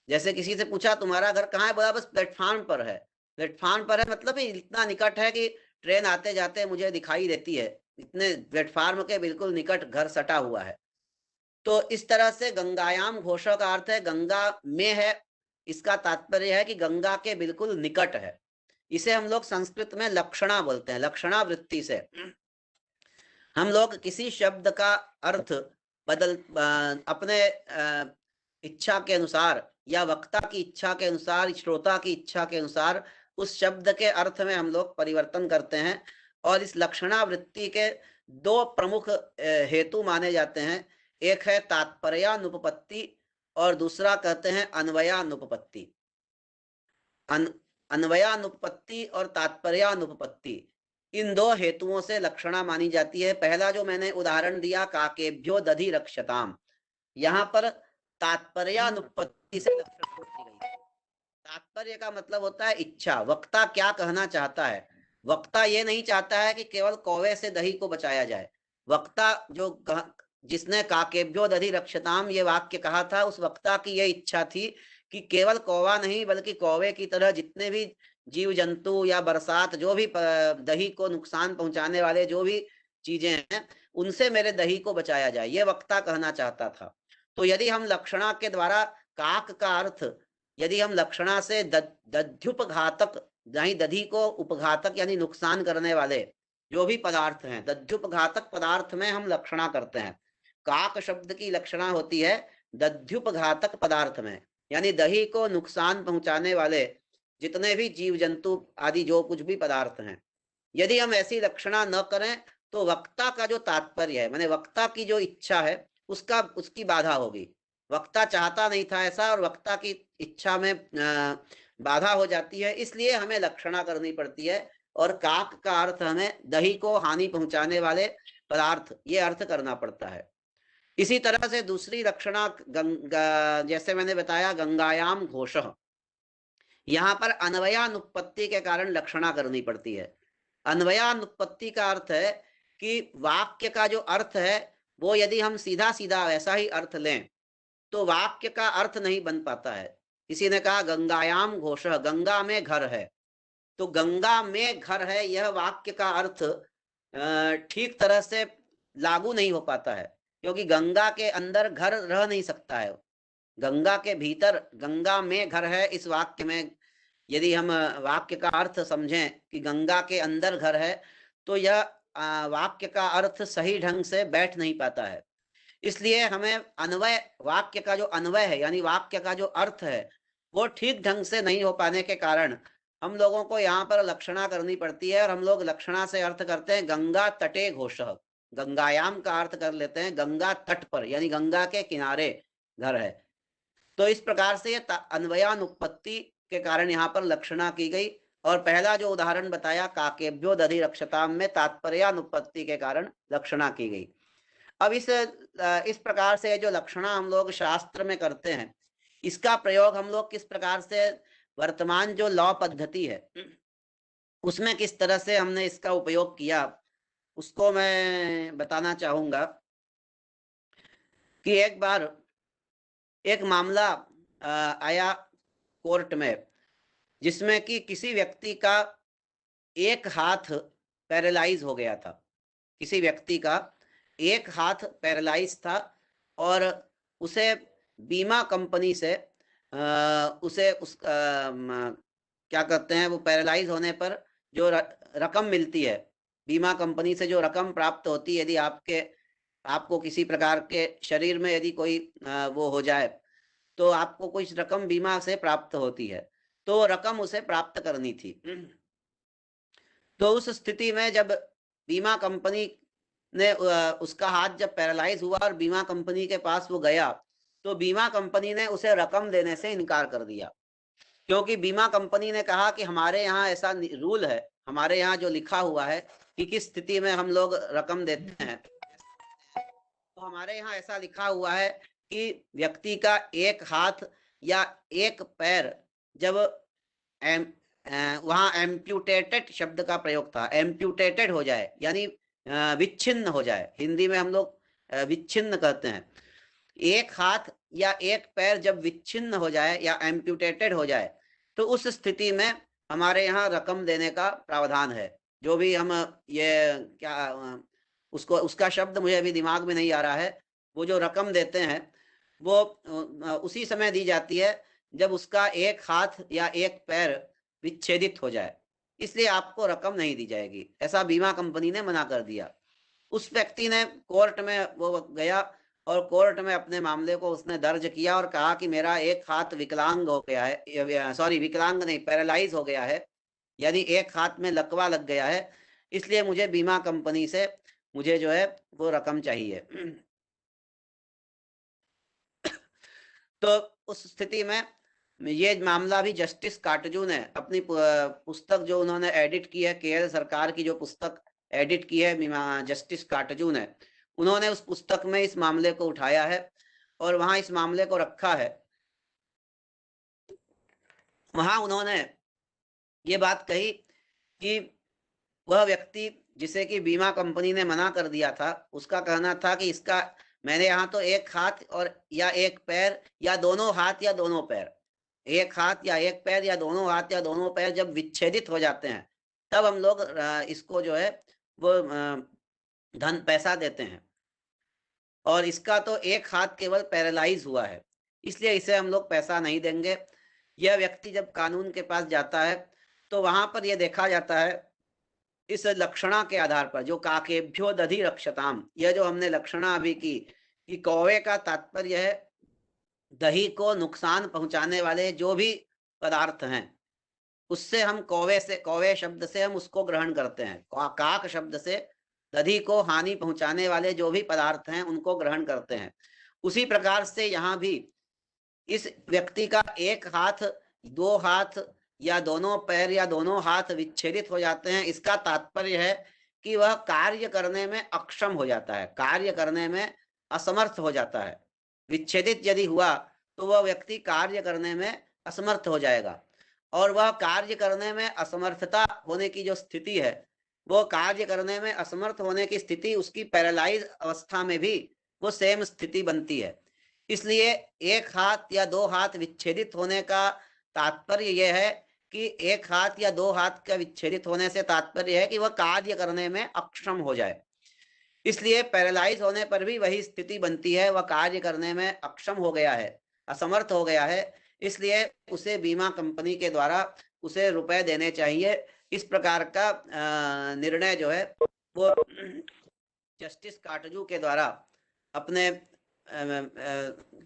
जैसे किसी से पूछा तुम्हारा घर कहाँ है, बोला बस प्लेटफार्म पर है। प्लेटफार्म पर है मतलब इतना निकट है कि ट्रेन आते जाते मुझे दिखाई देती है, इतने प्लेटफार्म के बिल्कुल निकट घर सटा हुआ है। तो इस तरह से गंगायाम घोष का अर्थ है गंगा में है। इसका तात्पर्य है कि गंगा के बिल्कुल निकट है। इसे हम लोग संस्कृत में लक्षणा बोलते हैं। लक्षणा वृत्ति से हम लोग किसी शब्द का अर्थ बदल अपने इच्छा के अनुसार, या वक्ता की इच्छा के अनुसार, श्रोता की इच्छा के अनुसार उस शब्द के अर्थ में हम लोग परिवर्तन करते हैं। और इस लक्षणावृत्ति के दो प्रमुख हेतु माने जाते हैं। एक है तात्पर्यानुपपत्ति और दूसरा कहते हैं अन्वयानुपपत्ति। अन्वयानुपपत्ति और तात्पर्यानुपपत्ति, इन दो हेतुओं से लक्षणा मानी जाती है। पहला जो मैंने उदाहरण दिया काकेभ्यो दधि रक्षताम, यहाँ पर तात्पर्यानुपपत्ति से लक्षणा की गई है। तात्पर्य का मतलब होता है इच्छा, वक्ता क्या कहना चाहता है। वक्ता ये नहीं चाहता है कि केवल कौवे से दही को बचाया जाए। वक्ता जिसने काकेभ्यो दधि रक्षताम ये वाक्य कहा था, उस वक्ता की ये इच्छा थी कि केवल कौवा नहीं बल्कि कौवे की तरह जितने भी जीव जंतु या बरसात, जो भी दही को नुकसान पहुंचाने वाले जो भी चीजें हैं, उनसे मेरे दही को बचाया जाए, ये वक्ता कहना चाहता था। तो यदि हम लक्षणा के द्वारा काक का अर्थ, यदि हम लक्षणा से दध्युपघातक, यानी दधी को उपघातक यानी नुकसान करने वाले जो भी पदार्थ हैं, दध्युपघातक पदार्थ में हम लक्षणा करते हैं। काक शब्द की लक्षणा होती है दध्युपघातक पदार्थ में, यानी दही को नुकसान पहुंचाने वाले जितने भी जीव जंतु आदि जो कुछ भी पदार्थ हैं। यदि हम ऐसी लक्षणा न करें तो वक्ता का जो तात्पर्य है, माने वक्ता की जो इच्छा है उसकी बाधा होगी। वक्ता चाहता नहीं था ऐसा, और वक्ता की इच्छा में बाधा हो जाती है, इसलिए हमें लक्षणा करनी पड़ती है। और काक का अर्थ हमें दही को हानि पहुंचाने वाले पदार्थ, ये अर्थ करना पड़ता है। इसी तरह से दूसरी लक्षणा जैसे मैंने बताया गंगायाम घोषः, यहाँ पर अन्वयानुपपत्ति के कारण लक्षणा करनी पड़ती है। अन्वयानुपपत्ति का अर्थ है कि वाक्य का जो अर्थ है वो यदि हम सीधा सीधा वैसा ही अर्थ लें तो वाक्य का अर्थ नहीं बन पाता है। किसी ने कहा गंगायाम घोषः, गंगा में घर है, तो गंगा में घर है यह वाक्य का अर्थ ठीक तरह से लागू नहीं हो पाता है, क्योंकि गंगा के अंदर घर रह नहीं सकता है। गंगा के भीतर गंगा में घर है, इस वाक्य में यदि हम वाक्य का अर्थ समझें कि गंगा के अंदर घर है, तो यह वाक्य का अर्थ सही ढंग से बैठ नहीं पाता है। इसलिए हमें अन्वय, वाक्य का जो अन्वय है यानी वाक्य का जो अर्थ है वो ठीक ढंग से नहीं हो पाने के कारण हम लोगों को यहाँ पर लक्षणा करनी पड़ती है, और हम लोग लक्षणा से अर्थ करते हैं गंगा तटे घोषः, गंगायाम का अर्थ कर लेते हैं गंगा तट पर, यानी गंगा के किनारे घर है। तो इस प्रकार से ये अन्वयानुपत्ति के कारण यहाँ पर लक्षणा की गई। और पहला जो उदाहरण बताया काकेभ्यो दधि रक्षताम में तात्पर्यानुपत्ति के कारण लक्षणा की गई। अब इस प्रकार से जो लक्षणा हम लोग शास्त्र में करते हैं, इसका प्रयोग हम लोग किस प्रकार से वर्तमान जो लॉ पद्धति है उसमें किस तरह से हमने इसका उपयोग किया, उसको मैं बताना चाहूंगा कि एक बार एक मामला आया कोर्ट में, जिसमें कि किसी व्यक्ति का एक हाथ पैरालाइज हो गया था। किसी व्यक्ति का एक हाथ पैरालाइज था और उसे बीमा कंपनी से क्या कहते हैं, वो पैरालाइज होने पर जो रकम मिलती है, बीमा कंपनी से जो रकम प्राप्त होती है, यदि आपको किसी प्रकार के शरीर में यदि कोई वो हो जाए तो आपको कुछ रकम बीमा से प्राप्त होती है, तो रकम उसे प्राप्त करनी थी। तो उस स्थिति में जब बीमा कंपनी ने उसका हाथ जब पैरालाइज हुआ और बीमा कंपनी के पास वो गया, तो बीमा कंपनी ने उसे रकम देने से इनकार कर दिया, क्योंकि बीमा कंपनी ने कहा कि हमारे यहाँ ऐसा रूल है, हमारे यहाँ जो लिखा हुआ है कि किस स्थिति में हम लोग रकम देते हैं, तो हमारे यहाँ ऐसा लिखा हुआ है कि व्यक्ति का एक हाथ या एक पैर जब वहाँ एम्प्यूटेटेड शब्द का प्रयोग था, एम्प्यूटेटेड हो जाए यानी विच्छिन्न हो जाए, हिंदी में हम लोग विच्छिन्न कहते हैं। एक हाथ या एक पैर जब विच्छिन्न हो जाए या एम्प्यूटेटेड हो जाए, तो उस स्थिति में हमारे यहाँ रकम देने का प्रावधान है। जो भी हम ये क्या उसका शब्द मुझे अभी दिमाग में नहीं आ रहा है, वो जो रकम देते हैं वो उसी समय दी जाती है जब उसका एक हाथ या एक पैर विच्छेदित हो जाए, इसलिए आपको रकम नहीं दी जाएगी, ऐसा बीमा कंपनी ने मना कर दिया। उस व्यक्ति ने कोर्ट में वो गया और कोर्ट में अपने मामले को उसने दर्ज किया और कहा कि मेरा एक हाथ विकलांग हो गया है, सॉरी विकलांग नहीं, पैरालाइज हो गया है, यानी एक हाथ में लकवा लग गया है, इसलिए मुझे बीमा कंपनी से मुझे जो है वो रकम चाहिए। तो उस स्थिति में ये मामला भी जस्टिस काटजू ने अपनी पुस्तक जो उन्होंने एडिट की है, केरल सरकार की जो पुस्तक एडिट की है जस्टिस काटजू ने, उन्होंने उस पुस्तक में इस मामले को उठाया है और वहां इस मामले को रखा है। वहां उन्होंने ये बात कही कि वह व्यक्ति जिसे कि बीमा कंपनी ने मना कर दिया था, उसका कहना था कि इसका मैंने यहाँ तो एक हाथ और या एक पैर या दोनों हाथ या दोनों पैर, एक हाथ या एक पैर या दोनों हाथ या दोनों पैर जब विच्छेदित हो जाते हैं तब हम लोग इसको जो है वो पैसा देते हैं, और इसका तो एक हाथ केवल पैरालाइज हुआ है, इसलिए इसे हम लोग पैसा नहीं देंगे। यह व्यक्ति जब कानून के पास जाता है तो वहां पर यह देखा जाता है इस लक्षणा के आधार पर, जो काकेभ्यो दधि रक्षताम, यह जो हमने लक्षणा अभी की कि कौवे का तात्पर्य है दही को नुकसान पहुंचाने वाले जो भी पदार्थ हैं, उससे हम कौवे शब्द से हम उसको ग्रहण करते हैं। काक शब्द से दधि को हानि पहुंचाने वाले जो भी पदार्थ हैं उनको ग्रहण करते हैं। उसी प्रकार से यहाँ भी इस व्यक्ति का एक हाथ, दो हाथ या दोनों पैर या दोनों हाथ विच्छेदित हो जाते हैं, इसका तात्पर्य है कि वह कार्य करने में अक्षम हो जाता है, कार्य करने में असमर्थ हो जाता है। विच्छेदित यदि हुआ तो वह व्यक्ति कार्य करने में असमर्थ हो जाएगा, और वह कार्य करने में असमर्थता होने की जो स्थिति है, वो कार्य करने में असमर्थ होने की स्थिति उसकी पैरालाइज अवस्था में भी वो सेम स्थिति बनती है। इसलिए एक हाथ या दो हाथ विच्छेदित होने का तात्पर्य यह है कि एक हाथ या दो हाथ का विच्छेदित होने से तात्पर्य है कि वह कार्य करने में अक्षम हो जाए। इसलिए पैरालाइज होने पर भी वही स्थिति बनती है, वह कार्य करने में अक्षम हो गया है, असमर्थ हो गया है, इसलिए उसे बीमा कंपनी के द्वारा उसे रुपए देने चाहिए। इस प्रकार का निर्णय जो है वो जस्टिस काटजू के द्वारा अपने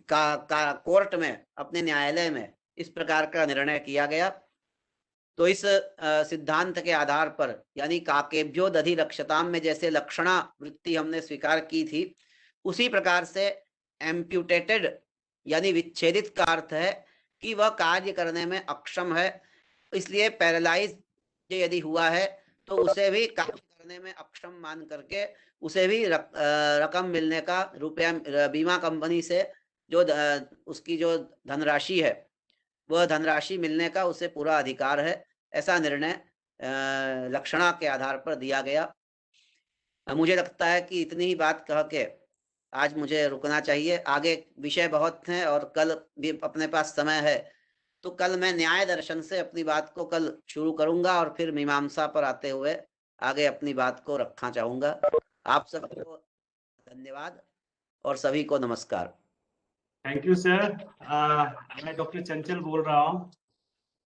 कोर्ट में, अपने न्यायालय में इस प्रकार का निर्णय किया गया। तो इस सिद्धांत के आधार पर, यानी काकेभ्यो दधिरक्षताम में जैसे लक्षणा वृत्ति हमने स्वीकार की थी, उसी प्रकार से एम्प्यूटेटेड यानी विच्छेदित का अर्थ है कि वह कार्य करने में अक्षम है, इसलिए पैरालाइज यदि हुआ है तो उसे भी कार्य करने में अक्षम मान करके उसे भी रकम मिलने का, रुपया बीमा कंपनी से जो उसकी जो धनराशि है वह धनराशि मिलने का उसे पूरा अधिकार है। ऐसा निर्णय लक्षणा के आधार पर दिया गया। मुझे लगता है कि इतनी ही बात कह के आज मुझे रुकना चाहिए। आगे विषय बहुत हैं और कल भी अपने पास समय है, तो कल मैं न्याय दर्शन से अपनी बात को कल शुरू करूंगा और फिर मीमांसा पर आते हुए आगे अपनी बात को रखना चाहूंगा। आप सबको धन्यवाद और सभी को नमस्कार। Thank you sir. मैं डॉक्टर चंचल बोल रहा हूँ।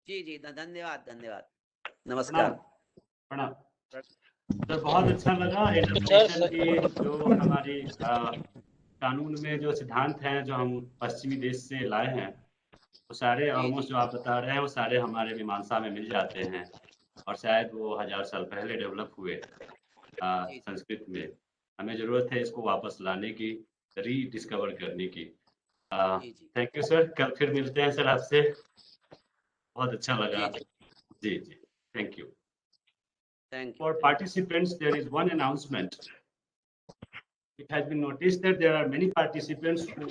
जी जी, धन्यवाद धन्यवाद, नमस्कार। प्रणाम। तो बहुत अच्छा लगा इंटरप्रिटेशन की जो हमारी कानून में जो सिद्धांत हैं जो हम पश्चिमी देश से लाए हैं, वो सारे ऑलमोस्ट जो आप बता रहे हैं वो सारे हमारे मीमांसा में मिल जाते हैं और शायद वो 1000 साल पहले डेवलप हुए संस्कृत में। हमें जरूरत है इसको वापस लाने की, रीडिस्कवर करने की। थैंक यू सर, कल फिर मिलते हैं सर आपसे। बहुत अच्छा लगा। जी जी, thank you. For participants, there is one announcement. It has been noticed that there are many participants who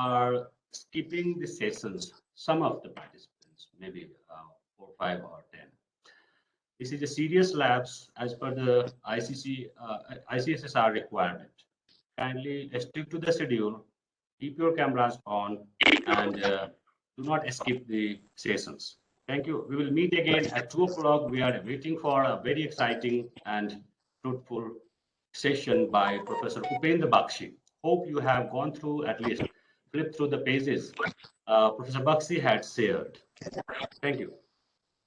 are skipping the sessions. Some of the participants, maybe 4, 5, or 10. This is a serious lapse as per the ICSSR requirement. Kindly stick to the schedule, keep your cameras on, and do not skip the sessions. Thank you. We will meet again at 2 o'clock. We are waiting for a very exciting and fruitful session by Professor Upendra Bakshi. Hope you have gone through, at least flip through the pages Professor Bakshi had shared. Thank you.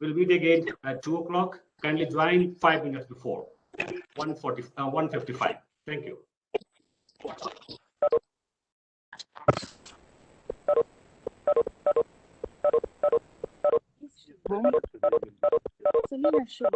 We'll meet again at 2 o'clock. Kindly join 5 minutes before 1:55. Thank you. Selena, should